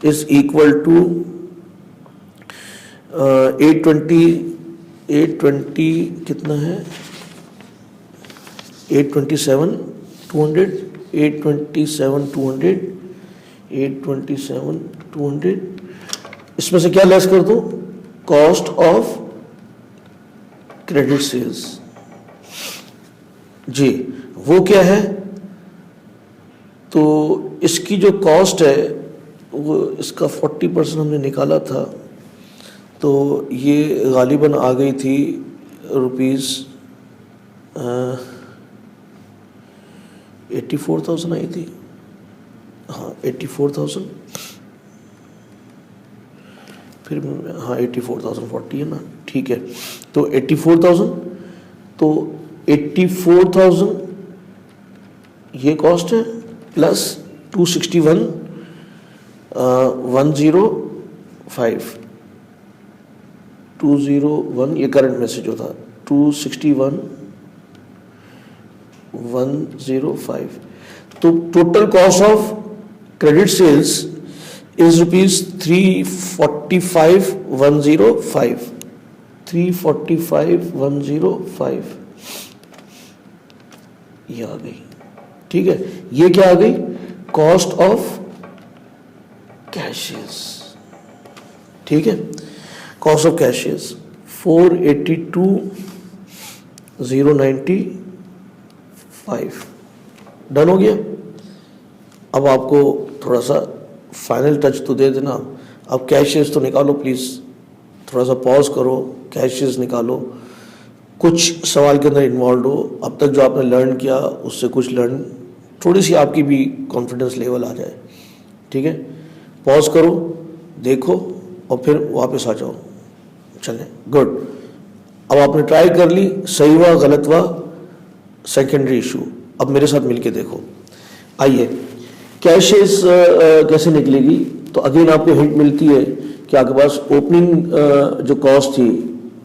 is equal to 820 कितना है 827,200, इसमें से क्या लेस कर दूं, कॉस्ट ऑफ क्रेडिट सेल्स जी, वो क्या है, तो इसकी जो कॉस्ट है वो इसका 40% हमने निकाला था, तो ये गालिबन आ गई थी रुपीज़ 84,000 आई थी, हाँ 84,000, फिर हाँ 84,040 है ना, ठीक है। तो 84,000, तो 84,000 ये कॉस्ट है प्लस 261,105 ये करंट में से जो था 261,105। तो total cost of credit sales is rupees 345,105 345,105 ये आ गई, ठीक है। ये क्या आ गई? कॉस्ट ऑफ कैशेस, ठीक है। कॉस्ट ऑफ कैशेस 482,095 डन हो गया। अब आपको थोड़ा सा फाइनल टच तो दे देना। अब कैशेस तो निकालो प्लीज़, थोड़ा सा पॉज करो, कैशेस निकालो, कुछ सवाल के अंदर इन्वॉल्व हो। अब तक जो आपने लर्न किया उससे कुछ लर्न, थोड़ी सी आपकी भी कॉन्फिडेंस लेवल आ जाए, ठीक है। पॉज करो, देखो और फिर वापस आ जाओ। चलें, गुड। अब आपने ट्राई कर ली, सही हुआ गलत हुआ सेकेंडरी इशू। अब मेरे साथ मिलके देखो। आइए, कैशेस कैसे निकलेगी? तो अगेन आपको हिंट मिलती है कि आपके पास ओपनिंग जो कॉस्ट थी,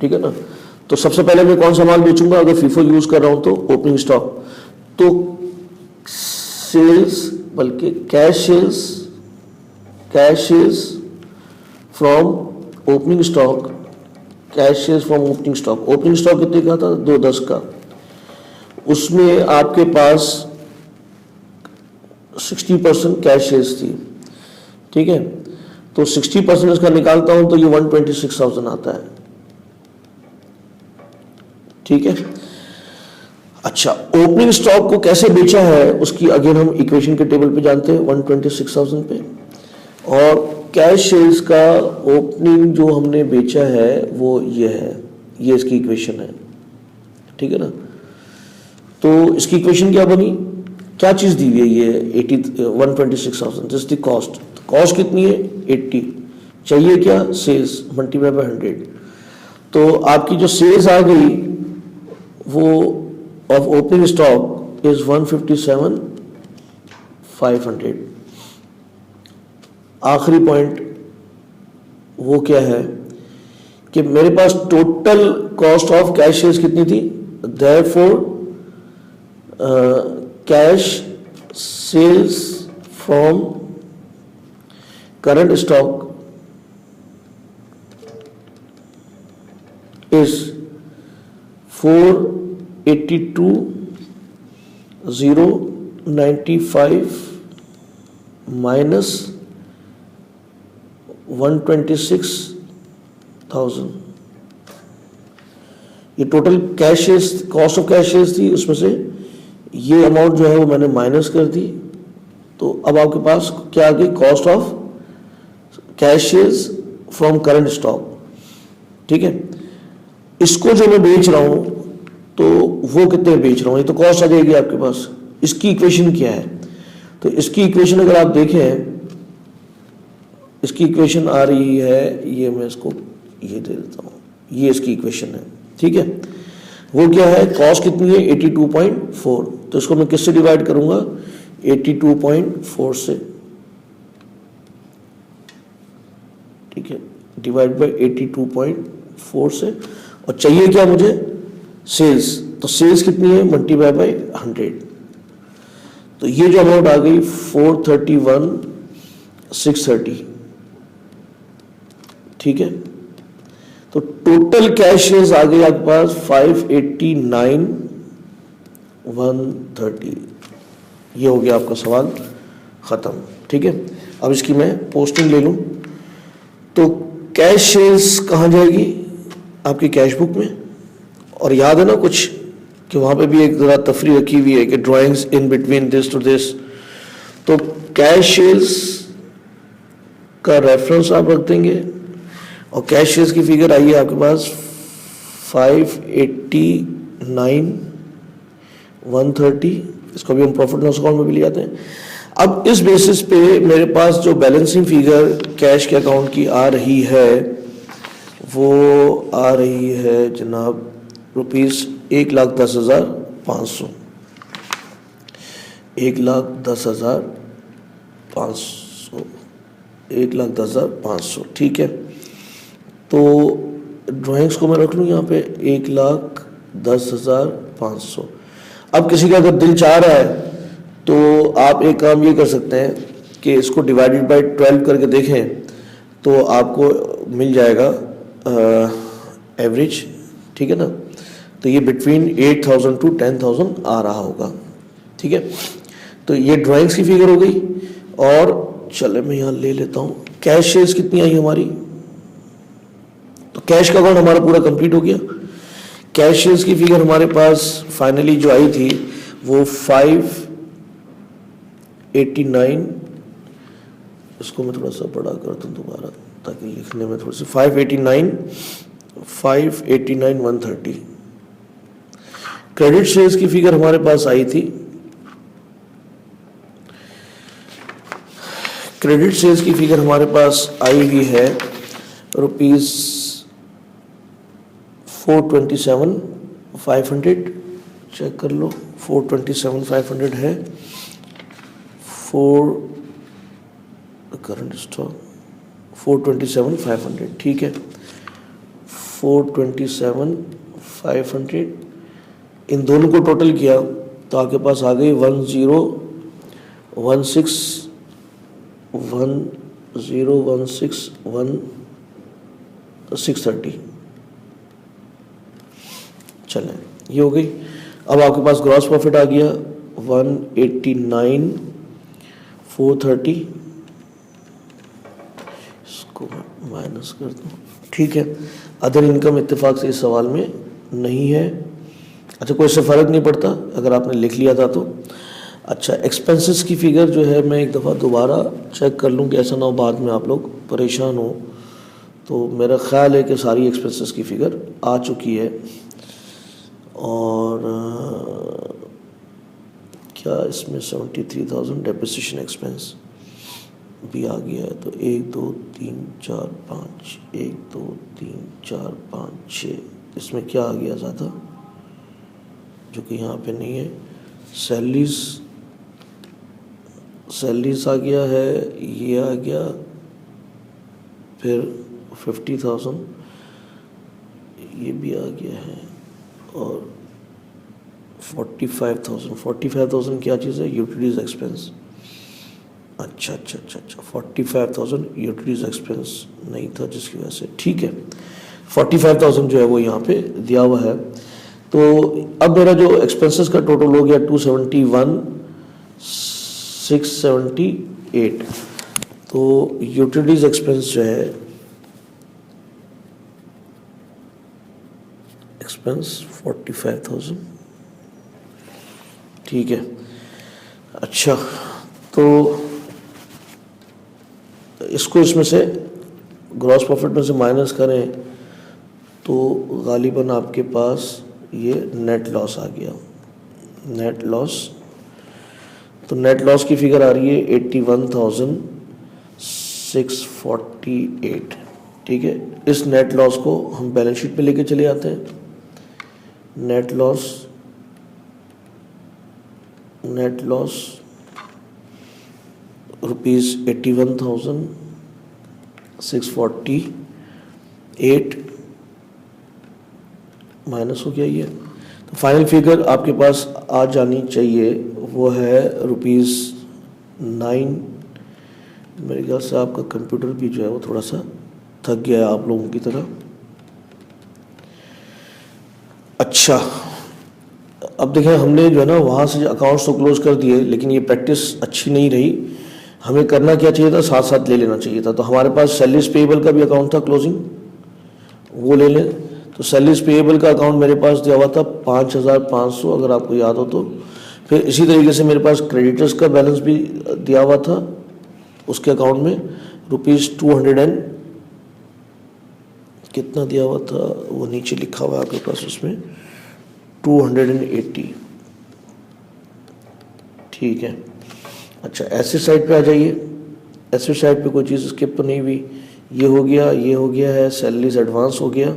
ठीक है ना। तो सबसे पहले मैं कौन सा माल बेचूंगा? अगर फीफो यूज कर रहा हूं तो ओपनिंग स्टॉक, तो सेल्स बल्कि cash sales from opening stock, cash sales from opening stock. Opening stock कितने का था? 210 का। उसमें आपके पास 60% कैश सेल्स थी, ठीक है। तो 60% इसका निकालता हूं तो ये 126,000 आता है, ठीक है। अच्छा, ओपनिंग स्टॉक को कैसे बेचा है उसकी अगेन हम इक्वेशन के टेबल पे जानते हैं 126,000 पे, और कैश सेल्स का ओपनिंग जो हमने बेचा है वो ये है, ये इसकी इक्वेशन है, ठीक है ना। तो इसकी इक्वेशन क्या बनी? क्या चीज दी हुई है? ये 126,000 दिस द कॉस्ट। कॉस्ट कितनी है? 80। चाहिए क्या? Sales multiply by 100। तो आपकी जो सेल्स आ गई वो ऑफ ओपनिंग स्टॉक इज 157,500। आखिरी पॉइंट वो क्या है कि मेरे पास total cost of cash sales कितनी थी? Therefore cash sales from current stock is 482,095 minus 126,000। ये total cash sales, cost of cash sales थी, उसमें से ये अमाउंट जो है वो मैंने माइनस कर दी। तो अब आपके पास क्या आ गई? Cost of cash sales from current stock, ठीक है। इसको जो मैं बेच रहा हूं तो वो कितने बेच रहा हूं, ये तो कॉस्ट आ जाएगी आपके पास। इसकी इक्वेशन क्या है? तो इसकी इक्वेशन अगर आप देखें, इसकी इक्वेशन आ रही है, ये मैं इसको ये दे देता हूं, ये इसकी इक्वेशन है, ठीक है। वो क्या है? कॉस्ट कितनी है? 82.4। तो इसको मैं किससे डिवाइड करूंगा? 82.4 से, ठीक है, डिवाइड बाय 82.4 से। और चाहिए क्या मुझे? सेल्स। तो सेल्स कितनी है? Multiply by 100। तो ये जो अमाउंट आ गई 431,630, ठीक है। तो टोटल कैश सेल्स आ गई आपके पास 589,130। ये हो गया आपका सवाल खत्म, ठीक है। अब इसकी मैं पोस्टिंग ले लूं तो कैश सेल्स कहां जाएगी? आपकी कैश बुक में। और याद है ना कुछ कि वहां पे भी एक जरा तफरी रखी हुई है कि drawings in between this to this. तो कैश सेल्स का रेफरेंस आप रख देंगे और कैश सेल्स की फिगर आई है आपके पास 589,130। इसको भी हम प्रॉफिट लॉस अकाउंट में भी ले जाते हैं। अब इस बेसिस पे मेरे पास जो बैलेंसिंग फिगर कैश के अकाउंट की आ रही है वो आ रही है जनाब ₹1,10,500, 1,10,500, 1,10,500, ठीक है। तो ड्राइंग्स को मैं रख लूँ यहाँ पे 1,10,500। अब किसी का अगर दिल चाह रहा है तो आप एक काम ये कर सकते हैं कि इसको डिवाइडेड बाय 12 करके देखें तो आपको मिल जाएगा एवरेज, ठीक है ना। तो ये बिटवीन 8,000 to 10,000 आ रहा होगा, ठीक है। तो ये ड्राइंग्स की फिगर हो गई। और चले मैं यहाँ ले लेता हूँ कैश शेयर्स कितनी आई हमारी। तो कैश का अकाउंट हमारा पूरा कंप्लीट हो गया। कैश शेयर्स की फिगर हमारे पास फाइनली जो आई थी वो 589, इसको मैं थोड़ा सा बड़ा कर दूँ दोबारा ताकि लिखने में थोड़ा सा 589,130। क्रेडिट शेयर्स की फिगर हमारे पास आई थी, क्रेडिट शेयर्स की फिगर हमारे पास आई हुई है ₹427,500। चेक कर लो, 427,500 है। करंट स्टॉक 427,500, ठीक है। 427,500 इन दोनों को टोटल किया तो आपके पास आ गई 1,016,1,630। चलें, ये हो गई। अब आपके पास ग्रॉस प्रॉफिट आ गया 189,430, इसको माइनस कर दूँ, ठीक है। अदर इनकम इत्तेफाक से इस सवाल में नहीं है। अच्छा, कोई इससे फ़र्क नहीं पड़ता अगर आपने लिख लिया था तो। अच्छा, एक्सपेंसेस की फ़िगर जो है मैं एक दफ़ा दोबारा चेक कर लूँ कि ऐसा ना हो बाद में आप लोग परेशान हो। तो मेरा ख़्याल है कि सारी एक्सपेंसेस की फ़िगर आ चुकी है। और क्या इसमें 73,000 डेप्रिसिएशन एक्सपेंस भी आ गया है। तो 1 2 3 4 5, 1 2 3 4 5 6, इसमें क्या आ गया ज़्यादा जो कि यहाँ पे नहीं है। सैलरीज आ गया है, ये आ गया, फिर 50,000 ये भी आ गया है, और 45,000 क्या चीज़ है, यूटिलिटीज़ एक्सपेंस। अच्छा 45,000 यूटिलिटीज़ एक्सपेंस नहीं था जिसकी वजह से, ठीक है। 45,000 जो है वो यहाँ पे दिया हुआ है। तो अब मेरा जो एक्सपेंसेस का टोटल हो गया 271,678। तो यूटिलिटीज़ एक्सपेंस जो है एक्सपेंस 45,000, ठीक है। अच्छा, तो इसको इसमें से ग्रॉस प्रॉफिट में से माइनस करें तो गालिबन आपके पास ये नेट लॉस आ गया। नेट लॉस, तो नेट लॉस की फिगर आ रही है 81,648, ठीक है। इस नेट लॉस को हम बैलेंस शीट पे लेके चले आते हैं। नेट लॉस ₹81,648 माइनस हो गया ये। तो फाइनल फिगर आपके पास आ जानी चाहिए, वो है ₹9। मेरे ख्याल से आपका कंप्यूटर भी जो है वो थोड़ा सा थक गया है आप लोगों की तरह। अच्छा, अब देखें, हमने जो है ना वहाँ से अकाउंट्स तो क्लोज कर दिए, लेकिन ये प्रैक्टिस अच्छी नहीं रही। हमें करना क्या चाहिए था, साथ साथ ले लेना चाहिए था। तो हमारे पास सैलरीज पेएबल का भी अकाउंट था क्लोजिंग, वो ले लें। तो सैलरीज पेएबल का अकाउंट मेरे पास दिया हुआ था 5,500, अगर आपको याद हो तो। फिर इसी तरीके से मेरे पास क्रेडिटर्स का बैलेंस भी दिया हुआ था उसके अकाउंट में, ₹200 कितना दिया हुआ था वो नीचे लिखा हुआ है आपके पास, उसमें 280, ठीक है। अच्छा, एसेट साइड पे आ जाइए। एसेट साइड पे कोई चीज़ स्किप तो नहीं हुई। ये हो गया, ये हो गया है, सैलरीज एडवांस हो गया,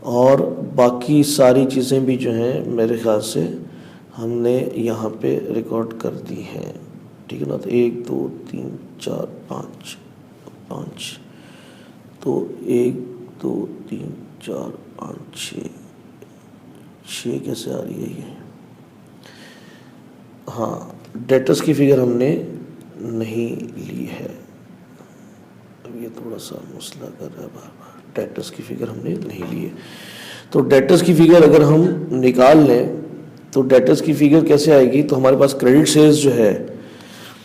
और बाकी सारी चीज़ें भी जो हैं मेरे ख्याल से हमने यहाँ पे रिकॉर्ड कर दी हैं, ठीक है ना। तो 1 2 3 4 5 5, तो 1 2 3 4 5 6 कैसे आ रही है ये? हाँ, डेटर्स की फिगर हमने नहीं ली है, अब ये थोड़ा सा मसला कर रहा है बार बार। डेटर्स की फिगर हमने नहीं ली है, तो डेटर्स की फिगर अगर हम निकाल लें तो डेटर्स की फिगर कैसे आएगी? तो हमारे पास क्रेडिट सेल्स जो है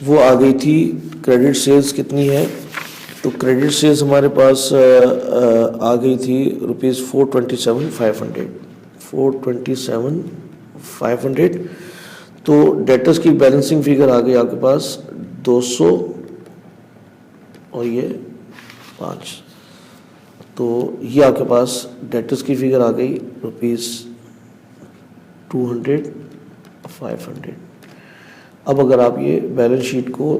वो आ गई थी। क्रेडिट सेल्स कितनी है? तो क्रेडिट सेल्स हमारे पास आ गई थी रुपीज़ 427,500, 427,500। तो डेटर्स की बैलेंसिंग फिगर आ गई आपके पास 200 और ये 5, तो ये आपके पास डेटर्स की फिगर आ गई रुपीज़ 200, 500। अब अगर आप ये बैलेंस शीट को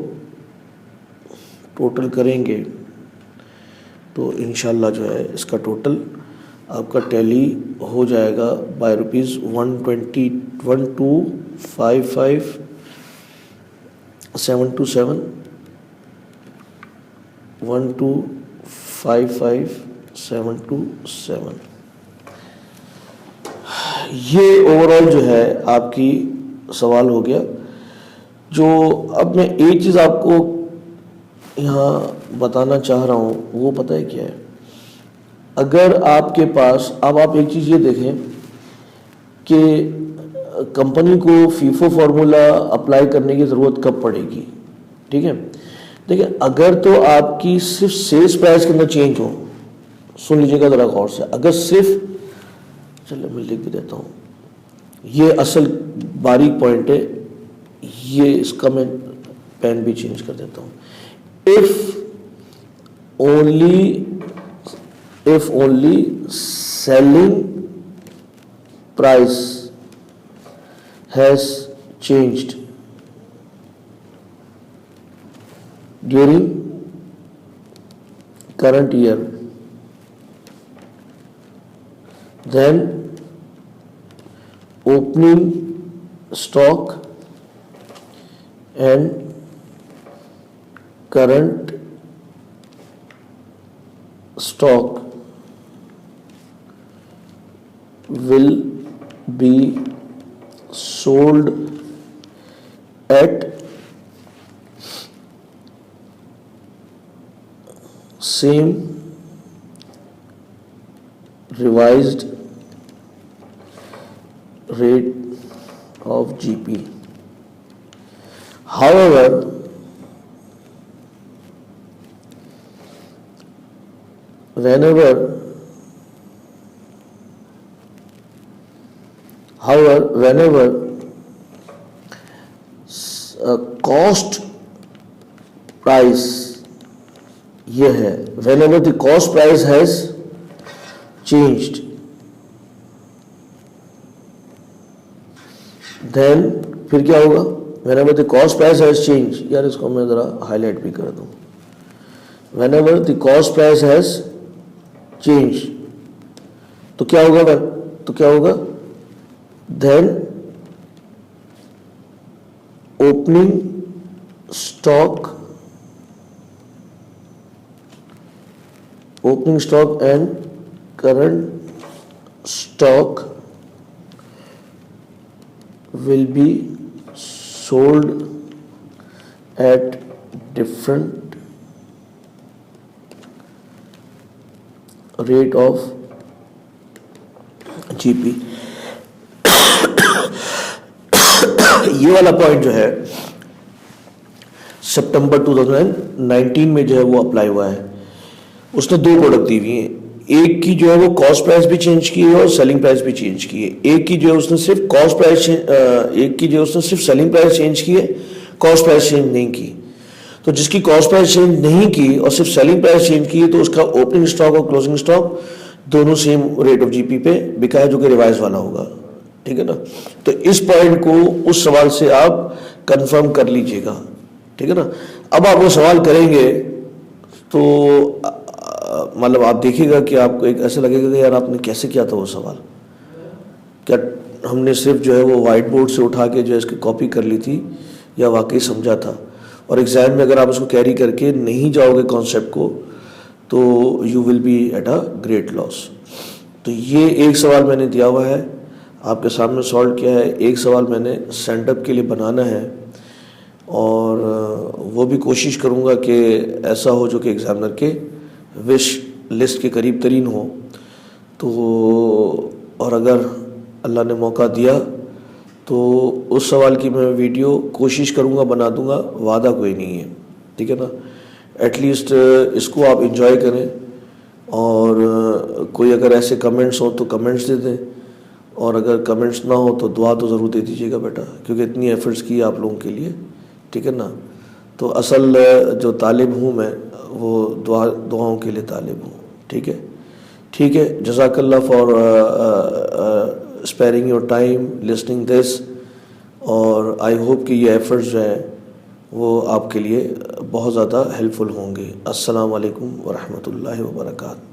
टोटल करेंगे तो इंशाल्लाह जो है इसका टोटल आपका टैली हो जाएगा बाय रुपीज़ 125,727, 125,727। ये ओवरऑल जो है आपकी सवाल हो गया। जो अब मैं एक चीज़ आपको यहाँ बताना चाह रहा हूँ वो पता है क्या है? अगर आपके पास, अब आप एक चीज़ ये देखें कि कंपनी को फीफो फार्मूला अप्लाई करने की ज़रूरत कब पड़ेगी, ठीक है। देखिए, अगर तो आपकी सिर्फ सेल्स प्राइस के अंदर चेंज हो, सुन लीजिएगा ज़रा गौर से, अगर सिर्फ, चलो मैं लिख भी देता हूँ, ये असल बारीक पॉइंट है, ये इसका मैं पेन भी चेंज कर देता हूँ। if only selling price has changed during current year, then opening stock and current stock will be sold at same revised rate of GP. However, whenever cost price, ये है, whenever the cost price has changed, then फिर क्या होगा? whenever the cost price has changed, यार इसको मैं ज़रा highlight भी कर दूँ, whenever the cost price has changed, तो क्या होगा? then opening stock and current stock will be sold at different rate of GP। ये वाला पॉइंट जो है सितंबर 2019 में जो है वो अप्लाई हुआ है। उसने 2 प्रोडक्ट दी हुई हैं, एक की जो है वो कॉस्ट प्राइस भी चेंज की है और सेलिंग प्राइस भी चेंज की है। एक की जो है उसने सिर्फ सेलिंग प्राइस चेंज की है, कॉस्ट प्राइस चेंज नहीं की। तो जिसकी कॉस्ट प्राइस चेंज नहीं की और सिर्फ सेलिंग प्राइस चेंज की है, तो उसका ओपनिंग स्टॉक और क्लोजिंग स्टॉक दोनों सेम रेट ऑफ जीपी पे बिका है, जो कि रिवाइज वाला होगा, ठीक है ना। तो इस पॉइंट को उस सवाल से आप कंफर्म कर लीजिएगा, ठीक है ना। अब आप वो सवाल करेंगे तो मतलब आप देखिएगा कि आपको एक ऐसे लगेगा कि यार आपने कैसे किया था वो सवाल, क्या हमने सिर्फ जो है वो वाइट बोर्ड से उठा के जो है इसकी कॉपी कर ली थी या वाकई समझा था। और एग्ज़ाम में अगर आप उसको कैरी करके नहीं जाओगे कॉन्सेप्ट को तो you will be at a great loss. तो ये एक सवाल मैंने दिया हुआ है, आपके सामने सॉल्व किया है। एक सवाल मैंने सेंटअप के लिए बनाना है और वो भी कोशिश करूँगा कि ऐसा हो जो कि एग्ज़ामिनर के विश लिस्ट के करीब तरीन हो। तो और अगर अल्लाह ने मौका दिया तो उस सवाल की मैं वीडियो कोशिश करूँगा बना दूँगा, वादा कोई नहीं है, ठीक है ना। एटलीस्ट इसको आप इंजॉय करें और कोई अगर ऐसे कमेंट्स हो तो कमेंट्स दे दें, और अगर कमेंट्स ना हो तो दुआ तो ज़रूर दे दीजिएगा बेटा, क्योंकि इतनी एफर्ट्स की आप लोगों के लिए, ठीक है ना। तो असल जो तालिब हूँ मैं वो दुआओं के लिए तालिब हूँ, ठीक है। ठीक है, जज़ाकल्लाह for sparing your time listening this, और आई होप कि ये एफर्ट्स जो हैं वो आपके लिए बहुत ज़्यादा हेल्पफुल होंगे। अस्सलाम वालेकुम व रहमतुल्लाहि व बरकातहू।